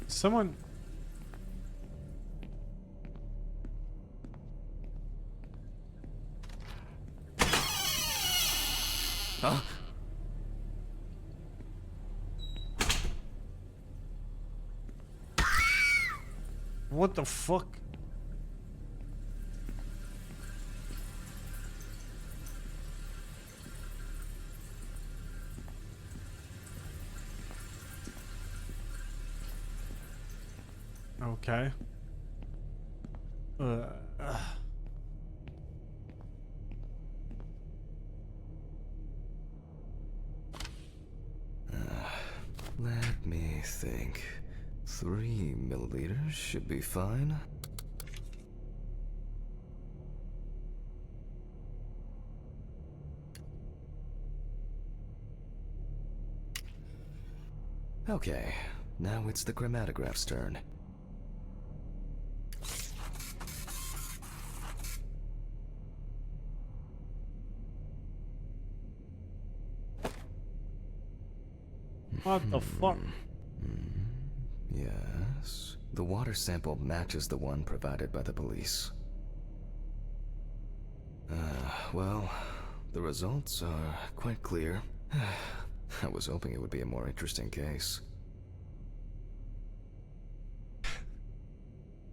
Someone... Huh? What the fuck? Okay. Uh, Let me think. 3 milliliters should be fine. Okay, now it's the chromatograph's turn. what the fuck? Yes. The water sample matches the one provided by the police. Well, the results are quite clear. I was hoping it would be a more interesting case.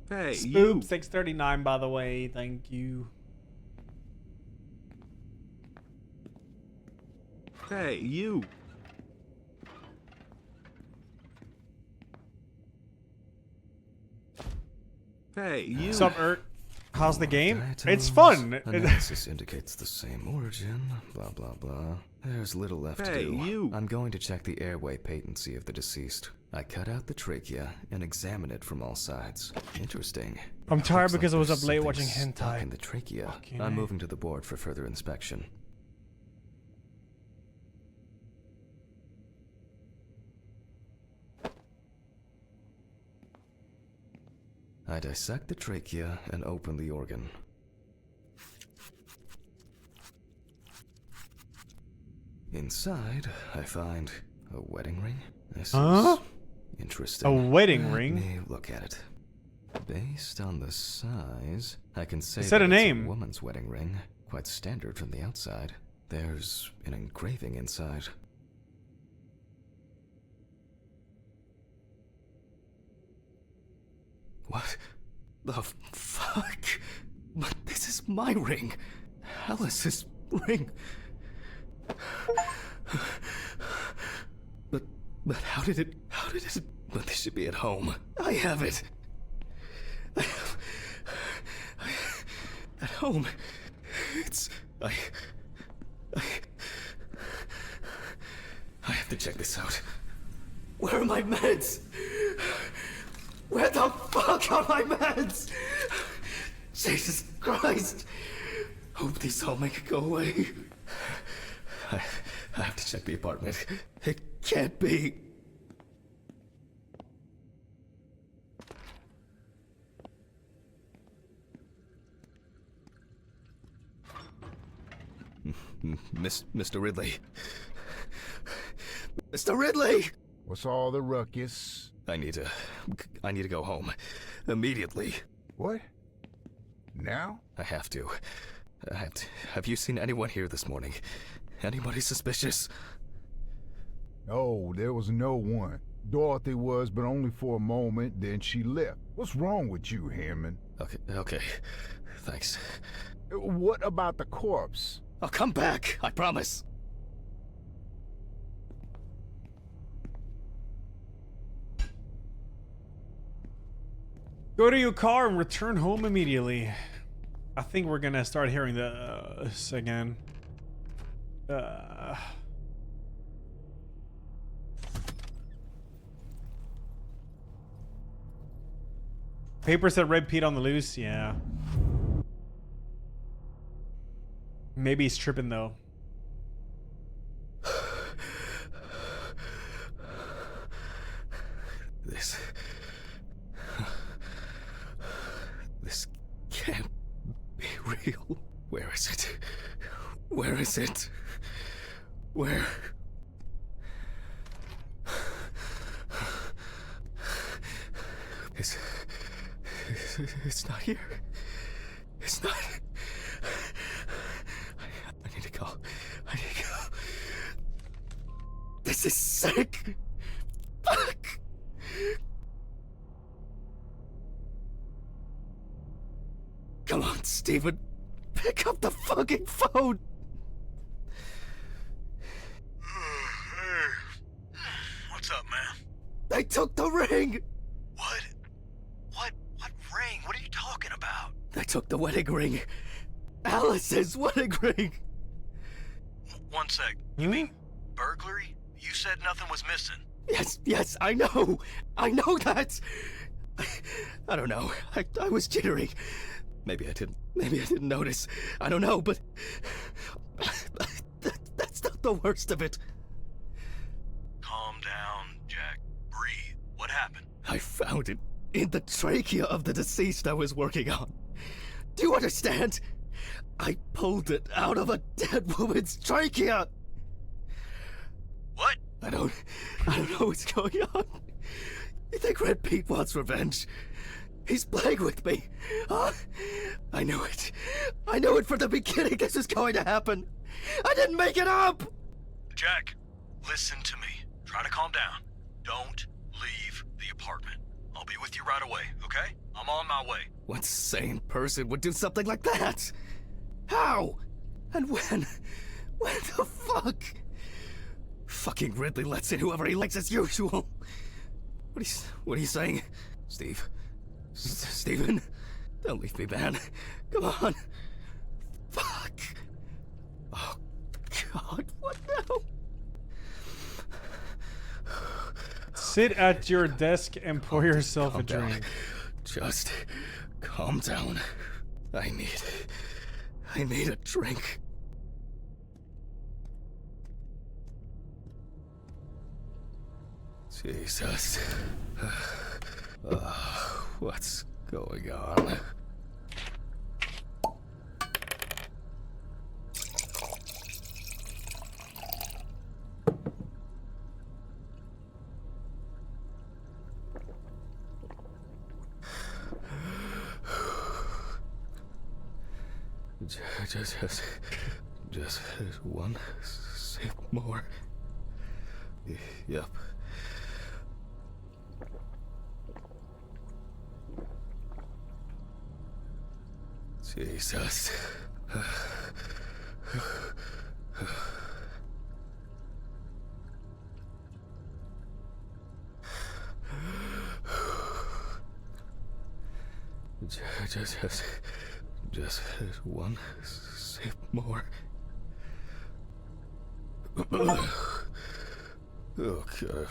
Hey, Spoop you! 639, by the way. Thank you. Hey, you! Hey, you! What's up, Ert? How's the game? Diatoms, It's fun. Analysis indicates the same origin. Blah blah blah. There's little left to Hey, do. you! I'm going to check the airway patency of the deceased. I cut out the trachea and examine it from all sides. Interesting. I'm tired Looks like because I was there's up late something watching stuck hentai. in the trachea. Fucking I'm A. moving to the board for further inspection. I dissect the trachea and open the organ. Inside, I find a wedding ring. This Huh? is interesting. A wedding Let ring? me look at it. Based on the size, I can say It said that a it's name. a woman's wedding ring. Quite standard from the outside. There's an engraving inside. What the fuck? But this is my ring. Alice's ring. But how did it, but this should be at home. I have it. At home. It's, I have to check this out. Where are my meds? Where the fuck are my meds? Jesus Christ. Hope these all make it go away. I have to check the apartment. It can't be. Mr. Ridley. Mr. Ridley! What's all the ruckus? I need to go home. Immediately. What? Now? I have to. Have you seen anyone here this morning? Anybody suspicious? Oh, there was no one. Dorothy was, but only for a moment, then she left. What's wrong with you, Hammond? Okay. Thanks. What about the corpse? I'll come back, I promise. Go to your car and return home immediately. I think we're gonna start hearing this again. Papers that Red Pete on the loose, yeah. Maybe he's tripping though. This can't be real. Where is it? Where is it? Where? It's not here. It's not. I need to go. This is sick. Fuck. Come on, Steven. Pick up the fucking phone. Hey. What's up, man? They took the ring. What? What ring? What are you talking about? They took the wedding ring. Alice's wedding ring. One sec. You mean burglary? You said nothing was missing. Yes, I know that. I don't know. I was jittery. Maybe I didn't notice. I don't know, but that's not the worst of it. Calm down, Jack. Breathe. What happened? I found it in the trachea of the deceased I was working on. Do you understand? I pulled it out of a dead woman's trachea. What? I don't know what's going on. You think Red Pete wants revenge? He's playing with me. Huh? I knew it. I knew it from the beginning this was going to happen. I didn't make it up! Jack, listen to me. Try to calm down. Don't leave the apartment. I'll be with you right away, okay? I'm on my way. What sane person would do something like that? How? And when? When the fuck? Fucking Ridley lets in whoever he likes as usual. What are you saying? Steven? Don't leave me, man. Come on. Fuck. Oh, God, what now? Sit at your desk and pour yourself a Calm down. drink. Just calm down. I need a drink. Jesus. What's going on? Just one sip more. Yep. Jesus. Just one sip more. Oh, God.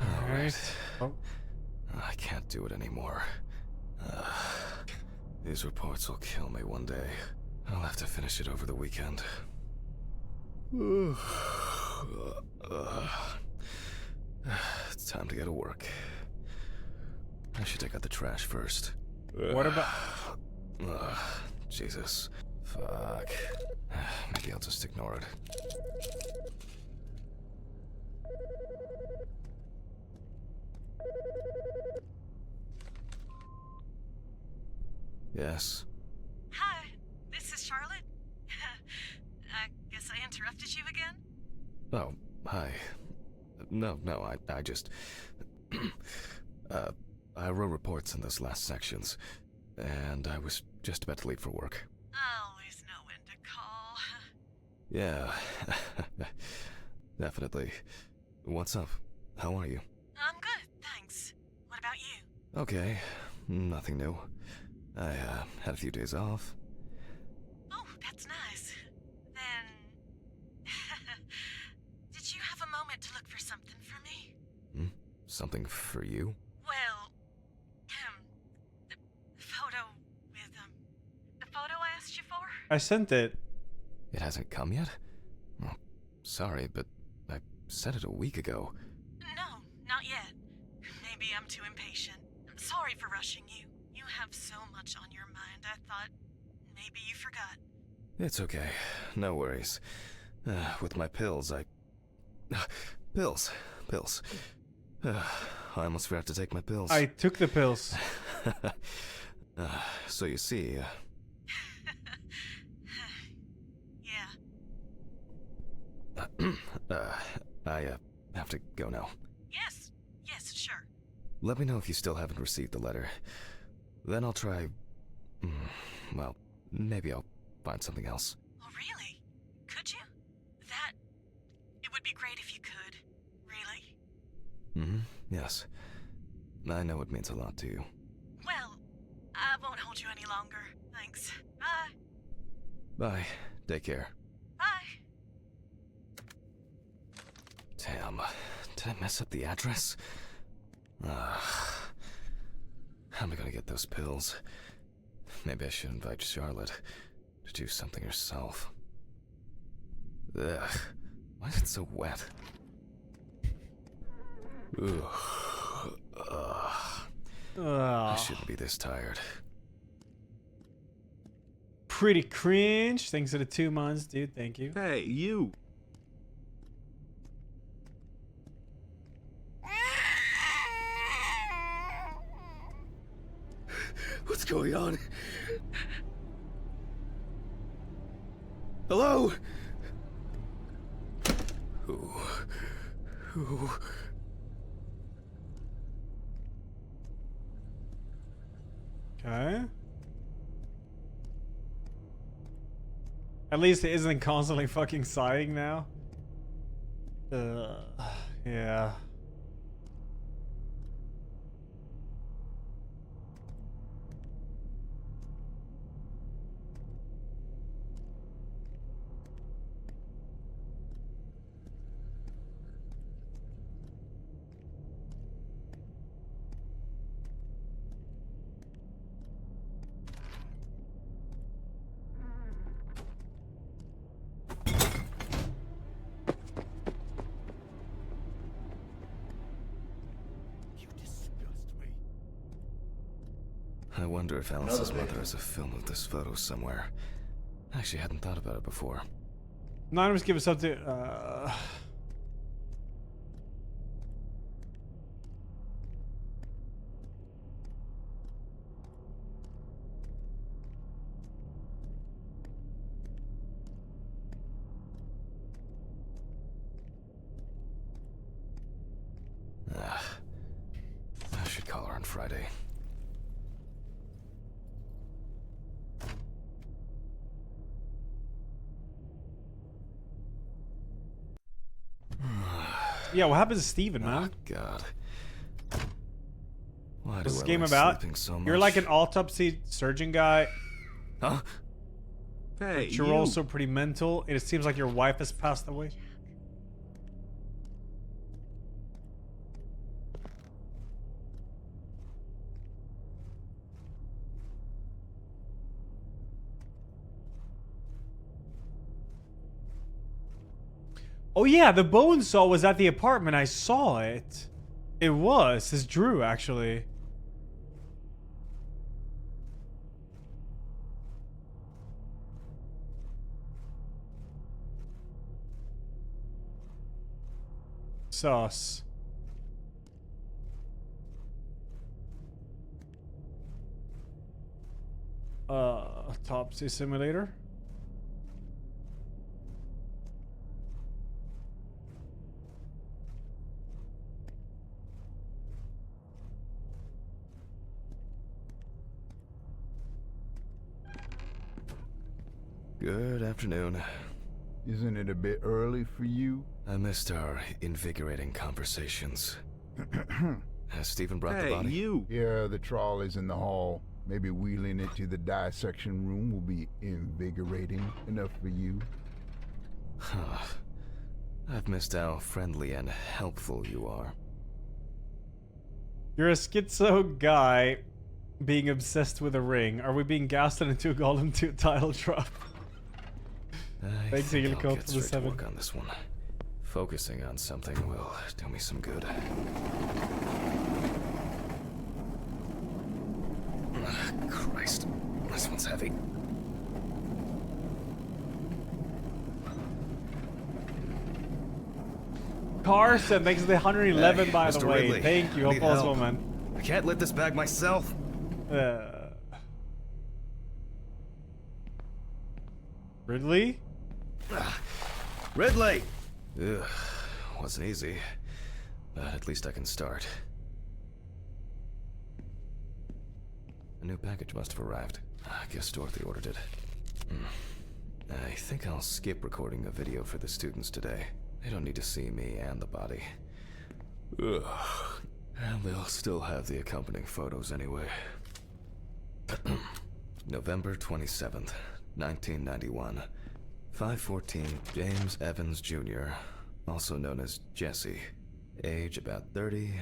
Alright. Oh. I can't do it anymore. These reports will kill me one day. I'll have to finish it over the weekend. It's time to go to work. I should take out the trash first. What about... Jesus. Fuck. Maybe I'll just ignore it. Yes. Hi, this is Charlotte. I guess I interrupted you again? Oh, hi. No, I just... I wrote reports in those last sections, and I was just about to leave for work. I always know when to call. Yeah, definitely. What's up? How are you? I'm good, thanks. What about you? Okay, nothing new. I, had a few days off. Oh, that's nice. Then... Did you have a moment to look for something for me? Something for you? Well, the photo with, the photo I asked you for? I sent it. It hasn't come yet? Oh, sorry, but I sent it a week ago. No, not yet. Maybe I'm too impatient. Sorry for rushing you. You have so much on your mind, I thought maybe you forgot. It's okay. No worries. With my pills, Pills. I almost forgot to take my pills. I took the pills. So you see, Yeah. I have to go now. Yes, sure. Let me know if you still haven't received the letter. Then I'll try... well, maybe I'll find something else. Oh, really? Could you? It would be great if you could. Really? Yes. I know it means a lot to you. Well, I won't hold you any longer. Thanks. Bye. Bye. Take care. Bye. Damn. Did I mess up the address? How am I gonna get those pills? Maybe I should invite Charlotte to do something herself. Ugh. Why is it so wet? Ugh. I shouldn't be this tired. Pretty cringe. Thanks for the 2 months, dude. Thank you. Hey, you. What's going on? Hello? Who? Okay. At least it isn't constantly fucking sighing now. Yeah. I wonder if Alice's mother has a film of this photo somewhere. I actually hadn't thought about it before. Anonymous, give us up to I should call her on Friday. yeah, what happens to Steven, man? Oh, God. Why What's do this I game like about? sleeping so much? You're like an autopsy surgeon guy, Huh? Hey, but you're you. also pretty mental. It seems like your wife has passed away. Oh yeah, the bone saw was at the apartment. I saw it. It was. It's Drew, actually. Sus. Autopsy Simulator. Good afternoon. Isn't it a bit early for you? I missed our invigorating conversations. Has Stephen brought the Hey, body? you! Yeah, the trolley's in the hall. Maybe wheeling it to the dissection room will be invigorating enough for you. Huh. I've missed how friendly and helpful you are. You're a schizo guy being obsessed with a ring. Are we being gasted into a Golem 2 title drop? I Thanks, think Eagle I'll Code get for the straight to 7. work on this one. Focusing on something will do me some good. Christ, this one's heavy. Carson, thanks for the 111 Hey, by Mr. the way. Ridley, Thank you. I Hope need all's help. well, man. I can't lift this bag myself. Ridley? Ridley! Ugh, wasn't easy. But at least I can start. A new package must have arrived. I guess Dorothy ordered it. I think I'll skip recording a video for the students today. They don't need to see me and the body. Ugh. And they'll still have the accompanying photos anyway. November 27th, 1991. 5:14, James Evans Jr., also known as Jesse. Age about 30,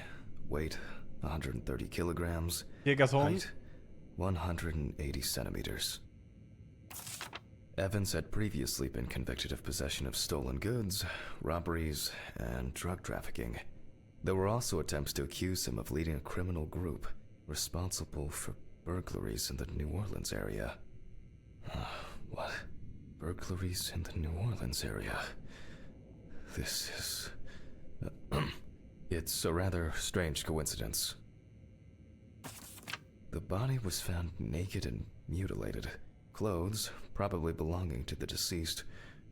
weight 130 kilograms, Gigas Holmes? height 180 centimeters. Evans had previously been convicted of possession of stolen goods, robberies, and drug trafficking. There were also attempts to accuse him of leading a criminal group responsible for burglaries in the New Orleans area. What? Burglaries in the New Orleans area? This is... It's a rather strange coincidence. The body was found naked and mutilated. Clothes, probably belonging to the deceased,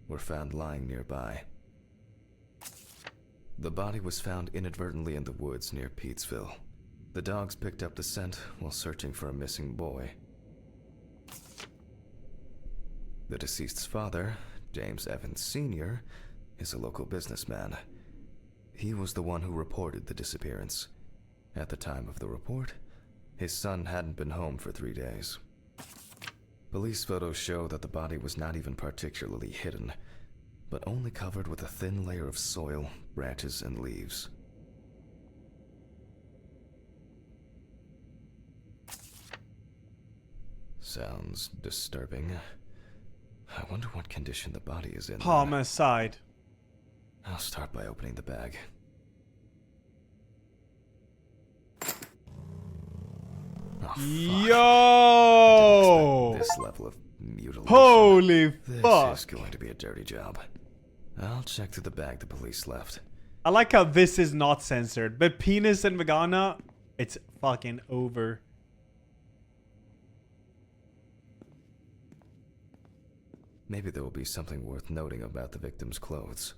were found lying nearby. The body was found inadvertently in the woods near Peetsville. The dogs picked up the scent while searching for a missing boy. The deceased's father, James Evans Sr., is a local businessman. He was the one who reported the disappearance. At the time of the report, his son hadn't been home for 3 days. Police photos show that the body was not even particularly hidden, but only covered with a thin layer of soil, branches, and leaves. Sounds disturbing. I wonder what condition the body is in. Homicide. I'll start by opening the bag. Oh, fuck. Yo! This level of mutilation. Holy fuck. This is going to be a dirty job. I'll check through the bag the police left. I like how this is not censored, but penis and vagina, it's fucking over. Maybe there will be something worth noting about the victim's clothes.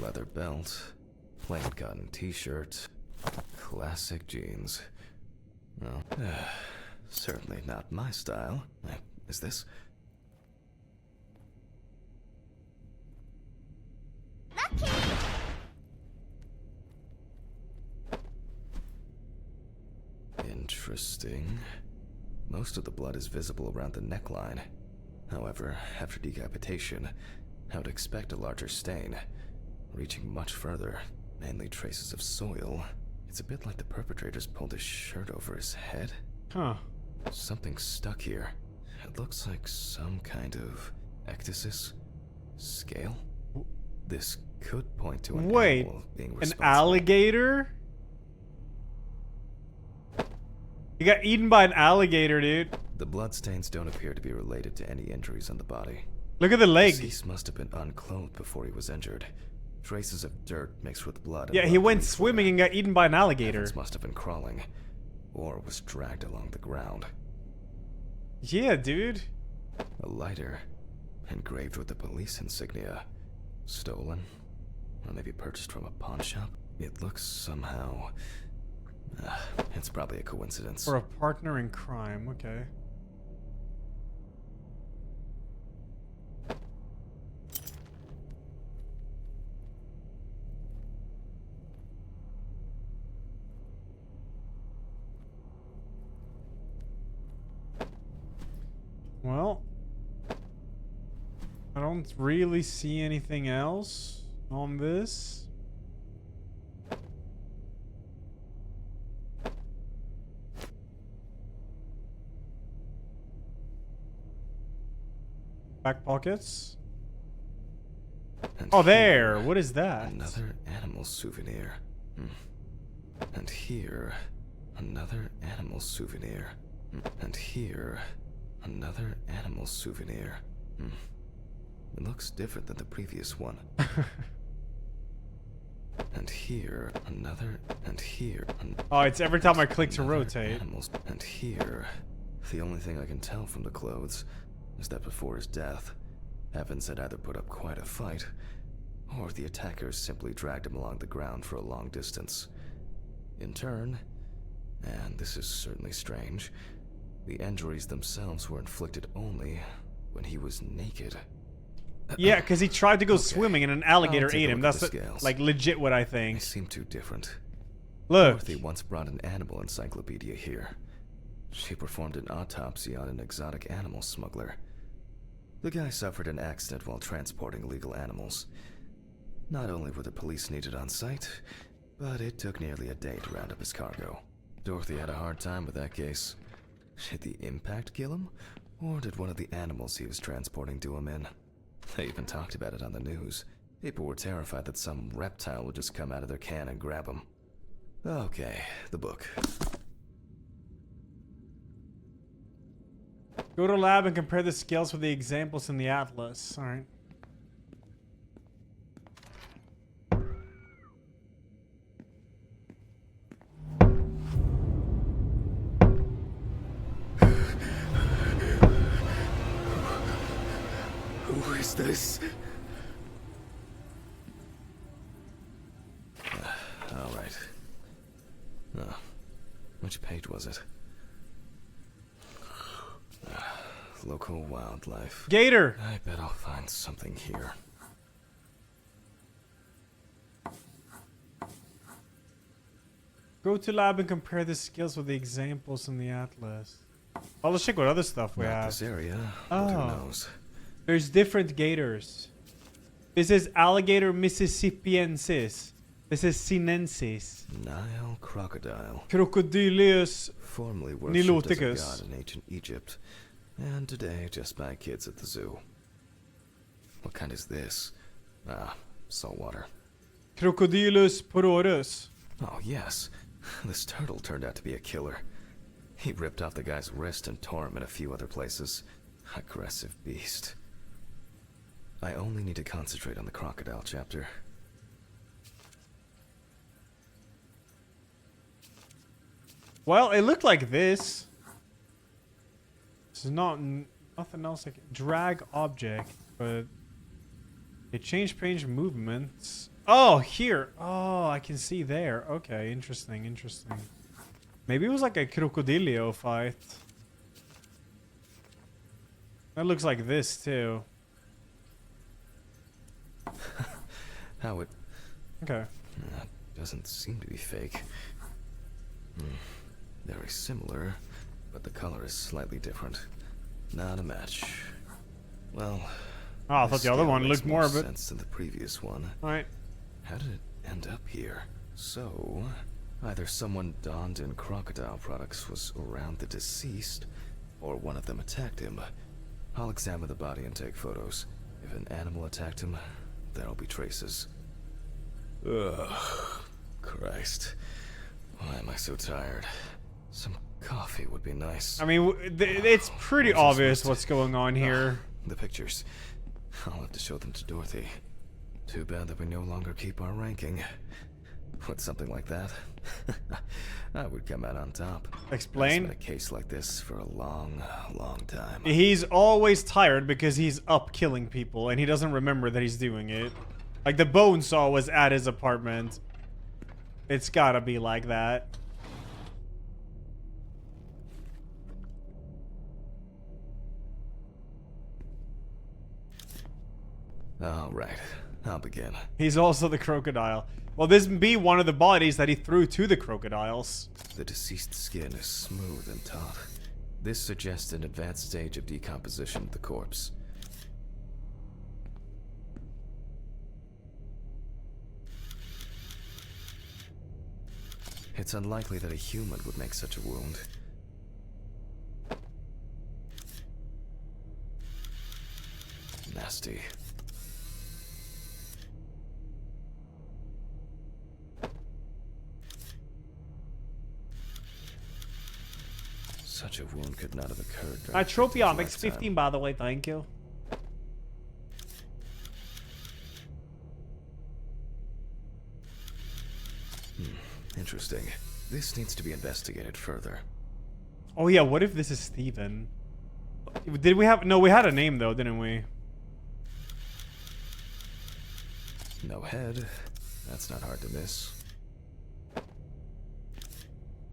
Leather belt, plain cotton t-shirt, classic jeans. Well, certainly not my style. Is this? Lucky! Interesting. Most of the blood is visible around the neckline. However, after decapitation, I would expect a larger stain, reaching much further, mainly traces of soil. It's a bit like the perpetrator's pulled his shirt over his head. Huh. Something stuck here. It looks like some kind of ecdysis scale. This could point to an Wait, animal being an responsible. alligator? You got eaten by an alligator, dude. The bloodstains don't appear to be related to any injuries on the body. Look at the leg. Deceased must have been unclothed before he was injured. Traces of dirt mixed with blood. Yeah, he went swimming and got eaten by an alligator. Evans must have been crawling, or was dragged along the ground. Yeah, dude. A lighter, engraved with the police insignia. Stolen, or maybe purchased from a pawn shop. It looks somehow... it's probably a coincidence. For a partner in crime, okay. Well, I don't really see anything else on this. Back pockets. And Oh, there. here, What is that? Another animal souvenir. And here, another animal souvenir. And here, another animal souvenir. It looks different than the previous one. And here, another, and here. Oh, it's every time I click to another rotate. Animals. And here, the only thing I can tell from the clothes is that before his death, Evans had either put up quite a fight, or the attackers simply dragged him along the ground for a long distance. In turn, and this is certainly strange, the injuries themselves were inflicted only when he was naked. Yeah, because he tried to go swimming and an alligator I'll take ate a him. look at That's the scales. like legit what I They think. seem too different. Look. Dorothy once brought an animal encyclopedia here. She performed an autopsy on an exotic animal smuggler. The guy suffered an accident while transporting illegal animals. Not only were the police needed on site, but it took nearly a day to round up his cargo. Dorothy had a hard time with that case. Did the impact kill him? Or did one of the animals he was transporting do him in? They even talked about it on the news. People were terrified that some reptile would just come out of their can and grab him. Okay, the book. Go to lab and compare the scales with the examples in the atlas. Alright. Who is this? All right. Which page was it? Local wildlife. Gator! I bet I'll find something here. Go to lab and compare the scales with the examples in the atlas. Oh, let's check what other stuff we Not have. this area, but who Oh. knows? There's different gators. This is alligator Mississippiensis. This is sinensis. Nile crocodile. Crocodilius. Formerly worshipped as a Niloticus. god in ancient Egypt, and today just by kids at the zoo. What kind is this? Saltwater. Crocodilus pororus. Oh, yes. This turtle turned out to be a killer. He ripped off the guy's wrist and tore him in a few other places. Aggressive beast. I only need to concentrate on the crocodile chapter. Well, it looked like this. This is not nothing else like drag object, but it changed page movements. Oh, here. Oh, I can see there. Okay, interesting, interesting. Maybe it was like a crocodilio fight. That looks like this too. How it Okay. doesn't seem to be fake. Very similar, but the color is slightly different. Not a match. Well, Oh, I thought this the other scale one makes looked more of it. sense than the previous one. Alright. How did it end up here? So, either someone donned in crocodile products was around the deceased, or one of them attacked him. I'll examine the body and take photos. If an animal attacked him, there'll be traces. Ugh, Christ. Why am I so tired? Some coffee would be nice. I mean, it's pretty obvious what's going on here. The pictures. I'll have to show them to Dorothy. Too bad that we no longer keep our ranking. With something like that, I would come out on top. Explain. It's been a case like this for a long, long time. He's always tired because he's up killing people and he doesn't remember that he's doing it. Like the bone saw was at his apartment. It's gotta be like that. All right, I'll begin. He's also the crocodile. Well, this be one of the bodies that he threw to the crocodiles. The deceased's skin is smooth and taut. This suggests an advanced stage of decomposition of the corpse. It's unlikely that a human would make such a wound. Nasty. Such a wound could not have occurred. Tropionics 15, by the way, thank you. Interesting. This needs to be investigated further. Oh yeah, what if this is Steven? Did we have... No, we had a name though, didn't we? No head. That's not hard to miss.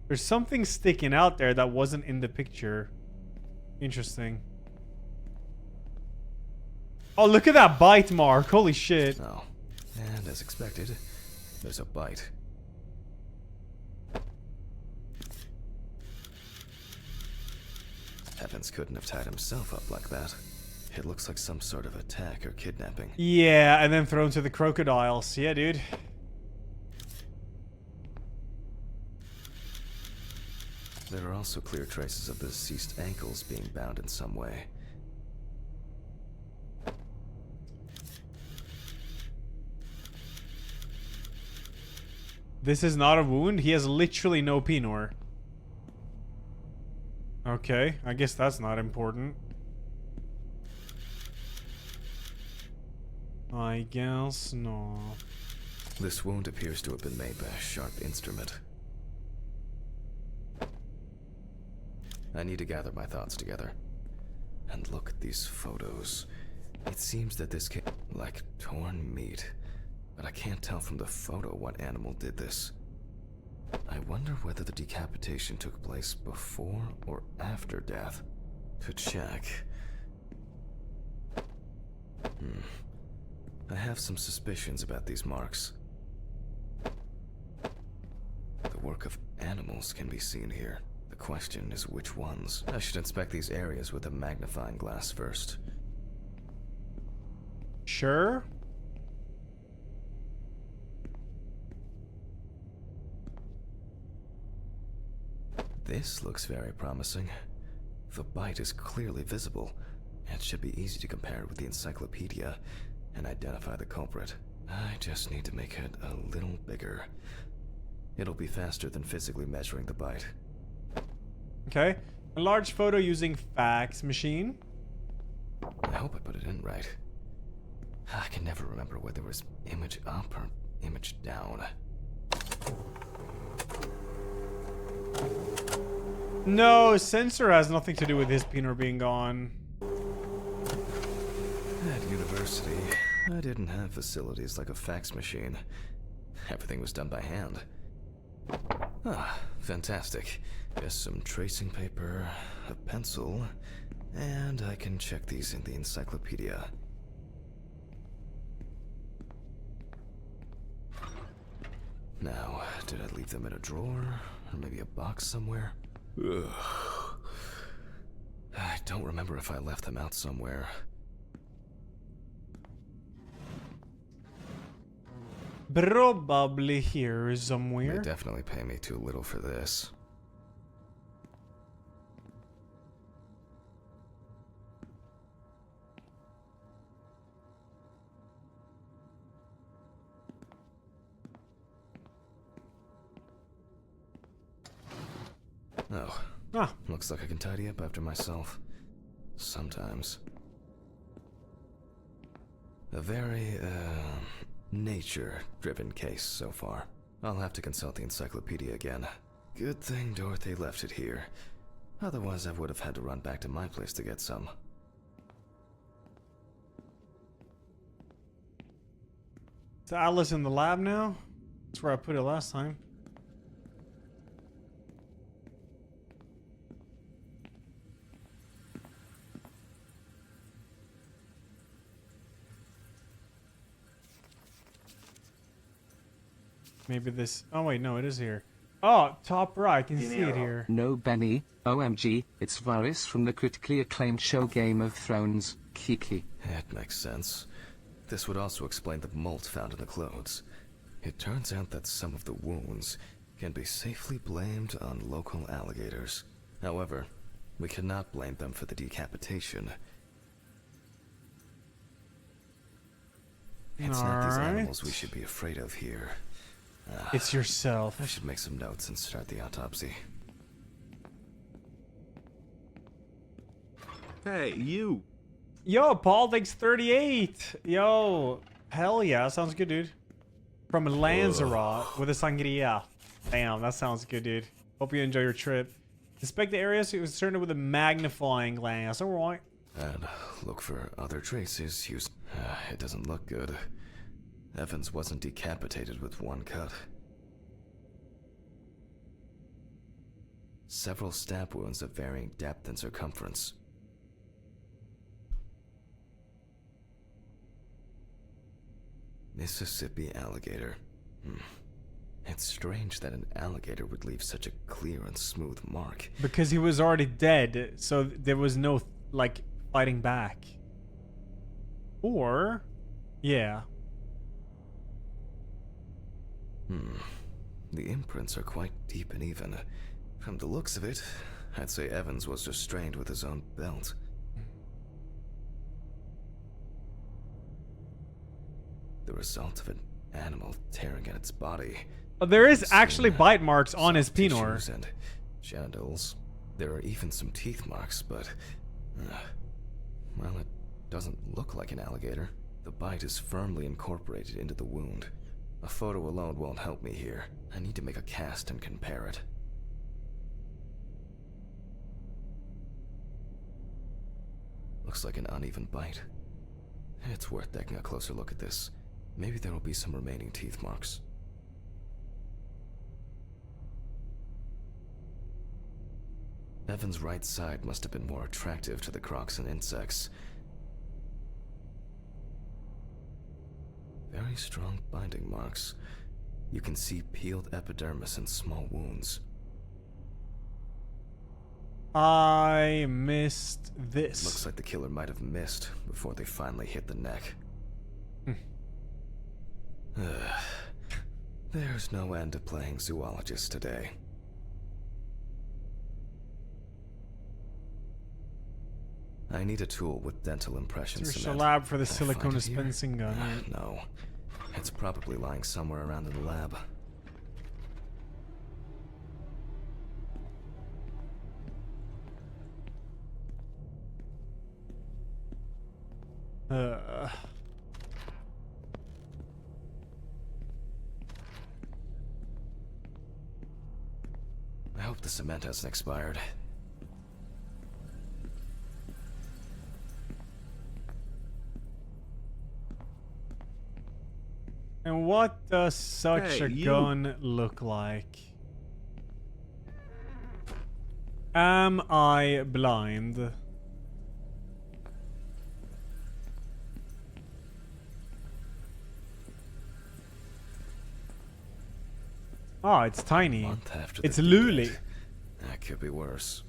There's something sticking out there that wasn't in the picture. Interesting. Oh, look at that bite mark. Holy shit. Oh, and as expected, there's a bite. Evans couldn't have tied himself up like that. It looks like some sort of attack or kidnapping. Yeah, and then thrown to the crocodiles. Yeah, dude. There are also clear traces of the deceased ankles being bound in some way. This is not a wound. He has literally no penor. Okay, I guess that's not important. I guess no. This wound appears to have been made by a sharp instrument. I need to gather my thoughts together. And look at these photos. It seems that this came like torn meat. But I can't tell from the photo what animal did this. I wonder whether the decapitation took place before or after death. To check. I have some suspicions about these marks. The work of animals can be seen here. The question is which ones. I should inspect these areas with a magnifying glass first. Sure. This looks very promising. The bite is clearly visible. It should be easy to compare with the encyclopedia and identify the culprit. I just need to make it a little bigger. It'll be faster than physically measuring the bite. Okay. A large photo using fax machine. I hope I put it in right. I can never remember whether it was image up or image down. No, sensor has nothing to do with his penor being gone. At university, I didn't have facilities like a fax machine. Everything was done by hand. Ah, fantastic. Just some tracing paper, a pencil, and I can check these in the encyclopedia. Now, did I leave them in a drawer? Or maybe a box somewhere? Ugh. I don't remember if I left them out somewhere. Probably here They somewhere. definitely pay me too little for this. Oh, Ah, looks like I can tidy up after myself. Sometimes. A very, nature-driven case so far. I'll have to consult the encyclopedia again. Good thing Dorothy left it here. Otherwise, I would have had to run back to my place to get some. is Alice in the lab now? That's where I put it last time. Maybe this... Oh, wait, no, it is here. Oh, top right. I can see it here. No, Benny. OMG, it's Varys from the critically acclaimed show Game of Thrones. Kiki. That makes sense. This would also explain the mold found in the clothes. It turns out that some of the wounds can be safely blamed on local alligators. However, we cannot blame them for the decapitation. It's not these animals we should be afraid of here. It's yourself. I should make some notes and start the autopsy. Hey, you. Yo, Paul thinks 38. Yo, hell yeah, sounds good, dude. From Lanzarote with a sangria. Damn, that sounds good, dude. Hope you enjoy your trip. Inspect the areas concerned with a magnifying glass. Alright. And look for other traces used. It doesn't look good. Evans wasn't decapitated with one cut. Several stab wounds of varying depth and circumference. Mississippi alligator. It's strange that an alligator would leave such a clear and smooth mark. Because he was already dead, so there was no, like, fighting back. Or... yeah. The imprints are quite deep and even. From the looks of it, I'd say Evans was restrained with his own belt. The result of an animal tearing at its body. Oh, there is actually bite marks on his pinor. Tissues and genitals. There are even some teeth marks, but... well, it doesn't look like an alligator. The bite is firmly incorporated into the wound. A photo alone won't help me here. I need to make a cast and compare it. Looks like an uneven bite. It's worth taking a closer look at this. Maybe there will be some remaining teeth marks. Evan's right side must have been more attractive to the crocs and insects. Very strong binding marks. You can see peeled epidermis and small wounds. I missed this. Looks like the killer might have missed before they finally hit the neck. There's no end to playing zoologist today. I need a tool with dental impression Search the cement. lab for the Can I find silicone it here? dispensing gun. No. It's probably lying somewhere around in the lab. I hope the cement hasn't expired. And what does such Hey, a you. gun look like? Am I blind? Oh, it's tiny. Month after It's the Luli. date. That could be worse.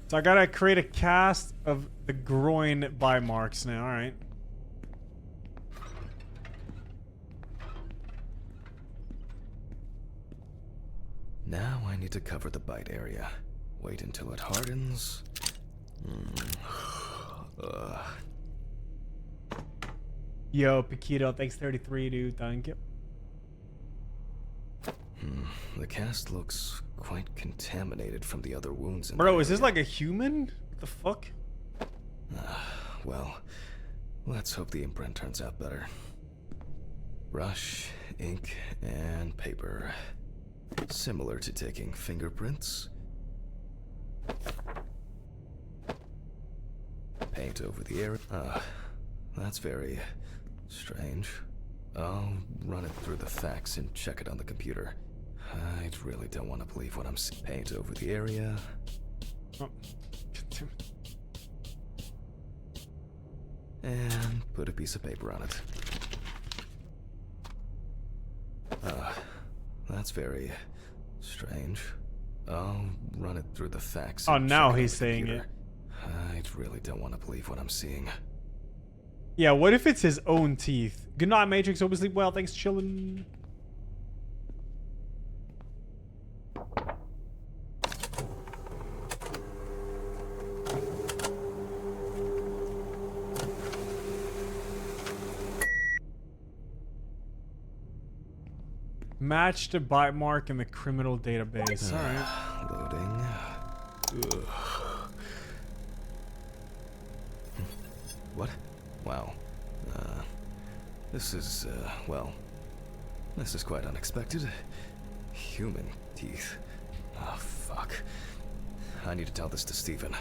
So I gotta create a cast of the groin bite marks now, alright. Now I need to cover the bite area. Wait until it hardens. Yo, Paquito, thanks 33, dude. Thank you. The cast looks quite contaminated from the other wounds in Bro, the is this area. like a human? What the fuck? Well, let's hope the imprint turns out better. Brush, ink, and paper. Similar to taking fingerprints. Paint over the area. That's very strange. I'll run it through the fax and check it on the computer. I really don't want to believe what I'm seeing. Paint over the area. Oh. And put a piece of paper on it. That's very strange. I'll run it through the fax. Oh, and now check it on he's the saying computer. I really don't want to believe what I'm seeing. Yeah, what if it's his own teeth? Good night, Matrix. Hope you sleep well. Thanks, chillin'. Match the bite mark in the criminal database. Alright. Loading. Ugh. What? Wow. This is, well, this is quite unexpected. Human teeth. Oh, fuck. I need to tell this to Steven.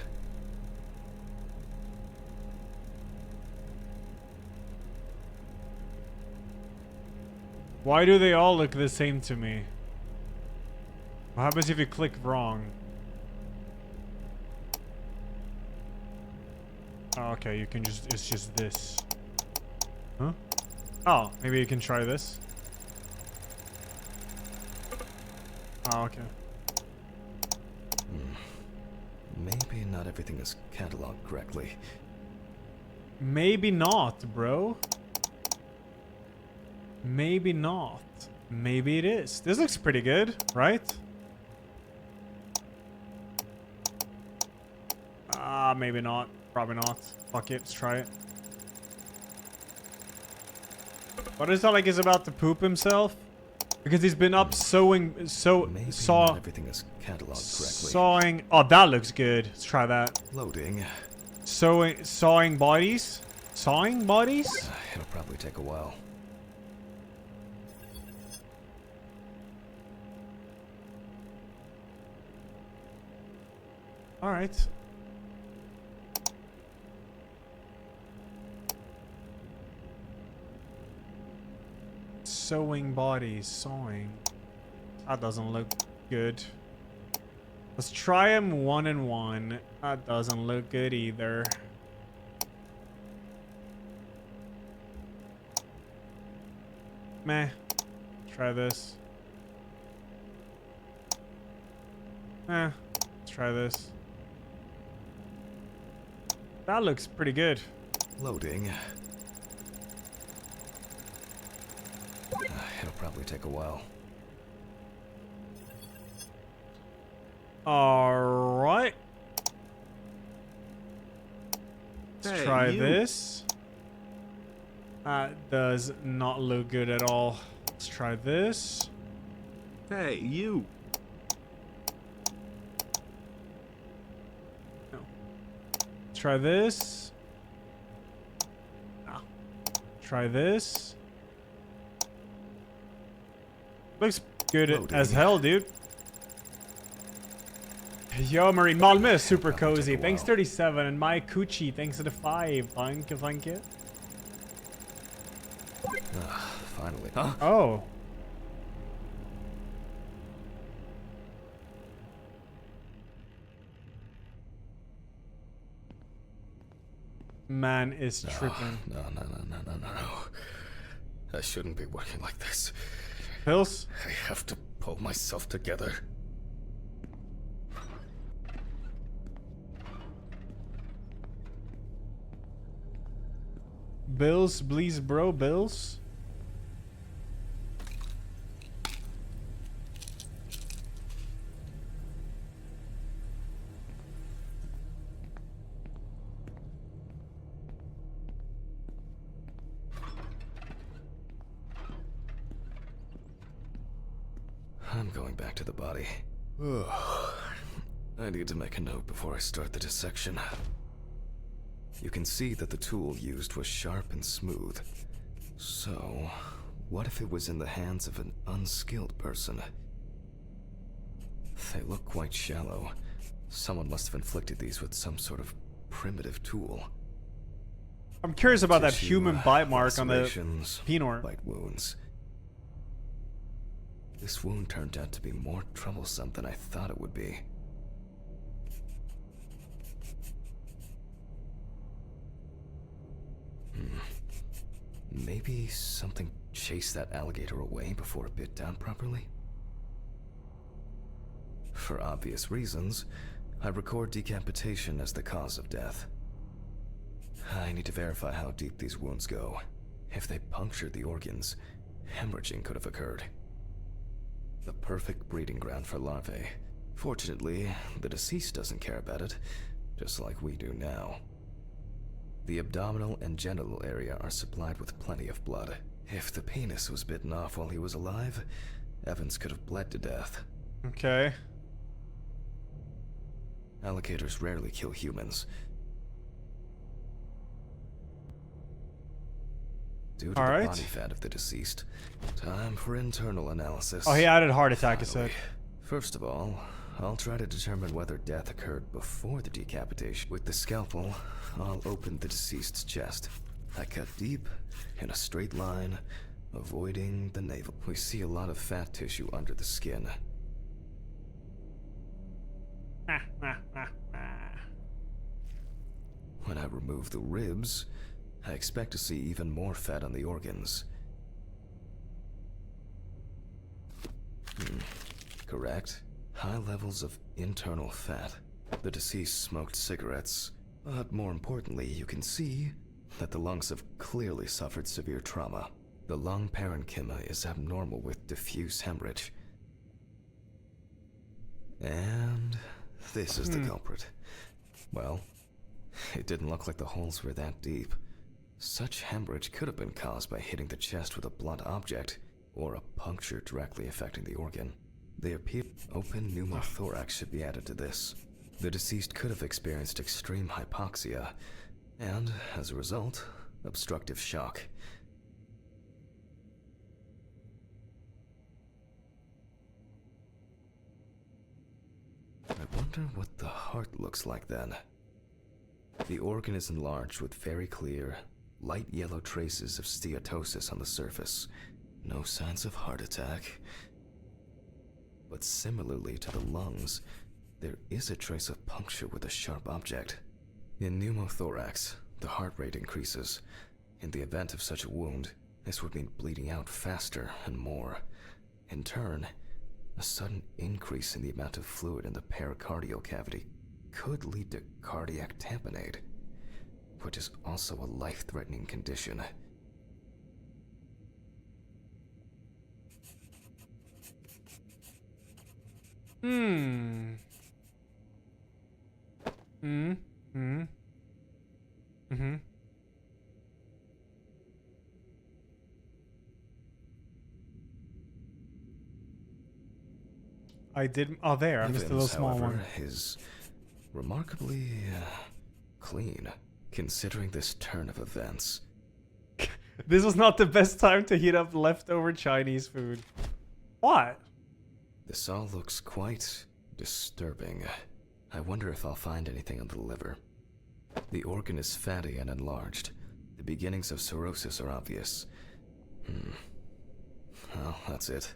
Why do they all look the same to me? What happens if you click wrong? Oh, okay, you can just, it's just this. Huh? Oh, maybe you can try this. Oh, okay. Maybe not everything is cataloged correctly. Maybe not, bro. Maybe not. Maybe it is. This looks pretty good, right? Maybe not. Probably not. Fuck it, let's try it. What is that, like he's about to poop himself? Because he's been up sewing, Maybe not everything is cataloged correctly. sawing. Oh, that looks good. Let's try that. Loading. Sawing bodies? Sawing bodies? It'll probably take a while. Alright. Sewing bodies, sawing. That doesn't look good. Let's try him 1 and 1. That doesn't look good either. Meh. Try this. Let's try this. That looks pretty good. Loading. It'll probably take a while. Alright. Let's Hey, try you. this. That does not look good at all. Let's try this. Hey, you. No. Let's try this. No. Try this. Looks good Loading. as hell, dude. Yo, Marine Malmö, super Probably cozy. take a Thanks, while. 37. And my Coochie, thanks for the 5. Thank you, thank you. Finally. Huh? Oh. Man is tripping. No. I shouldn't be working like this. Pills? I have to pull myself together. Bills, please, bro, bills. I'm going back to the body. I need to make a note before I start the dissection. You can see that the tool used was sharp and smooth. So, what if it was in the hands of an unskilled person? They look quite shallow. Someone must have inflicted these with some sort of primitive tool. I'm curious about that Tissue, human bite mark on the lacerations, Pinor. bite wounds. This wound turned out to be more troublesome than I thought it would be. Maybe something chased that alligator away before it bit down properly? For obvious reasons, I record decapitation as the cause of death. I need to verify how deep these wounds go. If they punctured the organs, hemorrhaging could have occurred. The perfect breeding ground for larvae. Fortunately, the deceased doesn't care about it, just like we do now. The abdominal and genital area are supplied with plenty of blood. If the penis was bitten off while he was alive, Evans could have bled to death. Okay. Alligators rarely kill humans. Due to the body fat of the deceased, time for internal analysis. Oh, he added heart attack, he said. First of all, I'll try to determine whether death occurred before the decapitation. With the scalpel, I'll open the deceased's chest. I cut deep, in a straight line, avoiding the navel. We see a lot of fat tissue under the skin. When I remove the ribs, I expect to see even more fat on the organs. Correct. High levels of internal fat. The deceased smoked cigarettes, but more importantly, you can see that the lungs have clearly suffered severe trauma. The lung parenchyma is abnormal with diffuse hemorrhage. And this is the culprit. Well, it didn't look like the holes were that deep. Such hemorrhage could have been caused by hitting the chest with a blunt object, or a puncture directly affecting the organ. They appear open pneumothorax should be added to this. The deceased could have experienced extreme hypoxia, and, as a result, obstructive shock. I wonder what the heart looks like then. The organ is enlarged with very clear, light yellow traces of steatosis on the surface. No signs of heart attack. But similarly to the lungs, there is a trace of puncture with a sharp object. In pneumothorax, the heart rate increases. In the event of such a wound, this would mean bleeding out faster and more. In turn, a sudden increase in the amount of fluid in the pericardial cavity could lead to cardiac tamponade, which is also a life-threatening condition. I did. Oh, there. I missed the little small however, one. Is remarkably clean, considering this turn of events. This was not the best time to heat up leftover Chinese food. What? This all looks quite disturbing. I wonder if I'll find anything on the liver. The organ is fatty and enlarged. The beginnings of cirrhosis are obvious. Well, that's it.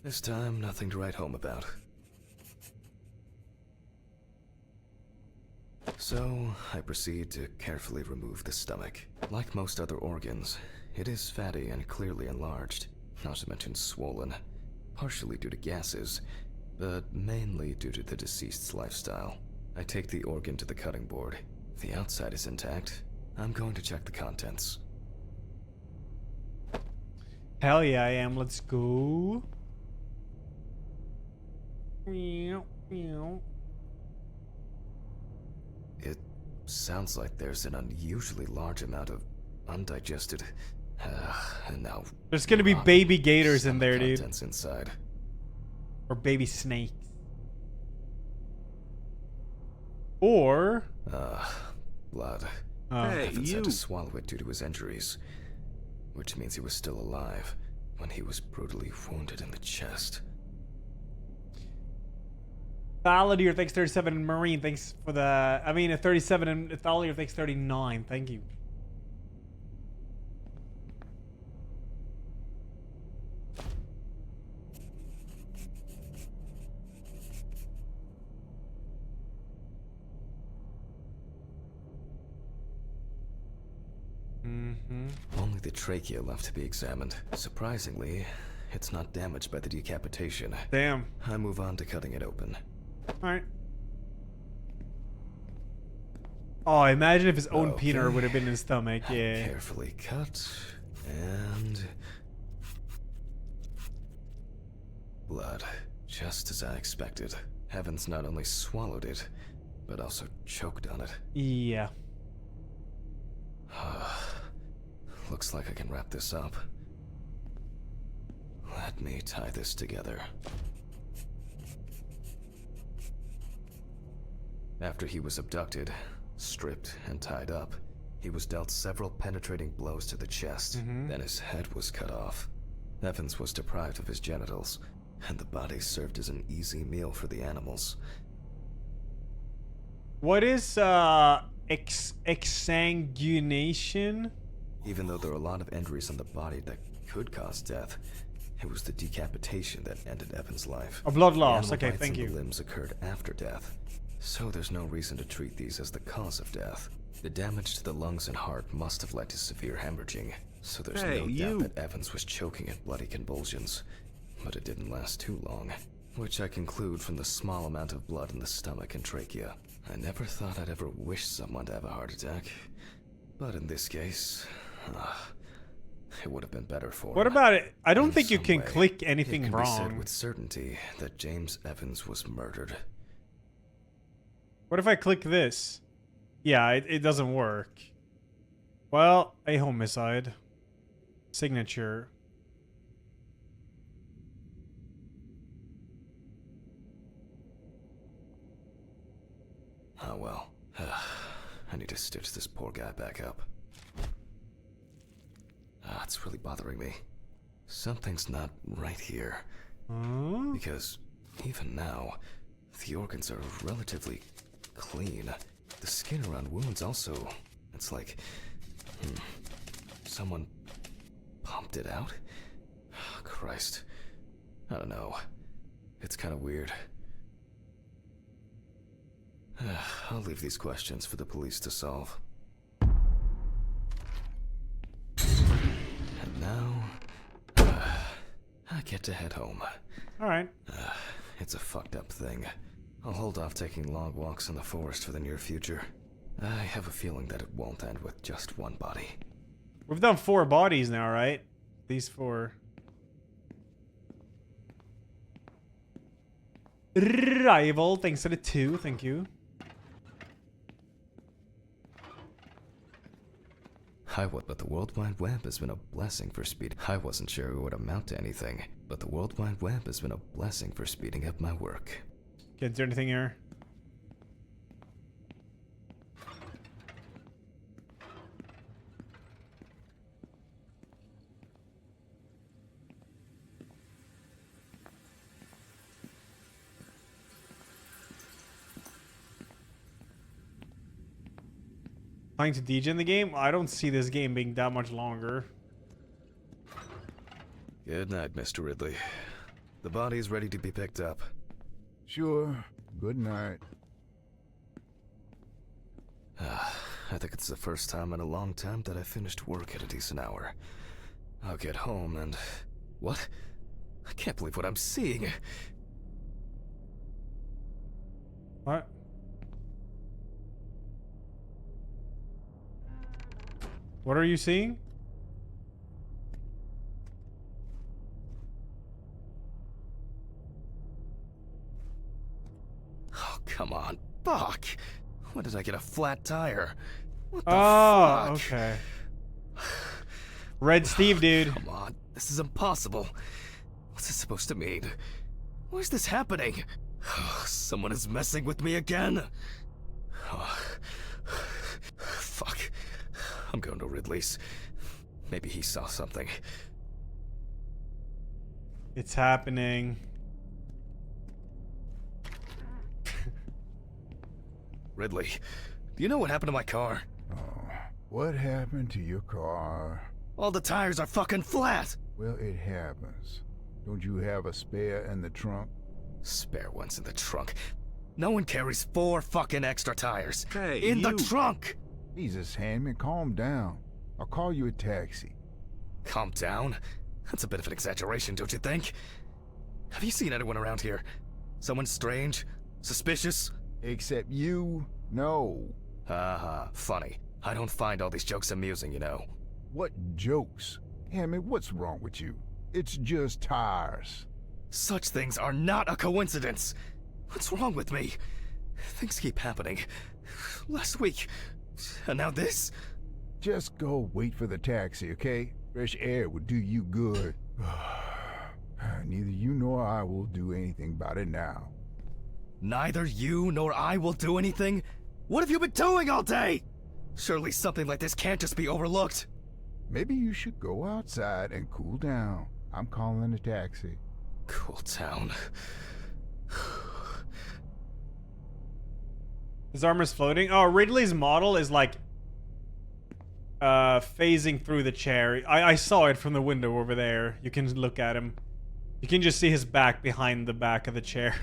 This time, nothing to write home about. So, I proceed to carefully remove the stomach. Like most other organs, it is fatty and clearly enlarged, not to mention swollen, partially due to gases, but mainly due to the deceased's lifestyle. I take the organ to the cutting board. If the outside is intact, I'm going to check the contents. Hell yeah, I am. Let's go. It sounds like there's an unusually large amount of undigested And now There's gonna be baby gators in there, dude. contents inside. Or baby snakes. Or... Blood. Hey, Evans you. had to swallow it due to his injuries, which means he was still alive when he was brutally wounded in the chest. Thalier, thanks 37, and Marine, thanks for the... I mean, a 37, and Thalier, thanks 39. Thank you. Only the trachea left to be examined. Surprisingly, it's not damaged by the decapitation. Damn. I move on to cutting it open. Alright. Oh, imagine if his own Okay. peanut would have been in his stomach. Yeah. Carefully cut, and... blood. Just as I expected. Evans not only swallowed it, but also choked on it. Yeah. Looks like I can wrap this up. Let me tie this together. After he was abducted, stripped, and tied up, he was dealt several penetrating blows to the chest. Then his head was cut off. Evans was deprived of his genitals, and the body served as an easy meal for the animals. What is, exsanguination? Even though there are a lot of injuries on the body that could cause death, it was the decapitation that ended Evan's life. A blood The loss. animal Okay, bites thank in you. the limbs occurred after death, so there's no reason to treat these as the cause of death. The damage to the lungs and heart must have led to severe hemorrhaging, so there's Hey, no you. doubt that Evans was choking at bloody convulsions. But it didn't last too long, which I conclude from the small amount of blood in the stomach and trachea. I never thought I'd ever wish someone to have a heart attack, but in this case, it would have been better for What him. about it? I don't In think you some can way, click it anything can be said wrong. with certainty that James Evans was murdered. What if I click this? Yeah, it doesn't work. Well, a homicide. Signature. Oh well. I need to stitch this poor guy back up. It's really bothering me. Something's not right here. Because even now, the organs are relatively clean. The skin around wounds also, it's like, someone pumped it out? Christ. I don't know. It's kind of weird. I'll leave these questions for the police to solve. And now, I get to head home. Alright. It's a fucked up thing. I'll hold off taking long walks in the forest for the near future. I have a feeling that it won't end with just one body. We've done 4 bodies now, right? These 4. Rival, thanks to the 2, thank you. But the World Wide Web has been a blessing for speed. I wasn't sure it would amount to anything, but the World Wide Web has been a blessing for speeding up my work. Okay, is there anything here? Playing to DJ in the game? I don't see this game being that much longer. Good night, Mr. Ridley. The body's ready to be picked up. Sure. Good night. I think it's the first time in a long time that I finished work at a decent hour. I'll get home and... What? I can't believe what I'm seeing. What? What are you seeing? Oh, come on. Fuck! When did I get a flat tire? What the Oh, fuck? okay. Red Steve, dude. Come on, this is impossible. What's this supposed to mean? Why is this happening? Someone is messing with me again. Fuck. I'm going to Ridley's. Maybe he saw something. It's happening. Ridley, do you know what happened to my car? Oh, what happened to your car? All the tires are fucking flat! Well, it happens. Don't you have a spare in the trunk? Spare ones in the trunk. No one carries 4 fucking extra tires. Hey, in the you. trunk! Jesus, Handman, calm down. I'll call you a taxi. Calm down? That's a bit of an exaggeration, don't you think? Have you seen anyone around here? Someone strange? Suspicious? Except you? No. Haha, funny. I don't find all these jokes amusing, you know. What jokes? Hammond, what's wrong with you? It's just tires. Such things are not a coincidence. What's wrong with me? Things keep happening. Last week, and now this? Just go wait for the taxi, okay? Fresh air would do you good. Neither you nor I will do anything about it now. Neither you nor I will do anything? What have you been doing all day? Surely something like this can't just be overlooked. Maybe you should go outside and cool down. I'm calling a taxi. Cool down. His armor's floating. Oh, Ridley's model is like phasing through the chair. I saw it from the window over there. You can look at him. You can just see his back behind the back of the chair.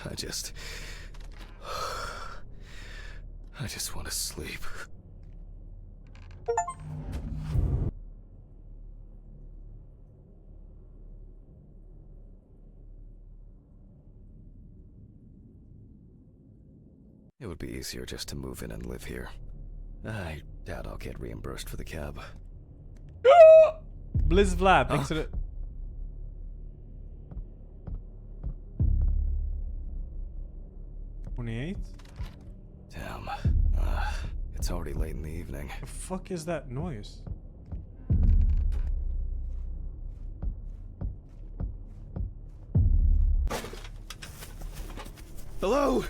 I just want to sleep. It would be easier just to move in and live here. I doubt I'll get reimbursed for the cab. Blizz Vlad, thanks for the... Damn. It's already late in the evening. The fuck is that noise? Hello?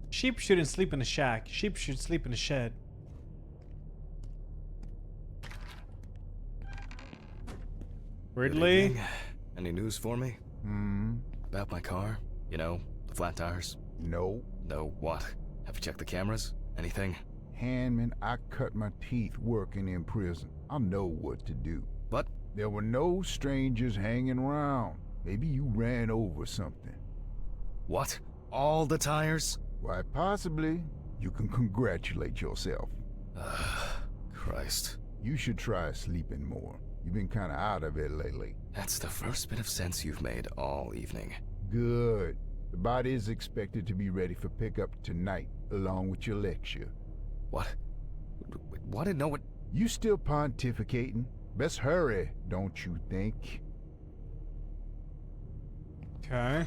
Sheep shouldn't sleep in a shack. Sheep should sleep in a shed. Ridley? Good evening. Any news for me? About my car? You know, the flat tires? No. No what? Have you checked the cameras? Anything? Handman, I cut my teeth working in prison. I know what to do. But there were no strangers hanging around. Maybe you ran over something. what? All the tires? Why, possibly. You can congratulate yourself. Christ. You should try sleeping more. You've been kind of out of it lately. That's the first bit of sense you've made all evening. Good. The body is expected to be ready for pickup tonight, along with your lecture. What? What? No one... You still pontificating? Best hurry, don't you think? Okay.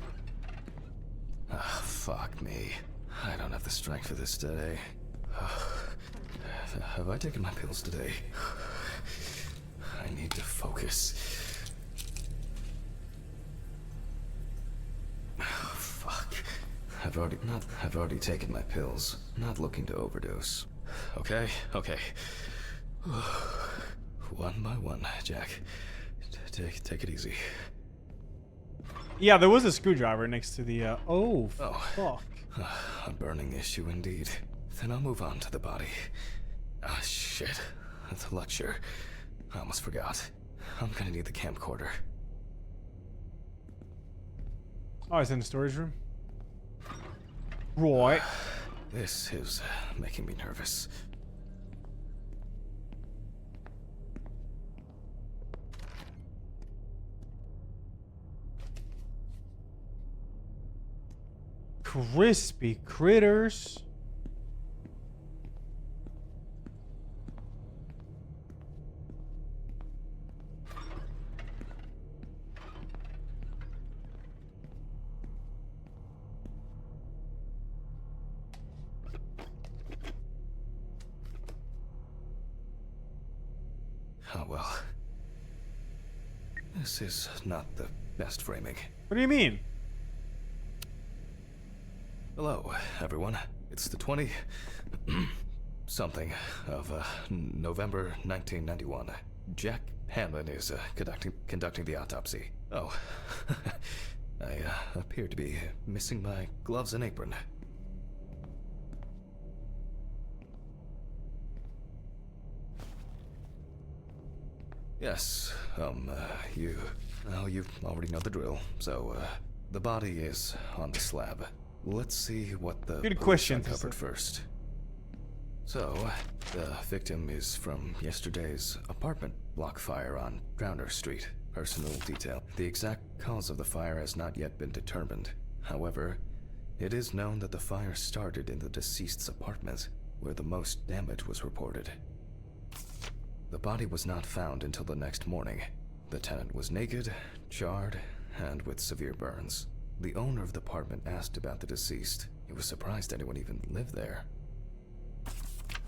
Ah, fuck me. I don't have the strength for this today. Have I taken my pills today? I need to focus. Oh, fuck. I've already taken my pills. Not looking to overdose. Okay. One by one, Jack. Take it easy. Yeah, there was a screwdriver next to the, oh, fuck. A burning issue indeed. Then I'll move on to the body. Ah, shit. The lecture. I almost forgot. I'm gonna need the camcorder. Oh, it's in the storage room. Right. This is making me nervous. crispy critters. Oh well. This is not the best framing. What do you mean? Hello, everyone. It's the 20 something of November 1991. Jack Hanlon is conducting the autopsy. Oh, I appear to be missing my gloves and apron. Yes, you already know the drill. So, the body is on the slab. Let's see what the Good police question. uncovered first. So, the victim is from yesterday's apartment block fire on Drowner Street. Personal detail. The exact cause of the fire has not yet been determined. However, it is known that the fire started in the deceased's apartment, where the most damage was reported. The body was not found until the next morning. The tenant was naked, charred, and with severe burns. The owner of the apartment asked about the deceased. He was surprised anyone even lived there.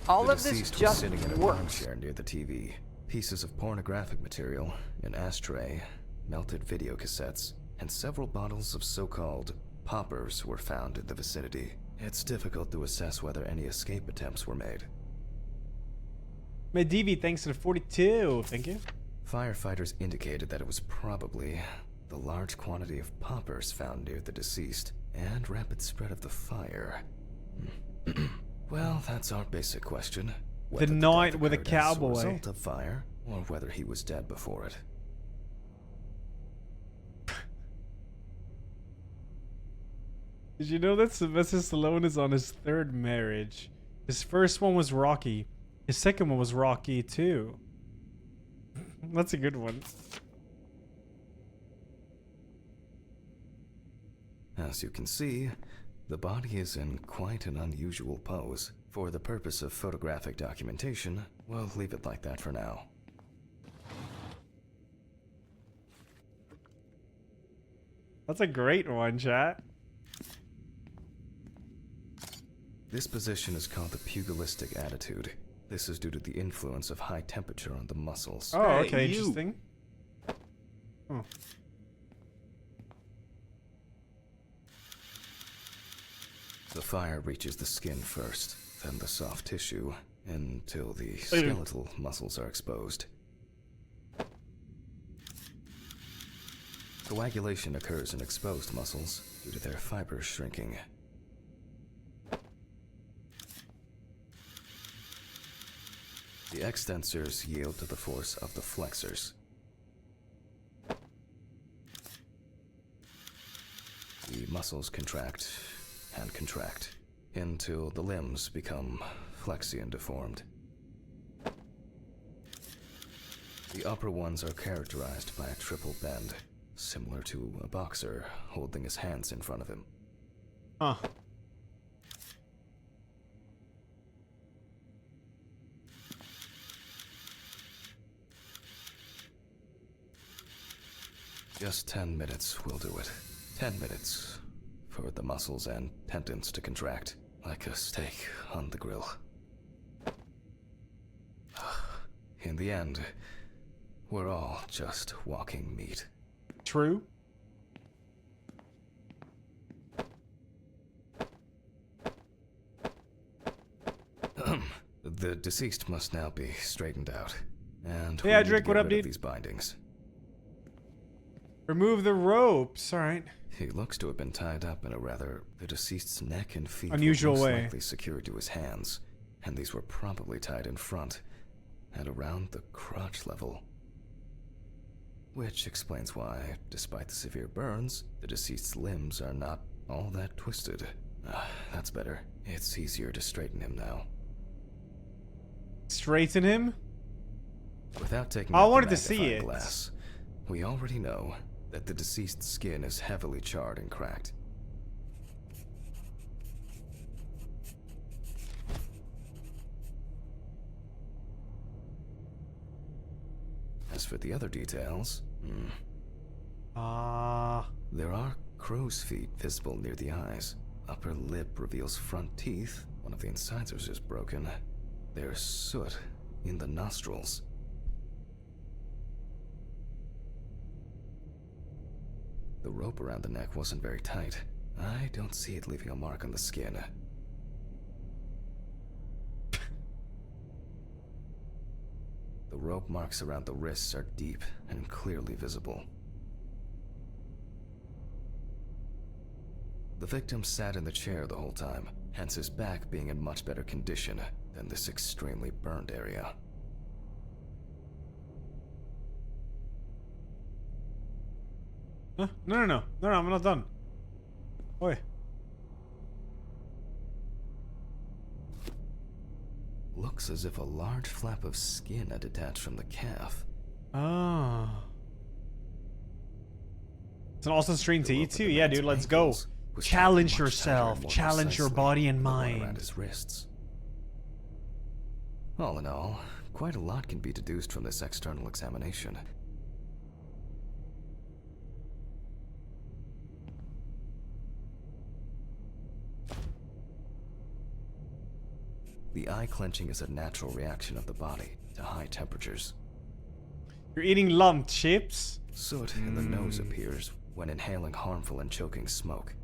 All The of this deceased was just sitting in a works. armchair near the TV. Pieces of pornographic material, an ashtray, melted video cassettes, and several bottles of so-called poppers were found in the vicinity. It's difficult to assess whether any escape attempts were made. Medivi, thanks to the 42. Thank you. Firefighters indicated that it was probably the large quantity of poppers found near the deceased and rapid spread of the fire. Well, that's our basic question. Whether night death with a occurred as cowboy. result of fire, or whether he was dead before it. Did you know that Sylvester Stallone is on his third marriage? His first one was Rocky. His second one was Rocky too. That's a good one. As you can see, the body is in quite an unusual pose. For the purpose of photographic documentation, we'll leave it like that for now. That's a great one, chat. This position is called the pugilistic attitude. This is due to the influence of high temperature on the muscles. Oh, Hey, okay, you. interesting. Oh. The fire reaches the skin first, then the soft tissue, until the skeletal muscles are exposed. Coagulation occurs in exposed muscles due to their fibers shrinking. The extensors yield to the force of the flexors. The muscles contract and contract until the limbs become flexy and deformed. The upper ones are characterized by a triple bend, similar to a boxer holding his hands in front of him. Huh. Just 10 minutes will do it. 10 minutes for the muscles and tendons to contract, like a steak on the grill. In the end, we're all just walking meat. True. The deceased must now be straightened out. And Hey, we need to Adric, get what up, rid of dude? these bindings. Remove the ropes. All right. He looks to have been tied up in a rather... The deceased's neck and feet Unusual were most way. likely secured to his hands, and these were probably tied in front, at around the crotch level. Which explains why, despite the severe burns, the deceased's limbs are not all that twisted. That's better. It's easier to straighten him now. Straighten him. Without taking I out the wanted to see magnifying it. glass, we already know that the deceased's skin is heavily charred and cracked. As for the other details, there are crow's feet visible near the eyes. Upper lip reveals front teeth. One of the incisors is broken. There's soot in the nostrils. The rope around the neck wasn't very tight. I don't see it leaving a mark on the skin. The rope marks around the wrists are deep and clearly visible. The victim sat in the chair the whole time, hence his back being in much better condition than this extremely burned area. Huh? No, I'm not done. Oi. Looks as if a large flap of skin had detached from the calf. Ah. It's an awesome stream to The eat rope at too. the Yeah, man's dude, let's go. ankles was tied Challenge much tighter and yourself. more Challenge your precisely body and than the one mind. around his wrists. All in all, quite a lot can be deduced from this external examination. The eye clenching is a natural reaction of the body to high temperatures. You're eating lump chips? Soot in the nose appears when inhaling harmful and choking smoke.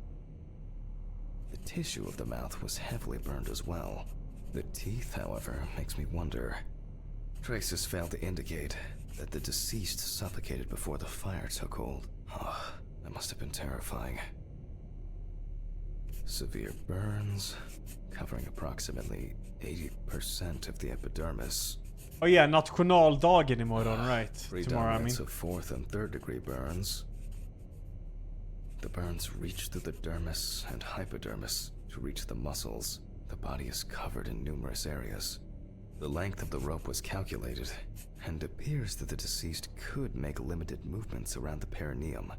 The tissue of the mouth was heavily burned as well. The teeth, however, makes me wonder. Traces fail to indicate that the deceased suffocated before the fire took hold. Oh, that must have been terrifying. Severe burns, covering approximately 80% of the epidermis. Oh yeah, nationaldagen imorgon, right? Tomorrow, I mean. Predominance of 4th and 3rd degree burns. The burns reach through the dermis and hypodermis to reach the muscles. The body is covered in numerous areas. The length of the rope was calculated, and appears that the deceased could make limited movements around the perineum.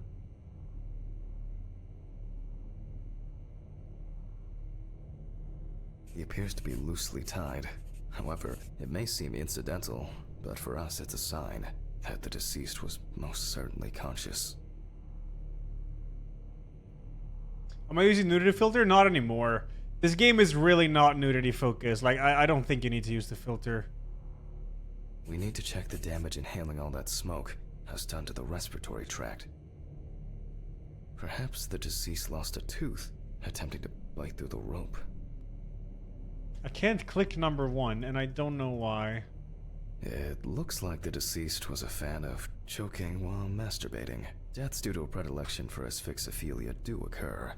He appears to be loosely tied. However, it may seem incidental, but for us it's a sign that the deceased was most certainly conscious. Am I using nudity filter? Not anymore. This game is really not nudity focused. Like, I don't think you need to use the filter. We need to check the damage inhaling all that smoke has done to the respiratory tract. Perhaps the deceased lost a tooth, attempting to bite through the rope. I can't click number 1, and I don't know why. It looks like the deceased was a fan of choking while masturbating. Deaths due to a predilection for asphyxophilia do occur,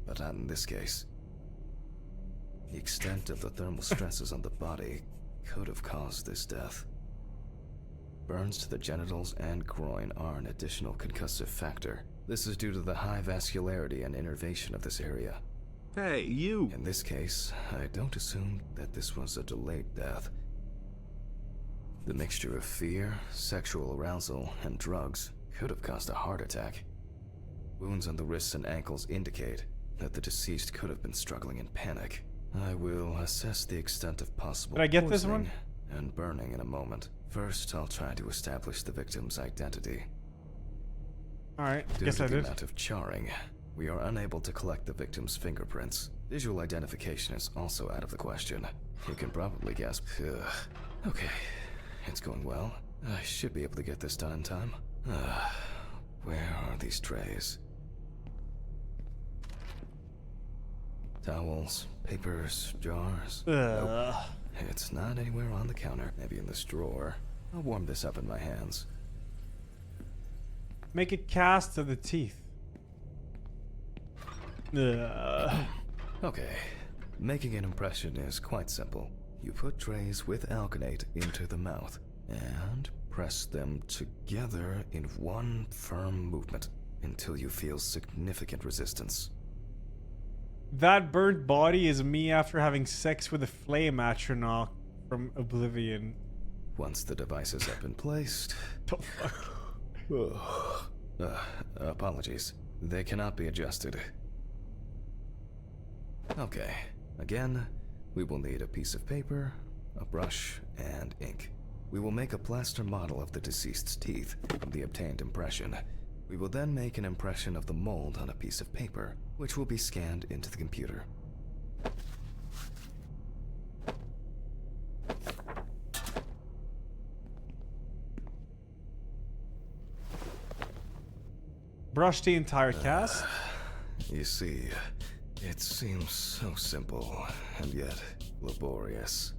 but not in this case. The extent of the thermal stresses on the body could have caused this death. Burns to the genitals and groin are an additional concussive factor. This is due to the high vascularity and innervation of this area. Hey, you! In this case, I don't assume that this was a delayed death. The mixture of fear, sexual arousal, and drugs could have caused a heart attack. Wounds on the wrists and ankles indicate that the deceased could have been struggling in panic. I will assess the extent of possible Did I get this poisoning one? and burning in a moment. First, I'll try to establish the victim's identity. Alright, Due guess to I the did. amount of charring, we are unable to collect the victim's fingerprints. Visual identification is also out of the question. You can probably guess. Okay, it's going well. I should be able to get this done in time. Where are these trays? Towels, papers, jars. Nope. It's not anywhere on the counter. Maybe in this drawer. I'll warm this up in my hands. Make a cast of the teeth. Okay. Making an impression is quite simple. You put trays with alkanate into the mouth and press them together in one firm movement until you feel significant resistance. That burnt body is me after having sex with a flame astronaut from Oblivion. Once the devices have been placed... The fuck? Apologies. They cannot be adjusted. Okay. Again, we will need a piece of paper, a brush, and ink. We will make a plaster model of the deceased's teeth from the obtained impression. We will then make an impression of the mold on a piece of paper, which will be scanned into the computer. Brush the entire cast? You see, it seems so simple, and yet laborious.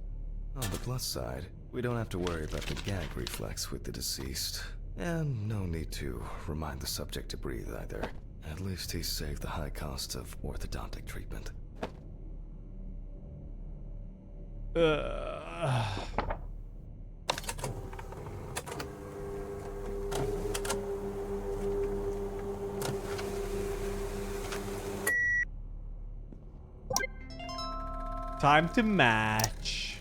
On the plus side, we don't have to worry about the gag reflex with the deceased. And no need to remind the subject to breathe either. At least he saved the high cost of orthodontic treatment. Time to match.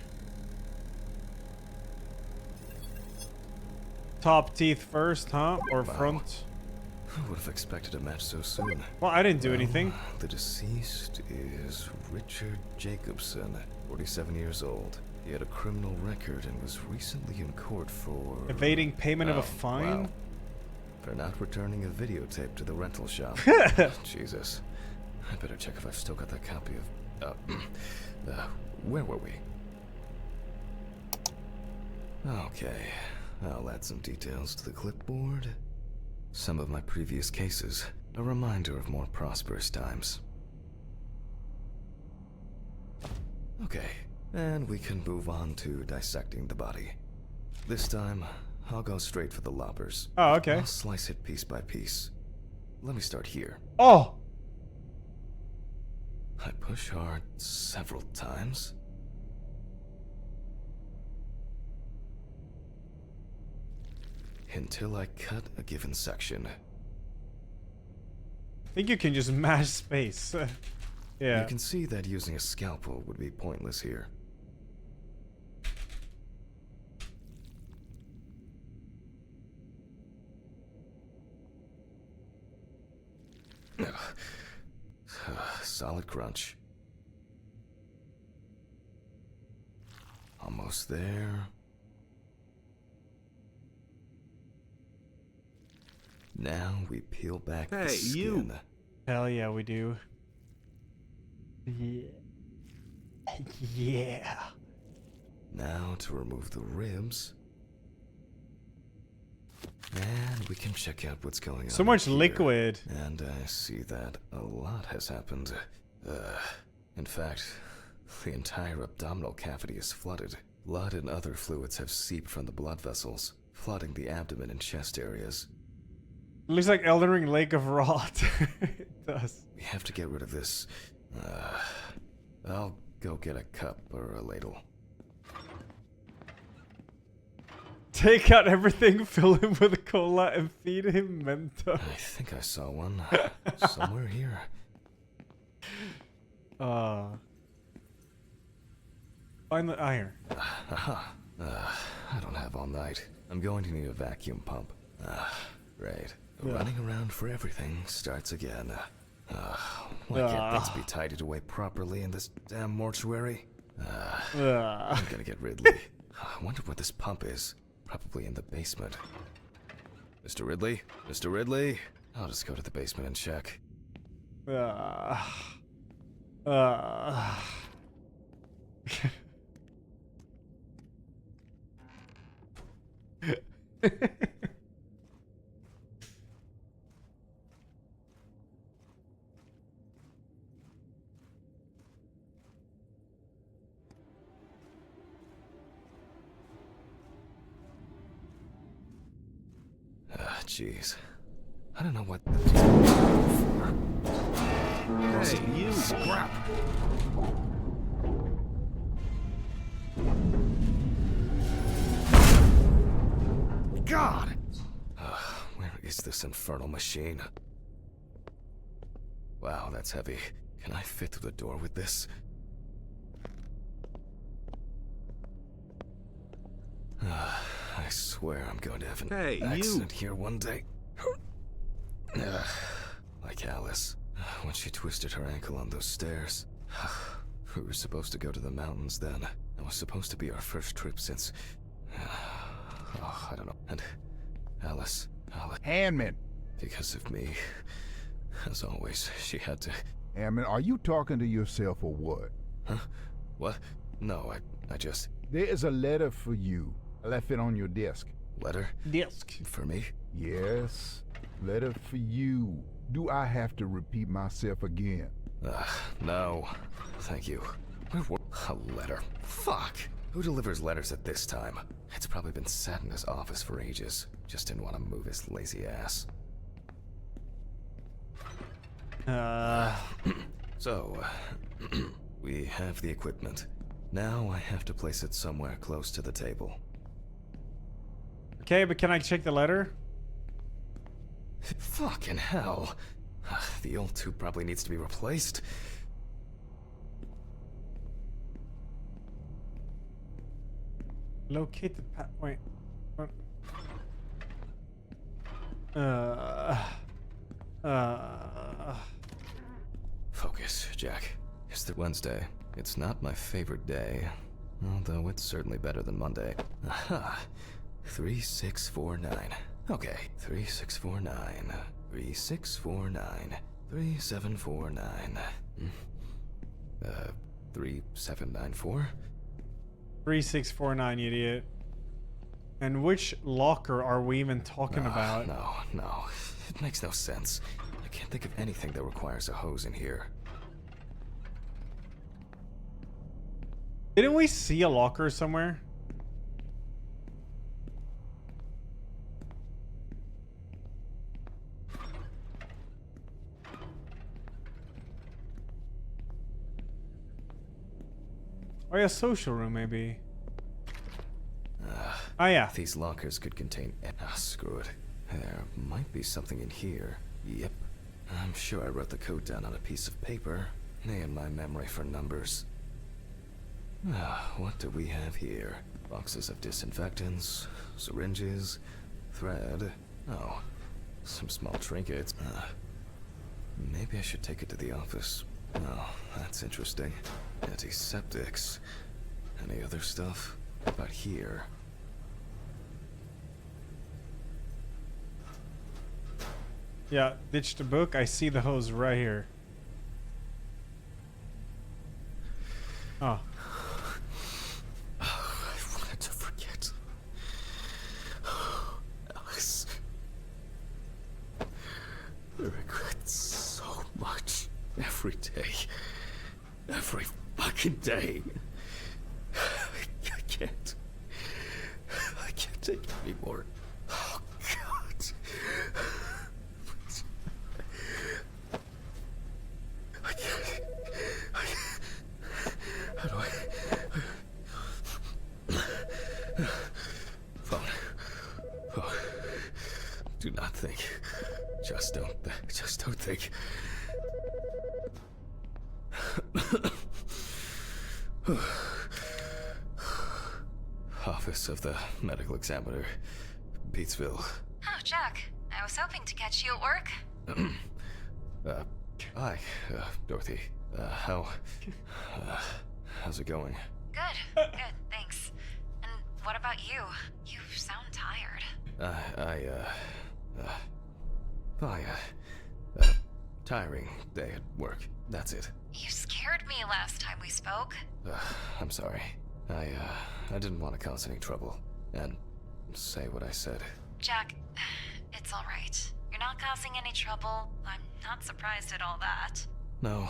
Top teeth first, huh? Or front? Who would have expected a match so soon? Well, I didn't do anything. The deceased is Richard Jacobson, 47 years old. He had a criminal record and was recently in court for... Evading payment of a fine? Wow. For not returning a videotape to the rental shop. Jesus. I better check if I've still got that copy of... where were we? Okay. I'll add some details to the clipboard. Some of my previous cases. A reminder of more prosperous times. Okay. And we can move on to dissecting the body. This time, I'll go straight for the loppers. Oh, okay. I'll slice it piece by piece. Let me start here. Oh! I push hard several times. Until I cut a given section. I think you can just mash space. Yeah. You can see that using a scalpel would be pointless here. Solid crunch. Almost there. Now we peel back the skin. Hell yeah, we do. Yeah. Yeah. Now to remove the ribs. And we can check out what's going on. So much here. liquid. And I see that a lot has happened. In fact, the entire abdominal cavity is flooded. Blood and other fluids have seeped from the blood vessels, flooding the abdomen and chest areas. It looks like Elden Ring Lake of Rot. It does. We have to get rid of this. I'll go get a cup or a ladle. Take out everything, fill him with cola, and feed him Mentos. I think I saw one somewhere here. Find the iron. I don't have all night. I'm going to need a vacuum pump. Right. Running around for everything starts again. Why can't things be tidied away properly in this damn mortuary? I'm gonna get Ridley. I wonder what this pump is. Probably in the basement. Mr. Ridley? Mr. Ridley? I'll just go to the basement and check. Jeez. I don't know what the for. Hey, you! Scrap! God! Where is this infernal machine? Wow, that's heavy. Can I fit through the door with this? I swear I'm going to have an accident here one day. Like Alice, when she twisted her ankle on those stairs. We were supposed to go to the mountains then. It was supposed to be our first trip since... Oh, I don't know. And Alice. Hammond. Because of me. As always, she had to... Hammond, are you talking to yourself or what? Huh? What? No, I just... There is a letter for you. I left it on your desk. Letter? Desk. For me? Yes, letter for you. Do I have to repeat myself again? No. Thank you. A letter. Fuck! Who delivers letters at this time? It's probably been sat in his office for ages. Just didn't want to move his lazy ass. So, we have the equipment. Now I have to place it somewhere close to the table. Okay, but can I check the letter? Fucking hell. The old tube probably needs to be replaced. Locate the wait. What? Focus, Jack. It's the Wednesday. It's not my favorite day, although it's certainly better than Monday. Aha. 3649. Okay, 3649. 3649. 3749. 3794? 3649, idiot. And which locker are we even talking about? No. It makes no sense. I can't think of anything that requires a hose in here. Didn't we see a locker somewhere? Oh yeah, social room maybe. Oh yeah. These lockers could contain... screw it. There might be something in here. Yep. I'm sure I wrote the code down on a piece of paper. And my memory for numbers. What do we have here? Boxes of disinfectants, syringes, thread. Oh, some small trinkets. Maybe I should take it to the office. Oh, that's interesting. Antiseptics. Any other stuff? About here? Yeah, ditch the book. I see the hose right here. Oh. I wanted to forget. Alice. I regret so much. Every day. Every fucking day. I can't take it anymore. Oh, God. I can't. How do I... Phone. Do not think. Just don't think. Office of the Medical Examiner, Beatsville. Oh, Jack. I was hoping to catch you at work. Hi, Dorothy. How's it going? Good, thanks. And what about you? You sound tired. Tiring day at work. That's it. You scared me last time we spoke. I'm sorry. I didn't want to cause any trouble and say what I said. Jack, it's alright. You're not causing any trouble. I'm not surprised at all that. No,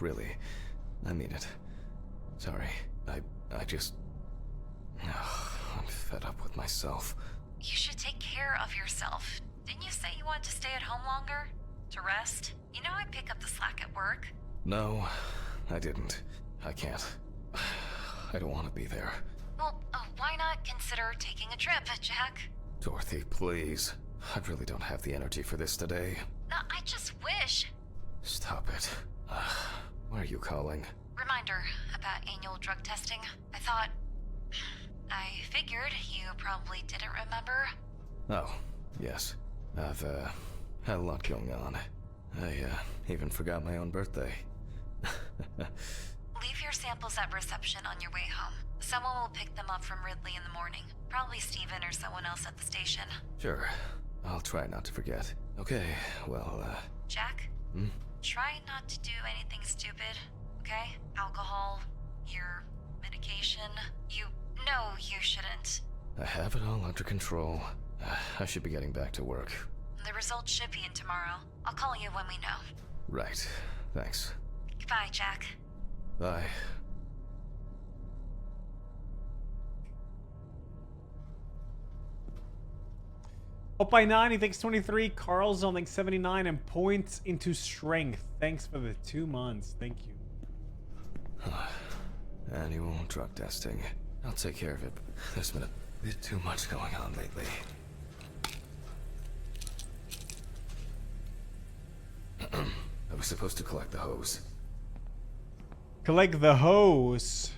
really. I mean it. Sorry. I just... I'm fed up with myself. You should take care of yourself. Didn't you say you wanted to stay at home longer? To rest? You know I pick up the slack at work. No, I didn't. I can't. I don't want to be there. Well, why not consider taking a trip, Jack? Dorothy, please. I really don't have the energy for this today. I just wish. Stop it. Why are you calling? Reminder about annual drug testing. I figured you probably didn't remember. Oh, yes. I've, had a lot going on. I, even forgot my own birthday. Leave your samples at reception on your way home. Someone will pick them up from Ridley in the morning. Probably Steven or someone else at the station. Sure. I'll try not to forget. Okay, well, Jack? Hmm? Try not to do anything stupid, okay? Alcohol, your medication. You know you shouldn't. I have it all under control. I should be getting back to work. The results should be in tomorrow. I'll call you when we know. Right. Thanks. Goodbye, Jack. Bye. Up by 90, thanks 23. Carl's on like 79 and points into strength. Thanks for the 2 months. Thank you. Annual drug testing. I'll take care of it. There's been a bit too much going on lately. I was supposed to collect the hose. Collect the hose.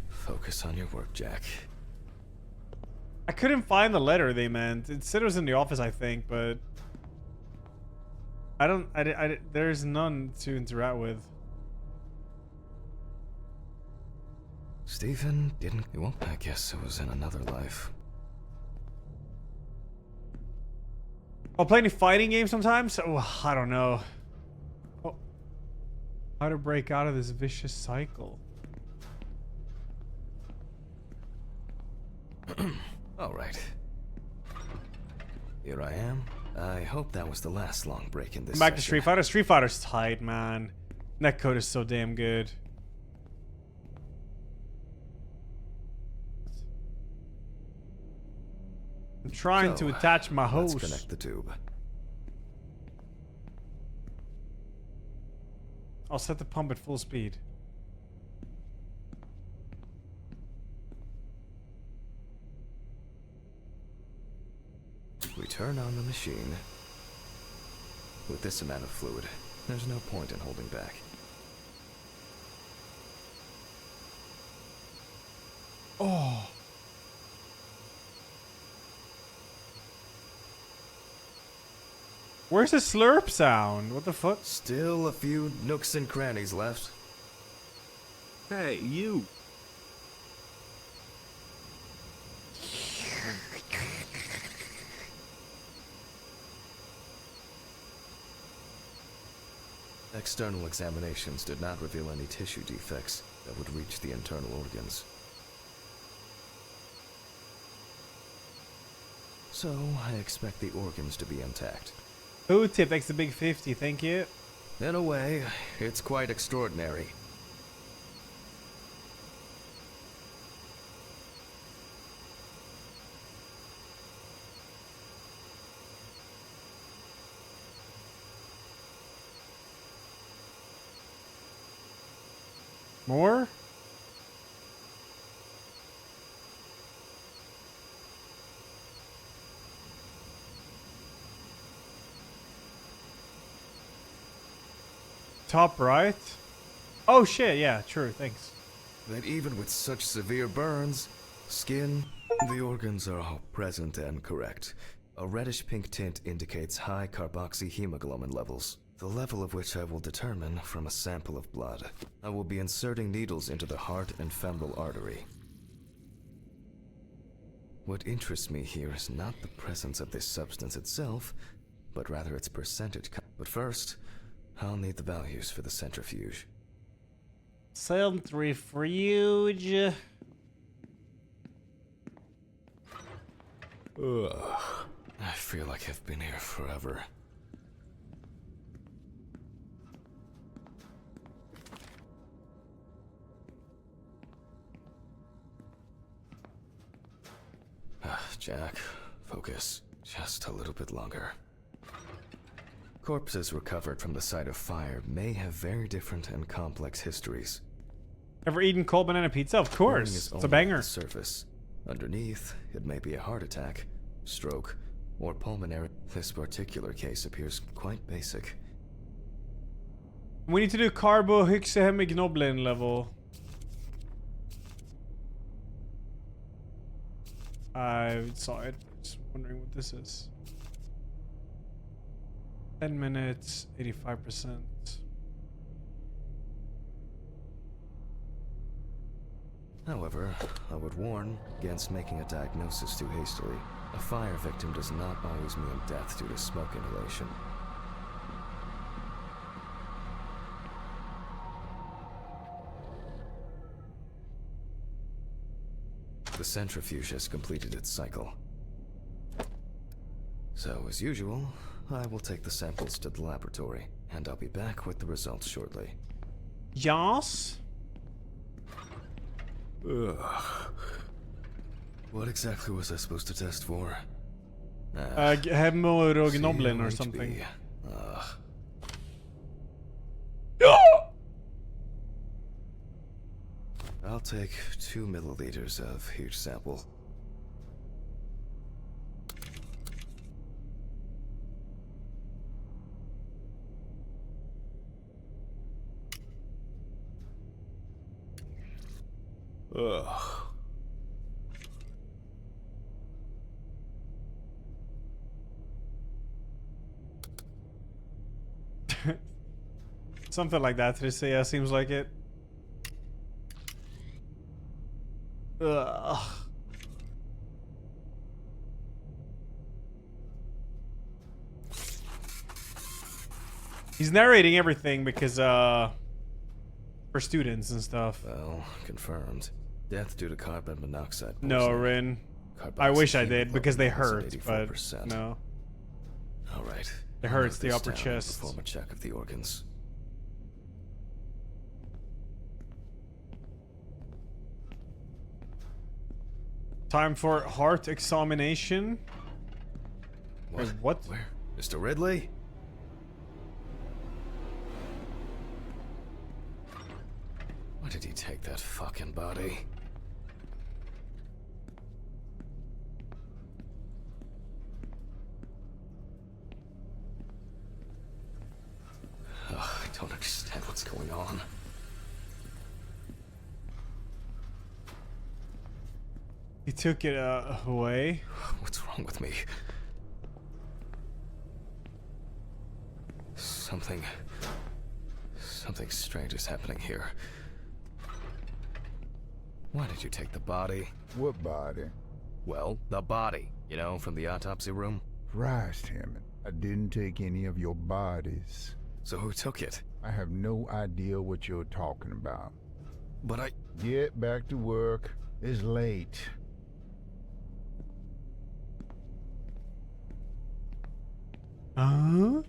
Focus on your work, Jack. I couldn't find the letter they meant. It said it was in the office, I think, but there's none to interact with. Stephen didn't... Well, I guess it was in another life. I'll play any fighting games sometimes? Oh, I don't know. Oh, how to break out of this vicious cycle. All right. Here I am. I hope that was the last long break in this Come back to session. Street Fighter. Street Fighter's tight, man. Netcode is so damn good. I'm trying to attach my hose. Let's connect the tube. I'll set the pump at full speed. We turn on the machine. With this amount of fluid, there's no point in holding back. Oh. Where's the slurp sound? What the fuck? Still a few nooks and crannies left. Hey, you! External examinations did not reveal any tissue defects that would reach the internal organs. So, I expect the organs to be intact. Food tip, thanks the big 50, thank you. In a way, it's quite extraordinary. More? Top right? Oh shit, yeah, true, thanks. That even with such severe burns, skin, the organs are all present and correct. A reddish pink tint indicates high carboxyhemoglobin levels, the level of which I will determine from a sample of blood. I will be inserting needles into the heart and femoral artery. What interests me here is not the presence of this substance itself, but rather its percentage. But first, I'll need the values for the centrifuge. Centrifuge. Ugh. I feel like I've been here forever. Jack, focus. Just a little bit longer. Corpses recovered from the site of fire may have very different and complex histories. Ever eaten cold banana pizza? Of course. It's a banger. The surface. Underneath, it may be a heart attack, stroke, or pulmonary. This particular case appears quite basic. We need to do carbohexahemoglobin level. I saw it. Just wondering what this is. 10 minutes, 85%. However, I would warn against making a diagnosis too hastily. A fire victim does not always mean death due to smoke inhalation. The centrifuge has completed its cycle. So, as usual, I will take the samples to the laboratory, and I'll be back with the results shortly. Yes? Ugh. What exactly was I supposed to test for? Hemorrhagnoblin or something. I'll take 2 milliliters of each sample. Ugh. Something like that, yeah, seems like it. Ugh. He's narrating everything because, for students and stuff. Well, confirmed. Death due to carbon monoxide poisoning. No, Rin. I wish I did because they hurt, but no. All right. It hurts the upper chest. Perform a check of the organs. Time for heart examination. What? Wait, what? Where? Mr. Ridley? Why did he take that fucking body? Ugh, I don't understand what's going on. He took it away. What's wrong with me? Something strange is happening here. Why did you take the body? What body? Well, the body. You know, from the autopsy room. Christ, Hammond. I didn't take any of your bodies. So who took it? I have no idea what you're talking about. But I... Get back to work. It's late. Huh?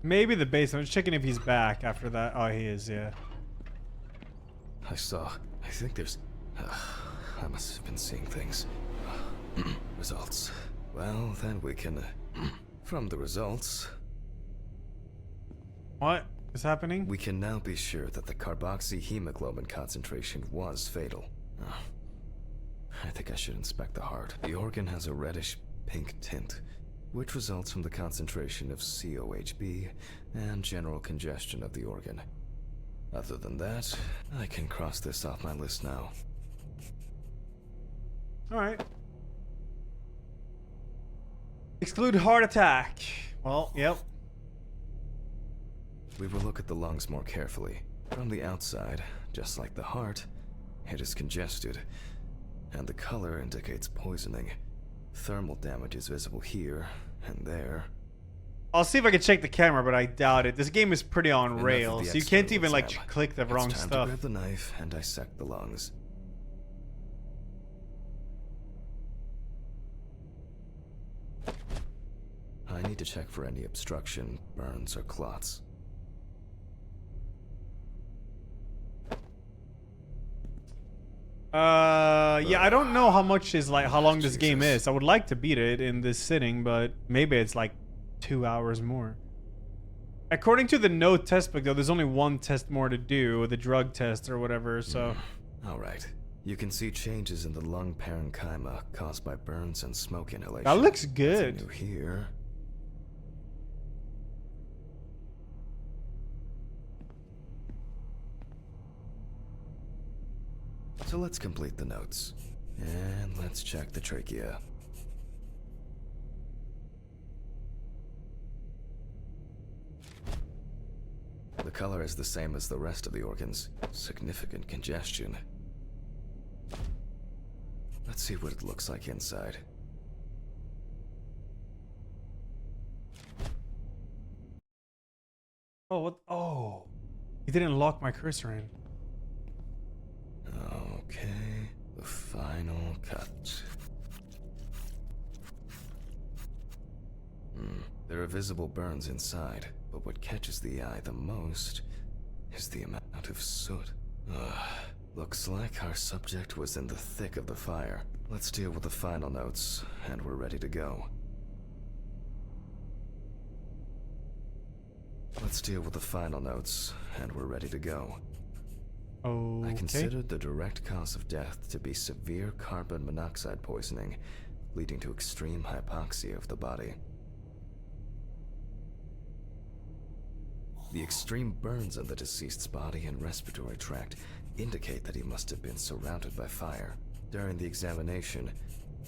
Maybe the base. I'm just checking if he's back after that. Oh, he is, yeah. I think there's... I must have been seeing things. Results. Well, then we can... from the results... What is happening? We can now be sure that the carboxyhemoglobin concentration was fatal. I think I should inspect the heart. The organ has a reddish pink tint, which results from the concentration of COHB and general congestion of the organ. Other than that, I can cross this off my list now. Alright. Exclude heart attack. Well, yep. We will look at the lungs more carefully. From the outside, just like the heart, it is congested, and the color indicates poisoning. Thermal damage is visible here and there. I'll see if I can check the camera, but I doubt it. This game is pretty on Enough rails, of so the you can't even external like exam. click the wrong It's time stuff. to grab the knife and dissect the lungs. I need to check for any obstruction, burns, or clots. Yeah, I don't know how much is like how long this game Jesus. is. I would like to beat it in this sitting, but maybe it's like 2 hours more. According to the no test book, though, there's only one test more to do, the drug test or whatever, so... Alright. You can see changes in the lung parenchyma caused by burns and smoke inhalation. That looks good. Nothing new here. So let's complete the notes. And let's check the trachea. The color is the same as the rest of the organs. Significant congestion. Let's see what it looks like inside. Oh, what? Oh. He didn't lock my cursor in. Okay, the final cut. There are visible burns inside, but what catches the eye the most is the amount of soot. Looks like our subject was in the thick of the fire. Let's deal with the final notes, and we're ready to go. Let's deal with the final notes, and we're ready to go. Okay. I considered the direct cause of death to be severe carbon monoxide poisoning, leading to extreme hypoxia of the body. The extreme burns on the deceased's body and respiratory tract indicate that he must have been surrounded by fire. During the examination,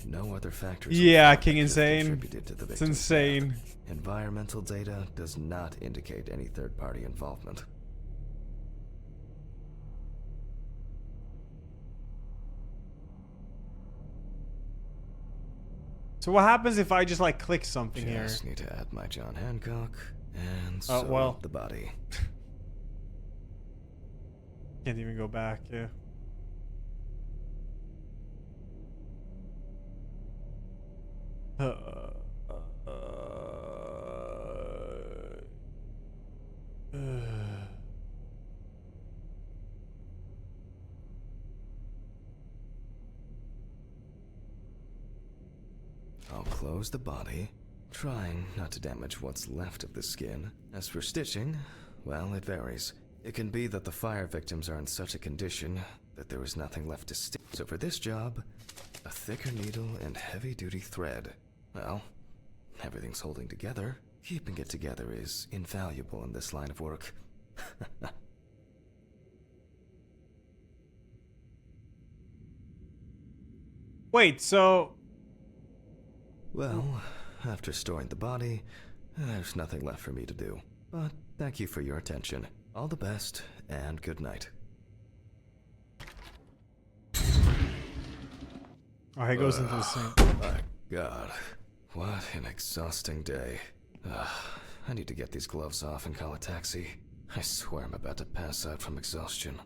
no other factors King Insane. contributed to the It's victim's insane. death. Environmental data does not indicate any third-party involvement. So what happens if I just like click something here? Just need to add my John Hancock and Oh, sew well. up the body. Can't even go back, yeah. I'll close the body, trying not to damage what's left of the skin. As for stitching, well, it varies. It can be that the fire victims are in such a condition that there is nothing left to stitch. So for this job, a thicker needle and heavy-duty thread. Well, everything's holding together. Keeping it together is invaluable in this line of work. Wait, so... Well, after storing the body, there's nothing left for me to do. But thank you for your attention. All the best, and good night. Oh, he goes into the sink. My God, what an exhausting day. I need to get these gloves off and call a taxi. I swear I'm about to pass out from exhaustion.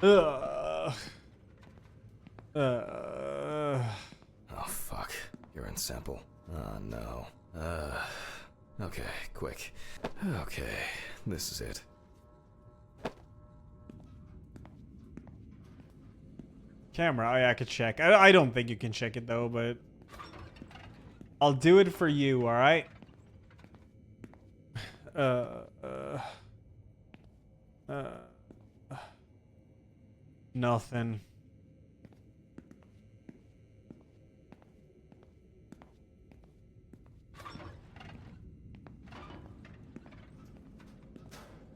Oh, fuck. Urine sample. Oh, no. Okay, quick. Okay, this is it. Camera, oh, yeah, I could check. I don't think you can check it, though, but... I'll do it for you, alright? Nothing.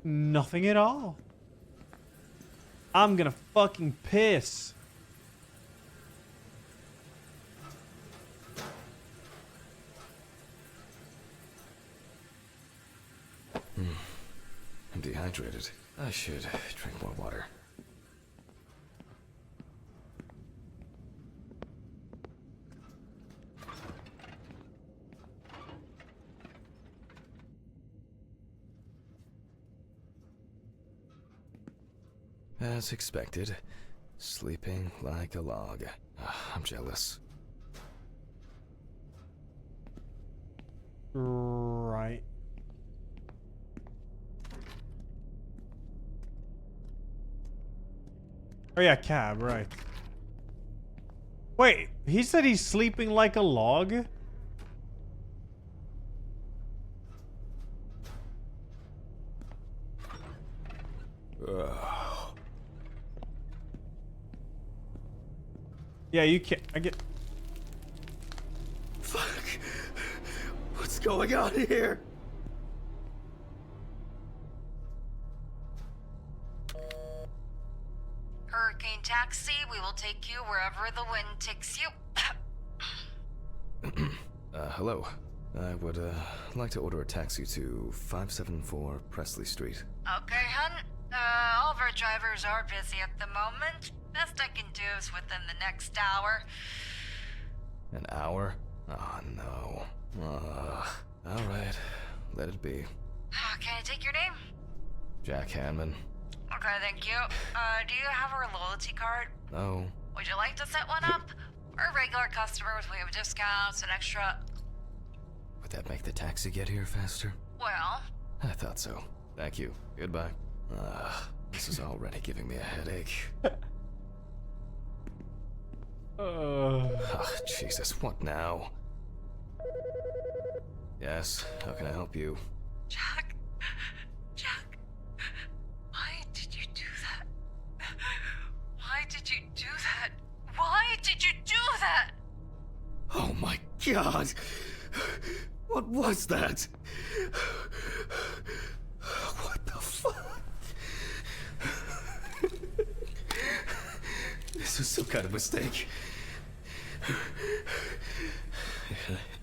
Nothing at all. I'm gonna fucking piss. I'm dehydrated. I should drink more water. As expected, sleeping like a log. I'm jealous. Right. Oh yeah, cab, right. Wait, he said he's sleeping like a log? Yeah, you can't. I get. Fuck. What's going on here? Hurricane Taxi, we will take you wherever the wind takes you. Hello. I would, like to order a taxi to 574 Presley Street. Okay, hun. All of our drivers are busy at the moment. Best I can do is within the next hour. An hour? Oh, no. Alright. Let it be. Can I take your name? Jack Hanman. Okay, thank you. Do you have our loyalty card? No. Would you like to set one up? For regular customers, we have discounts and extra... Would that make the taxi get here faster? Well... I thought so. Thank you. Goodbye. This is already giving me a headache. Jesus, what now? Yes, how can I help you? Jack. Jack. Why did you do that? Why did you do that? Why did you do that? Oh my god! What was that? What the fuck? This is some kind of mistake.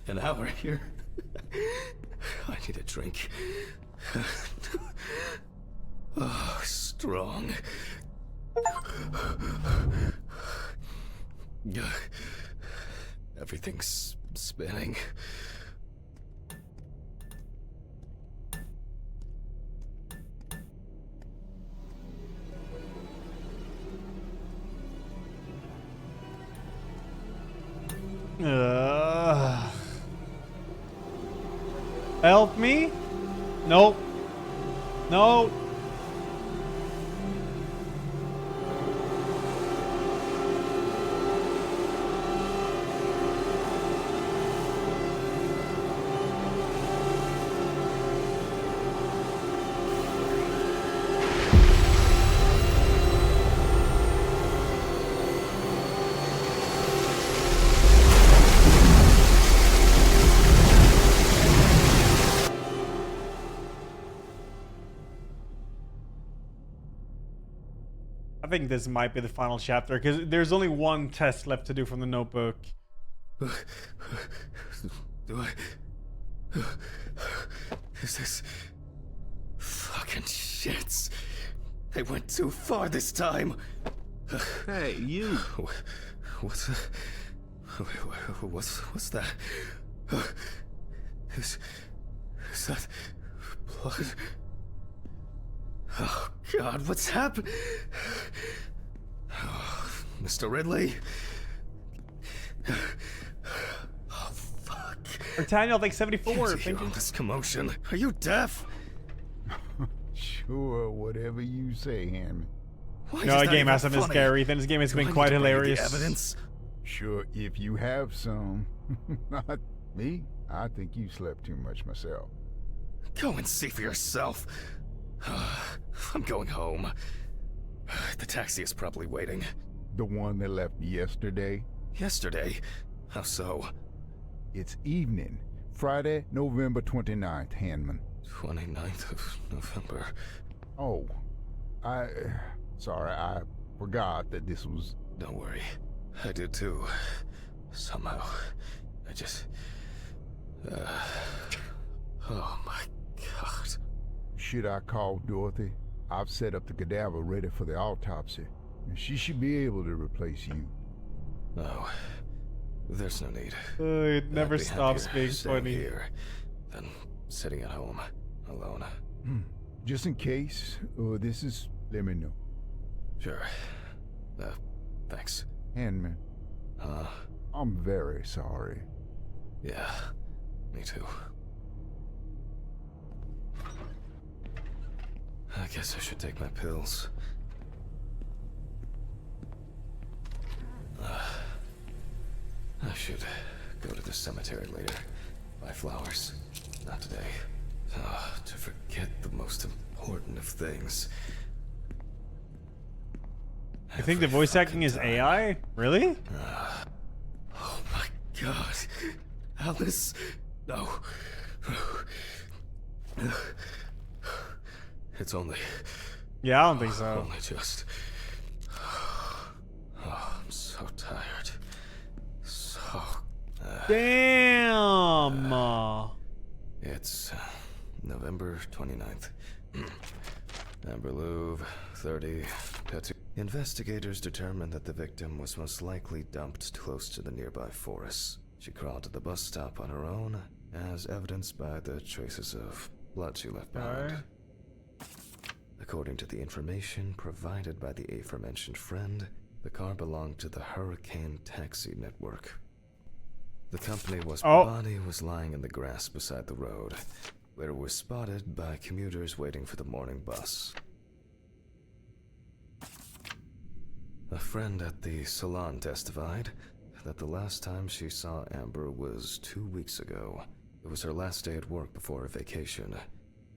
An hour here. I need a drink. Oh, strong. Everything's spinning. Help me? Nope. No. I think this might be the final chapter because there's only one test left to do from the notebook. Do I... Is this... Fucking shits. They went too far this time. Hey, you! What's that? Is that blood? Oh God, what's happened? Oh, Mr. Ridley? Oh fuck. Nathaniel, like 74. Can't hear all this commotion. Are you deaf? Sure, whatever you say, Hanman. No, the game hasn't been scary. Then this game has been quite hilarious. Evidence? Sure, if you have some. Not me. I think you slept too much myself. Go and see for yourself. I'm going home. The taxi is probably waiting. The one that left yesterday? Yesterday? How so? It's evening. Friday, November 29th, Hanman. 29th of November. Oh, sorry, I forgot that this was... Don't worry. I did too. Somehow. I just... Oh my God. Should I call Dorothy? I've set up the cadaver ready for the autopsy, and she should be able to replace you. No. There's no need. It never stops being funny. Here than sitting at home, alone. Just in case, this is... let me know. Sure. Thanks. Hanman. I'm very sorry. Yeah, me too. I guess I should take my pills. should go to the cemetery later. Buy flowers. Not today. To forget the most important of things. I think the voice acting is AI? Really? Oh my god. Alice. No. It's only... Yeah, I don't think so. Only just... Oh, I'm so tired. So... Damn! It's November 29th. Amber Louvre, 30, Petu. Investigators determined that the victim was most likely dumped close to the nearby forests. She crawled to the bus stop on her own, as evidenced by the traces of blood she left behind. According to the information provided by the aforementioned friend, the car belonged to the Hurricane Taxi Network. The company was body was lying in the grass beside the road, where it was spotted by commuters waiting for the morning bus. A friend at the salon testified that the last time she saw Amber was 2 weeks ago. It was her last day at work before her vacation.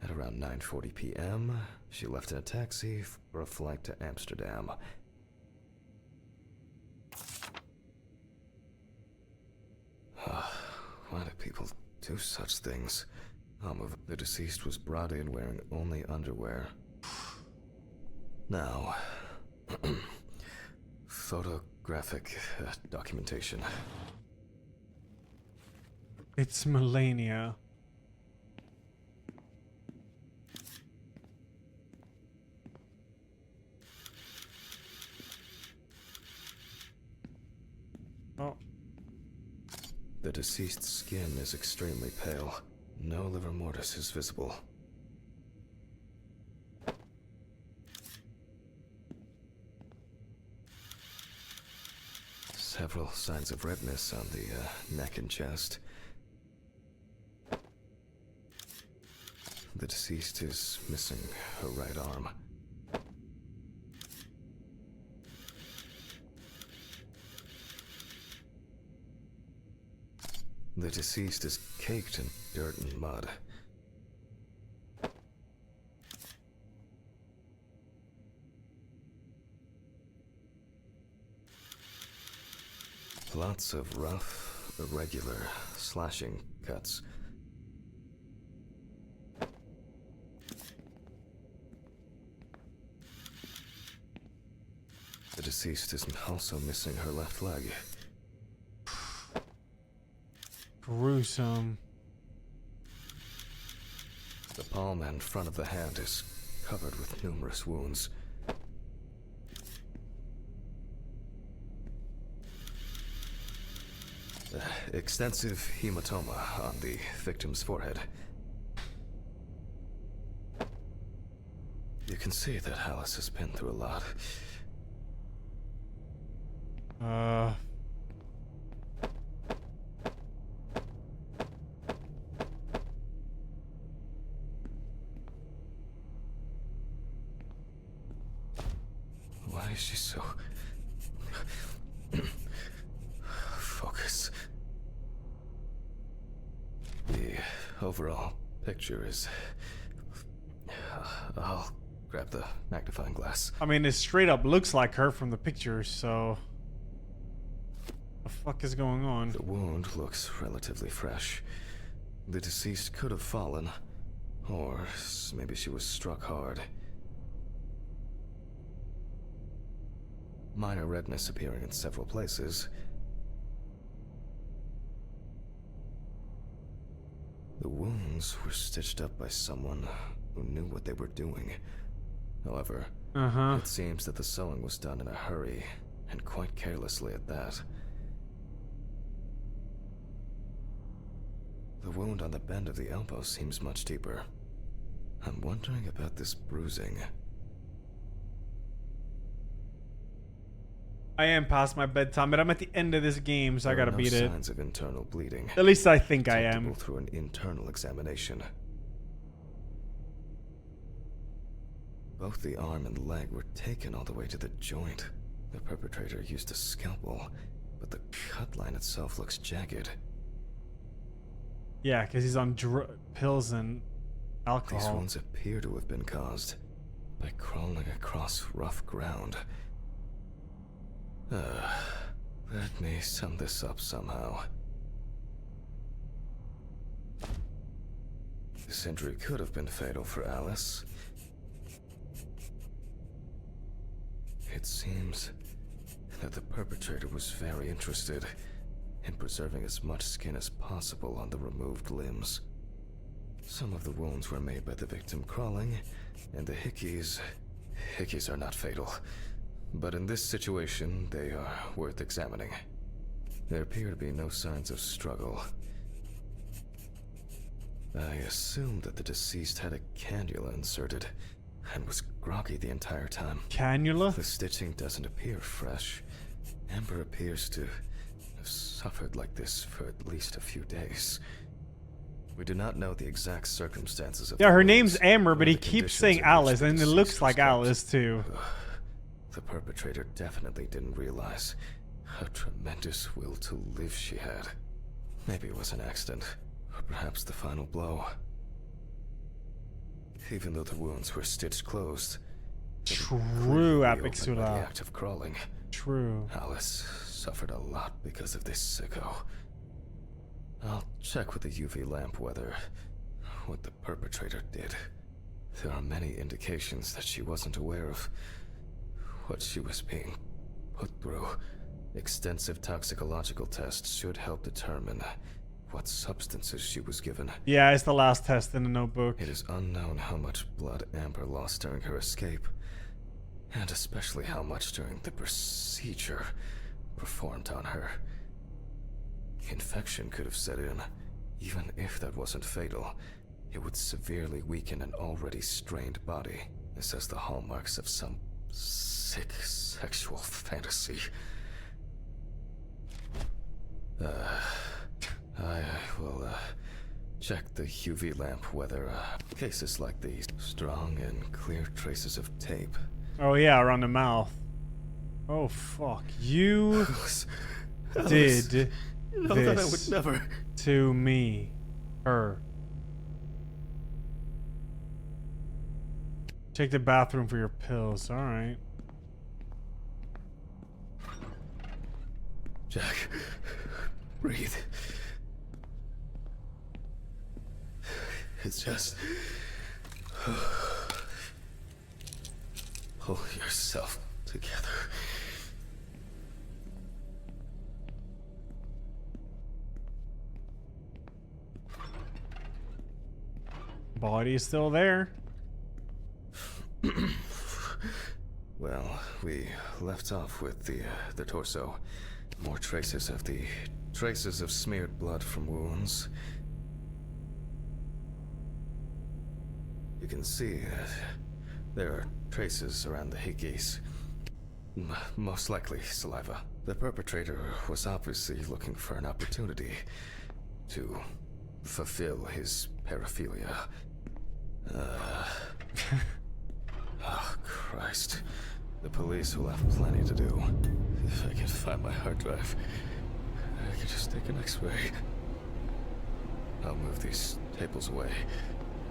At around 9:40 p.m., she left in a taxi for a flight to Amsterdam. Why do people do such things? The deceased was brought in wearing only underwear. Now, photographic documentation. It's Melania. Oh. The deceased's skin is extremely pale. No livor mortis is visible. Several signs of redness on the neck and chest. The deceased is missing her right arm. The deceased is caked in dirt and mud. Lots of rough, irregular slashing cuts. The deceased is also missing her left leg. Gruesome. The palm and front of the hand is covered with numerous wounds. Extensive hematoma on the victim's forehead. You can see that Alice has been through a lot. Why is she so... Focus. The overall picture is... I'll grab the magnifying glass. I mean, it straight up looks like her from the pictures, so... What the fuck is going on? The wound looks relatively fresh. The deceased could have fallen, or maybe she was struck hard. Minor redness appearing in several places. The wounds were stitched up by someone who knew what they were doing. However, it seems that the sewing was done in a hurry, and quite carelessly at that. The wound on the bend of the elbow seems much deeper. I'm wondering about this bruising. I am past my bedtime, but I'm at the end of this game, so I gotta beat it. There are no signs of internal bleeding. At least I think I am. Through an internal examination. Both the arm and leg were taken all the way to the joint. The perpetrator used a scalpel. but the cut line itself looks jagged. Yeah, because he's on pills and These alcohol. wounds appear to have been caused by crawling across rough ground. Let me sum this up somehow. This injury could have been fatal for Alice. It seems that the perpetrator was very interested in preserving as much skin as possible on the removed limbs. Some of the wounds were made by the victim crawling, and the hickeys are not fatal. But in this situation, they are worth examining. There appear to be no signs of struggle. I assume that the deceased had a cannula inserted and was groggy the entire time. Cannula? The stitching doesn't appear fresh. Amber appears to have suffered like this for at least a few days. We do not know the exact circumstances of Yeah, the her wounds name's Amber, or but the he keeps conditions saying in which Alice, the and it deceased looks was like kept. Alice too. The perpetrator definitely didn't realize how tremendous will to live she had. Maybe it was an accident, or perhaps the final blow. Even though the wounds were stitched closed, True, by the Apixula. act of crawling, True. Alice suffered a lot because of this sicko. I'll check with the UV lamp whether what the perpetrator did. There are many indications that she wasn't aware of what she was being put through. Extensive toxicological tests should help determine what substances she was given. Yeah, it's the last test in the notebook. It is unknown how much blood Amber lost during her escape, and especially how much during the procedure performed on her. Infection could have set in. Even if that wasn't fatal, it would severely weaken an already strained body. This has the hallmarks of some sick sexual fantasy. I will check the UV lamp whether cases like these strong and clear traces of tape. Oh yeah, around the mouth. Oh fuck. You did You know that I would this never. to me. Her. Take the bathroom for your pills. Alright. Jack, breathe. It's just. Pull yourself together. Body is still there. Well, we left off with the torso. More traces of smeared blood from wounds. You can see that there are traces around the hickeys. Most likely saliva. The perpetrator was obviously looking for an opportunity to fulfill his paraphilia. Oh, Christ. The police will have plenty to do. If I can find my hard drive, I can just take an x-ray. I'll move these tables away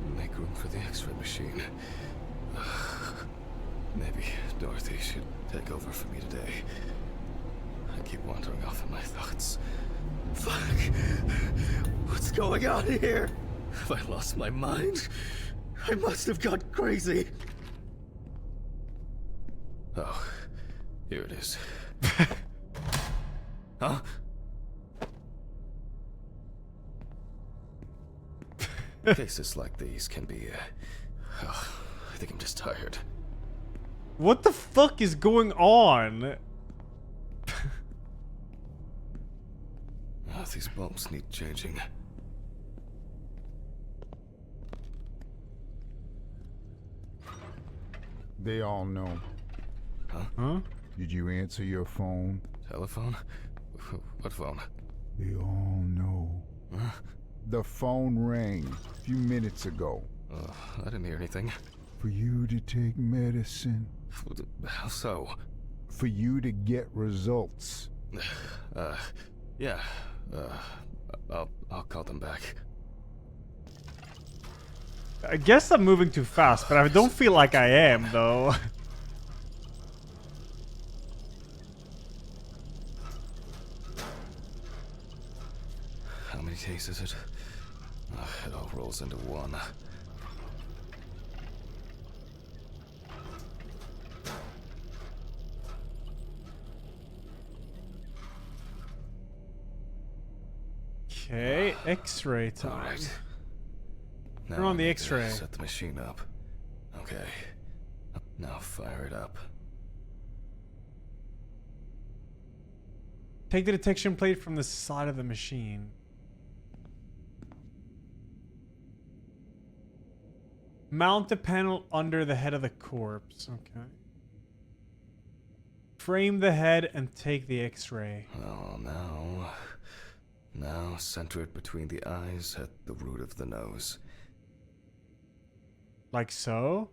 and make room for the x-ray machine. Maybe Dorothy should take over for me today. I keep wandering off in my thoughts. Fuck! What's going on here? Have I lost my mind? I must have gone crazy. Oh, here it is. Huh? Cases like these can be, I think I'm just tired. What the fuck is going on? These bulbs need changing. They all know. Huh? Did you answer your phone? Telephone? What phone? They all know. Huh? The phone rang a few minutes ago. I didn't hear anything. For you to take medicine. How so? For you to get results. Yeah. I'll call them back. I guess I'm moving too fast, but I don't feel like I am, though. How many takes is it? It all rolls into one. Okay, X-ray time. All right. Turn on the I need to X-ray. Set the machine up. Okay. Now fire it up. Take the detection plate from the side of the machine. Mount the panel under the head of the corpse. Okay. Frame the head and take the X-ray. Oh, now center it between the eyes at the root of the nose. Like so?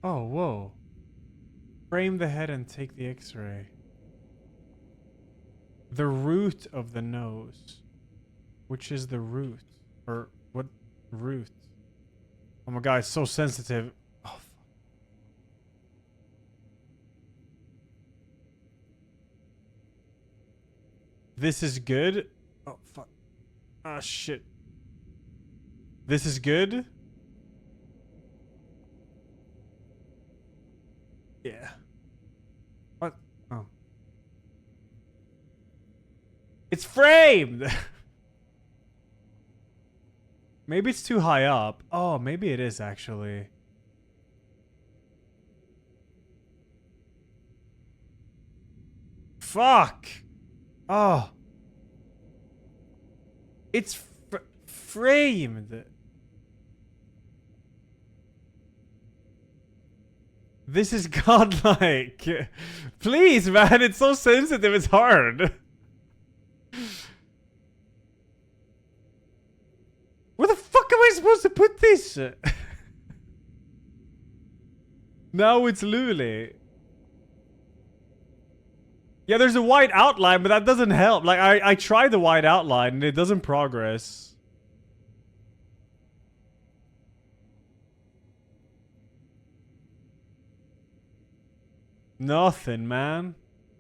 Oh, whoa. Frame the head and take the X-ray. The root of the nose. Which is the root? Or what root? Oh my god, it's so sensitive. Oh, fuck. This is good? Oh, fuck. Ah, shit. This is good? Yeah. What? Oh. It's framed! Maybe it's too high up. Oh, maybe it is actually. Fuck! Oh. It's framed. This is godlike. Please, man, it's so sensitive, it's hard. Where the fuck am I supposed to put this? Now it's Luli. Yeah, there's a white outline, but that doesn't help. Like, I tried the white outline and it doesn't progress. Nothing, man.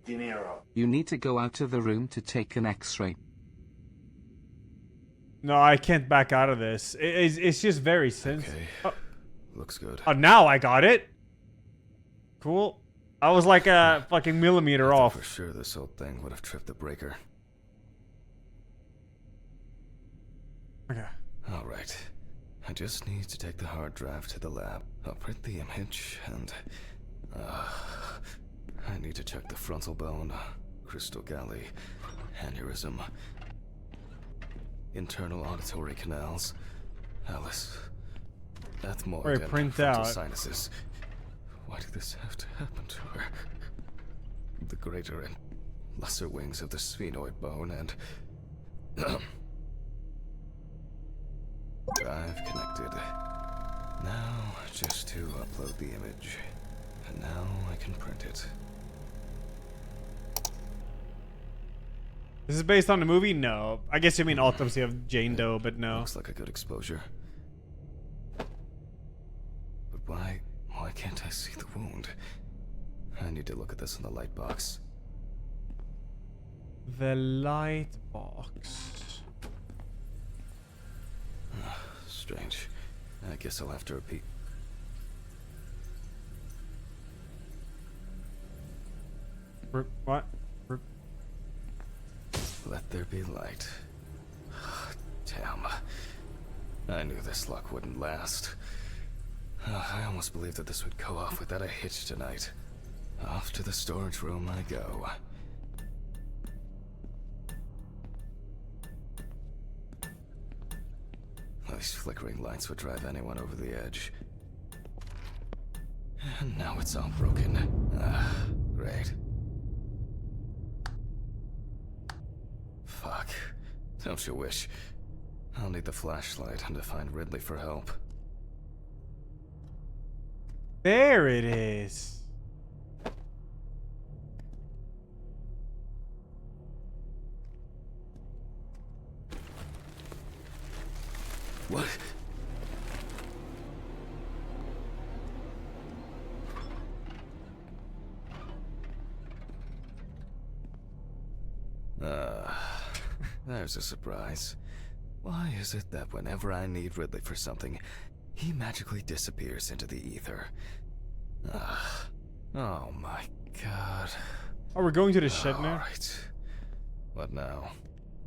You need to go out of the room to take an X-ray. No, I can't back out of this. It's just very sensitive. Okay. Oh. Looks good. Oh, now I got it. Cool. I was like a fucking millimeter I thought off. for sure this old thing would have tripped the breaker. Okay. Alright. I just need to take the hard drive to the lab. I'll print the image and... I need to check the frontal bone, crystal galley, aneurysm, internal auditory canals, Alice, ethmoid, Right, and print frontal out. sinuses. Why did this have to happen to her? The greater and lesser wings of the sphenoid bone and... Drive connected. Now, just to upload the image. And now I can print it. This is based on the movie? No. I guess you mean Autopsy of Jane Doe, but no. Looks like a good exposure. But why can't I see the wound? I need to look at this in the light box. The light box. Strange. I guess I'll have to repeat. What? Let there be light. Damn. I knew this luck wouldn't last. I almost believed that this would go off without a hitch tonight. Off to the storage room I go. These flickering lights would drive anyone over the edge. And now it's all broken. Great. Fuck. Don't you wish? I'll need the flashlight and to find Ridley for help. There it is. What? There's a surprise. Why is it that whenever I need Ridley for something, he magically disappears into the ether? Oh my god. Oh, we're going to the shed now? Alright. What now?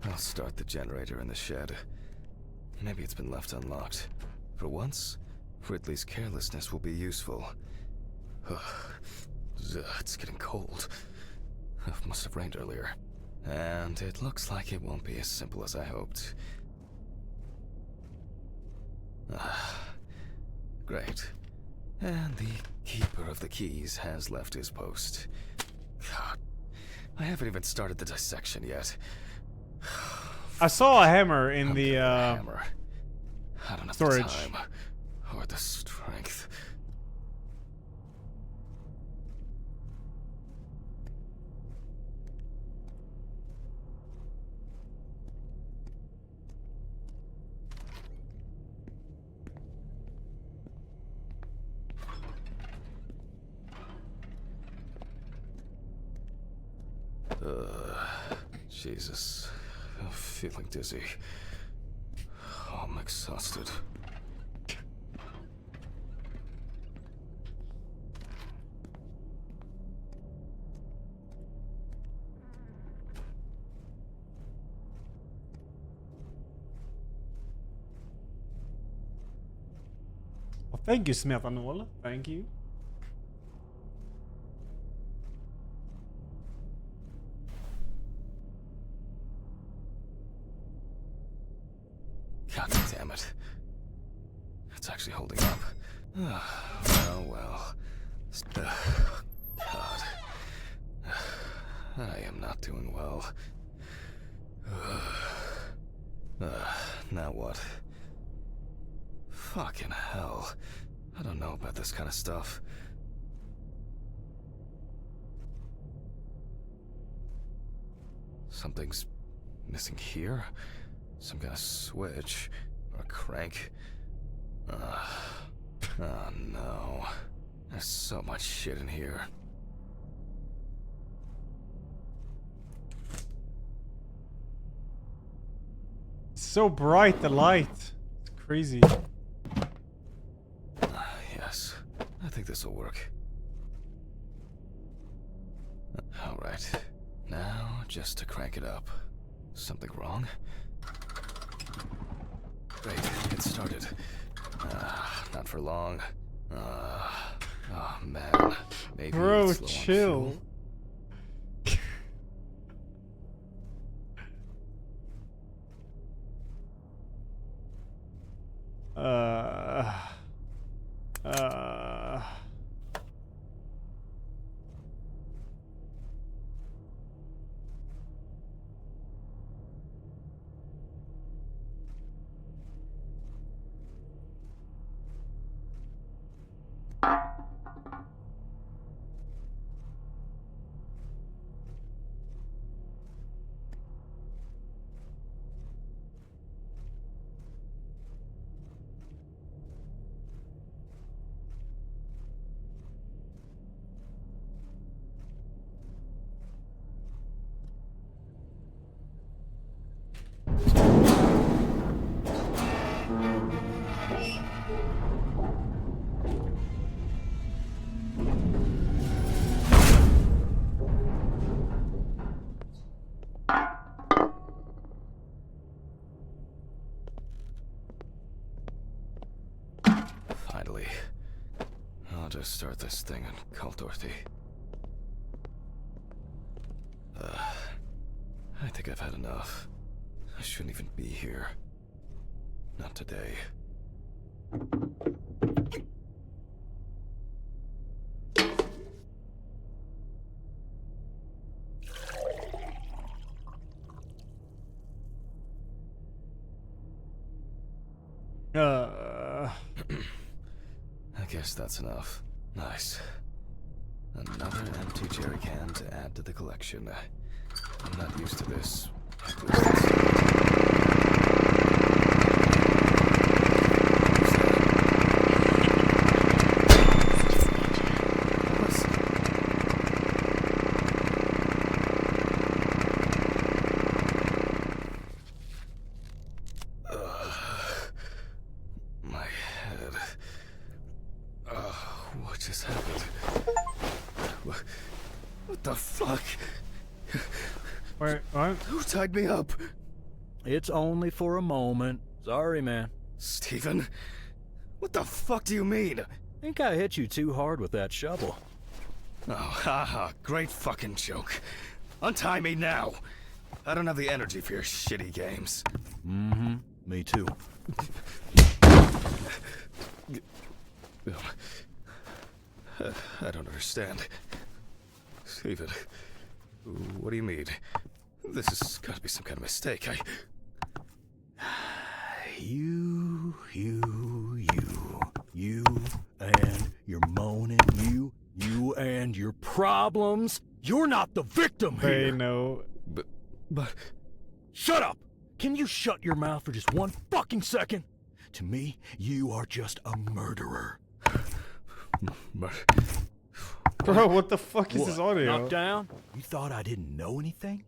I'll start the generator in the shed. Maybe it's been left unlocked. For once, Ridley's carelessness will be useful. It's getting cold. It must have rained earlier. And it looks like it won't be as simple as I hoped. Great. And the keeper of the keys has left his post. God, I haven't even started the dissection yet. I saw a hammer in the hammer. I don't have storage. the time or the strength. Jesus, I'm feeling dizzy. Oh, I'm exhausted. Well, thank you, Smetanol. Thank you. God damn it. It's actually holding up. Oh, well. God. I am not doing well. Now what? Fucking hell. I don't know about this kind of stuff. Something's missing here? Some kind of switch or crank. Oh no. There's so much shit in here. It's so bright, the light. It's crazy. Yes. I think this will work. Alright. Now, just to crank it up. Something wrong? Great, it started. Not for long. Oh man. Maybe Bro, it's low on chill. fuel. Finally. I'll just start this thing and call Dorothy. I think I've had enough. I shouldn't even be here. Not today. I guess that's enough. Nice. Another empty jerry can to add to the collection. I'm not used to this. At least it's... just happened? What the fuck? Wait, what? Who tied me up? It's only for a moment. Sorry, man. Steven? What the fuck do you mean? Think I hit you too hard with that shovel. Oh, haha, great fucking joke. Untie me now. I don't have the energy for your shitty games. Mm-hmm. Me too. I don't understand. Steven, what do you mean? This has got to be some kind of mistake. You and your moaning, you and your problems. You're not the victim They here. know. But... Shut up! Can you shut your mouth for just one fucking second? To me, you are just a murderer. Bro, what the fuck is What, this audio? knocked down? You thought I didn't know anything?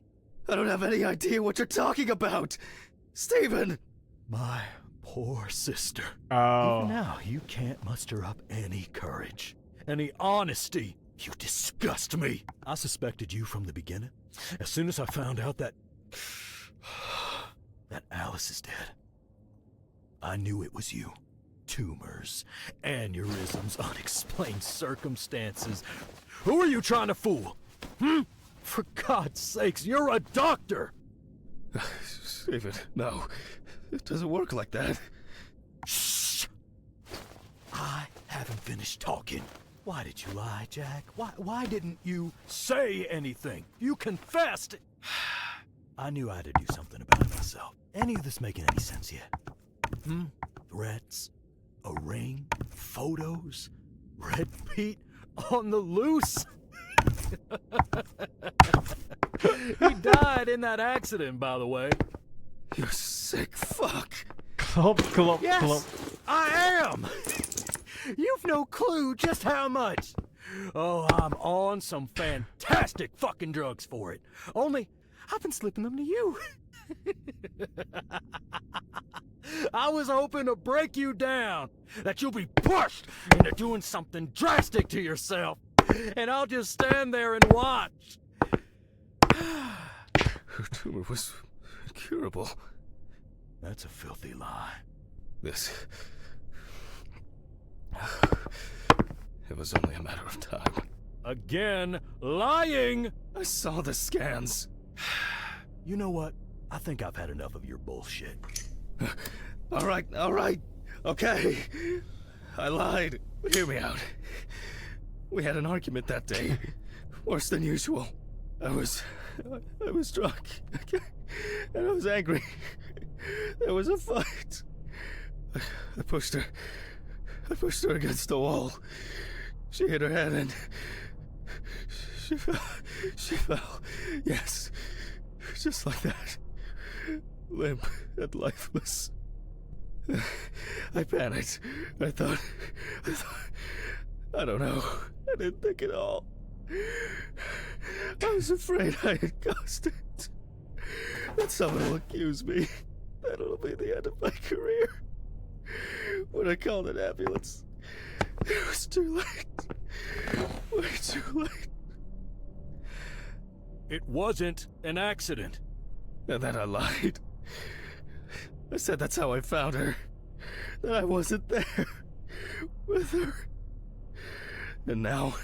I don't have any idea what you're talking about! Steven! My poor sister. Oh. Even now, you can't muster up any courage, any honesty. You disgust me. I suspected you from the beginning. As soon as I found out that Alice is dead, I knew it was you. Tumors, aneurysms, unexplained circumstances. Who are you trying to fool? For God's sakes, you're a doctor! Steven, no. It doesn't work like that. Shh! I haven't finished talking. Why did you lie, Jack? Why didn't you say anything? You confessed! I knew I had to do something about it myself. Any of this making any sense yet? Threats? A ring? Photos? Red Pete on the loose? He died in that accident, by the way. You sick fuck. Clump. Yes, I am! You've no clue just how much. Oh, I'm on some fantastic fucking drugs for it. Only, I've been slipping them to you. I was hoping to break you down, that you'll be pushed into doing something drastic to yourself, and I'll just stand there and watch. Her tumor was incurable. That's a filthy lie. This... It was only a matter of time. Again, lying! I saw the scans. You know what? I think I've had enough of your bullshit. All right. Okay. I lied. Hear me out. We had an argument that day. Worse than usual. I was drunk. And I was angry. There was a fight. I pushed her against the wall. She hit her head and she fell. Yes. Just like that. Limp and lifeless. I panicked. I thought, I don't know. I didn't think at all. I was afraid I had caused it. That someone will accuse me. That'll be the end of my career. When I called an ambulance, it was too late. Way too late. It wasn't an accident. And then I lied. I said that's how I found her. That I wasn't there with her. And now,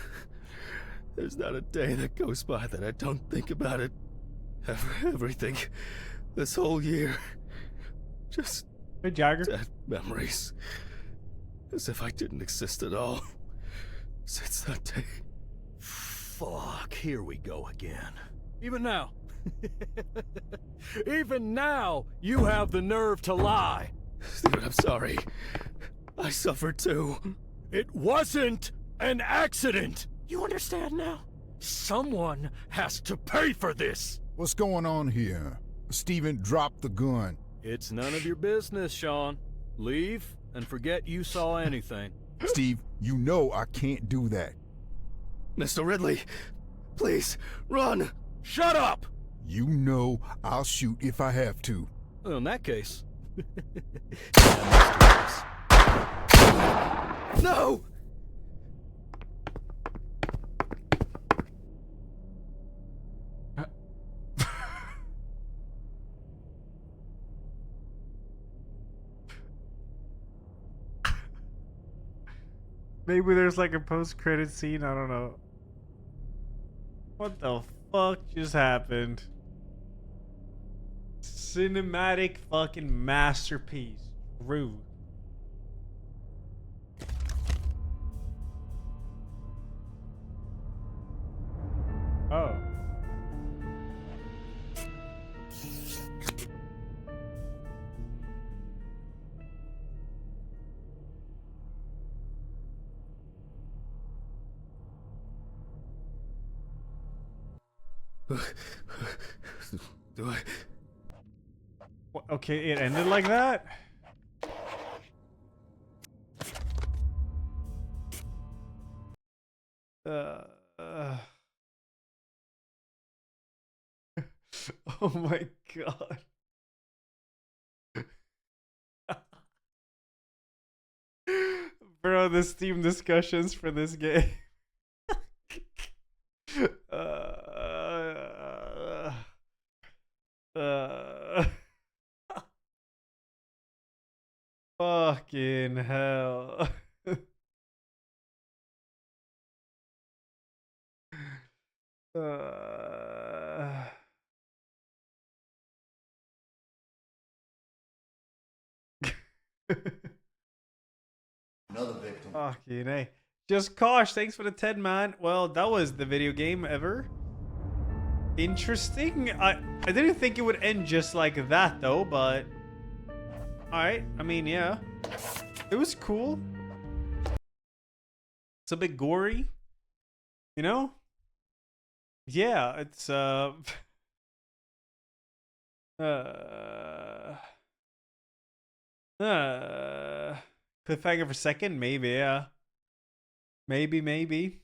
there's not a day that goes by that I don't think about it. Everything. This whole year. Just Hey, Jagger. dead memories. As if I didn't exist at all. Since that day. Fuck, here we go again. Even now. Even now, you have the nerve to lie. Steven, I'm sorry. I suffered too. It wasn't an accident. You understand now? Someone has to pay for this. What's going on here? Steven, drop the gun. It's none of your business, Sean. Leave and forget you saw anything. Steve, you know I can't do that. Mr. Ridley, please, run! Shut up! You know I'll shoot if I have to. Well, in that case. No! Maybe there's like a post-credit scene. I don't know. What the fuck just happened? Cinematic fucking masterpiece. True. Oh. Do I? What, okay, it ended like that? Uh. Oh my god. Bro, the Steam discussions for this game. Fucking hell. Another victim. Fucking A. Just Kosh, thanks for the 10, man. Well, that was the video game ever. Interesting. I didn't think it would end just like that though, but alright. I mean, yeah. It was cool. It's a bit gory. You know? Yeah, it's cliffhanger for second, maybe, yeah. Maybe.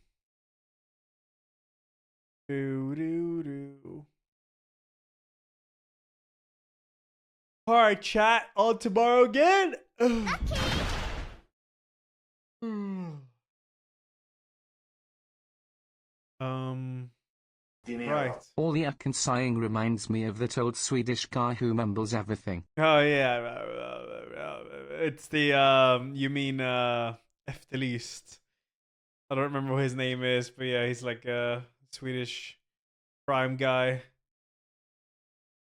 Alright, chat. On tomorrow again. Right. All the yuck and sighing reminds me of that old Swedish guy who mumbles everything. Oh yeah. It's the you mean Efterlyst. I don't remember what his name is, but yeah, he's like a Swedish crime guy.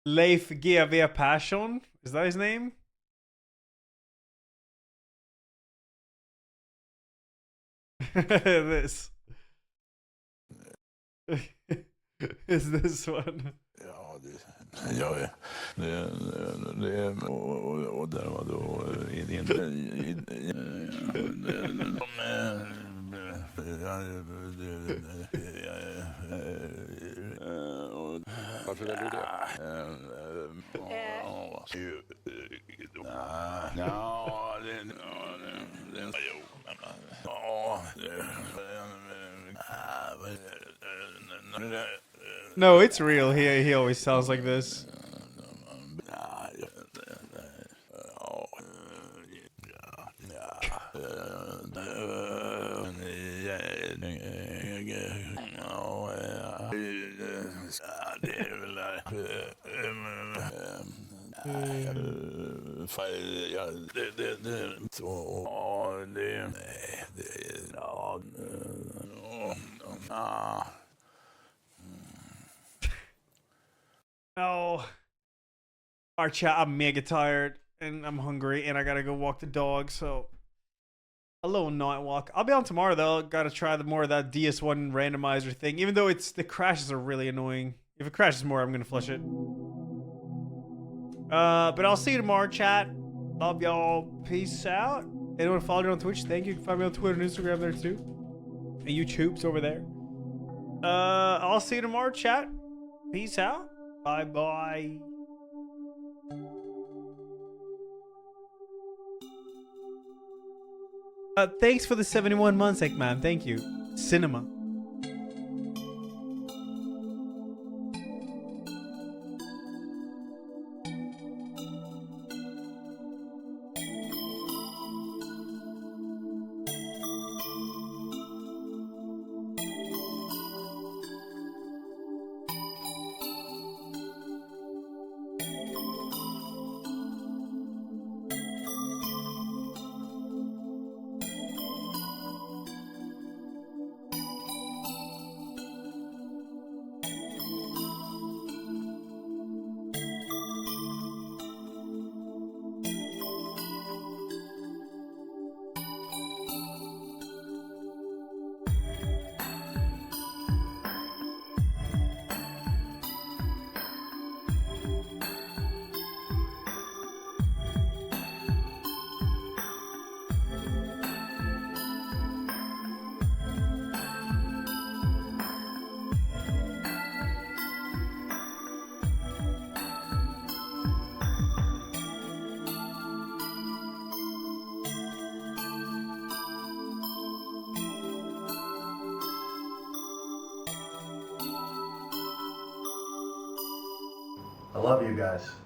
Leif GW Persson, is that his name? This is this one. Ja, och där var då varför väljer du det? No, it's real. He always sounds like this. No. Our chat, I'm mega tired and I'm hungry and I gotta go walk the dog, so a little night walk. I'll be on tomorrow though. Gotta try more of that DS1 randomizer thing, even though the crashes are really annoying. If it crashes more, I'm gonna flush it. But I'll see you tomorrow, chat. Love y'all. Peace out. Anyone follow me on Twitch? Thank you. You can find me on Twitter and Instagram there too. And YouTube's over there. I'll see you tomorrow, chat. Peace out. Bye-bye. Thanks for the 71 months, Ekman. Thank you. Cinema. love you guys.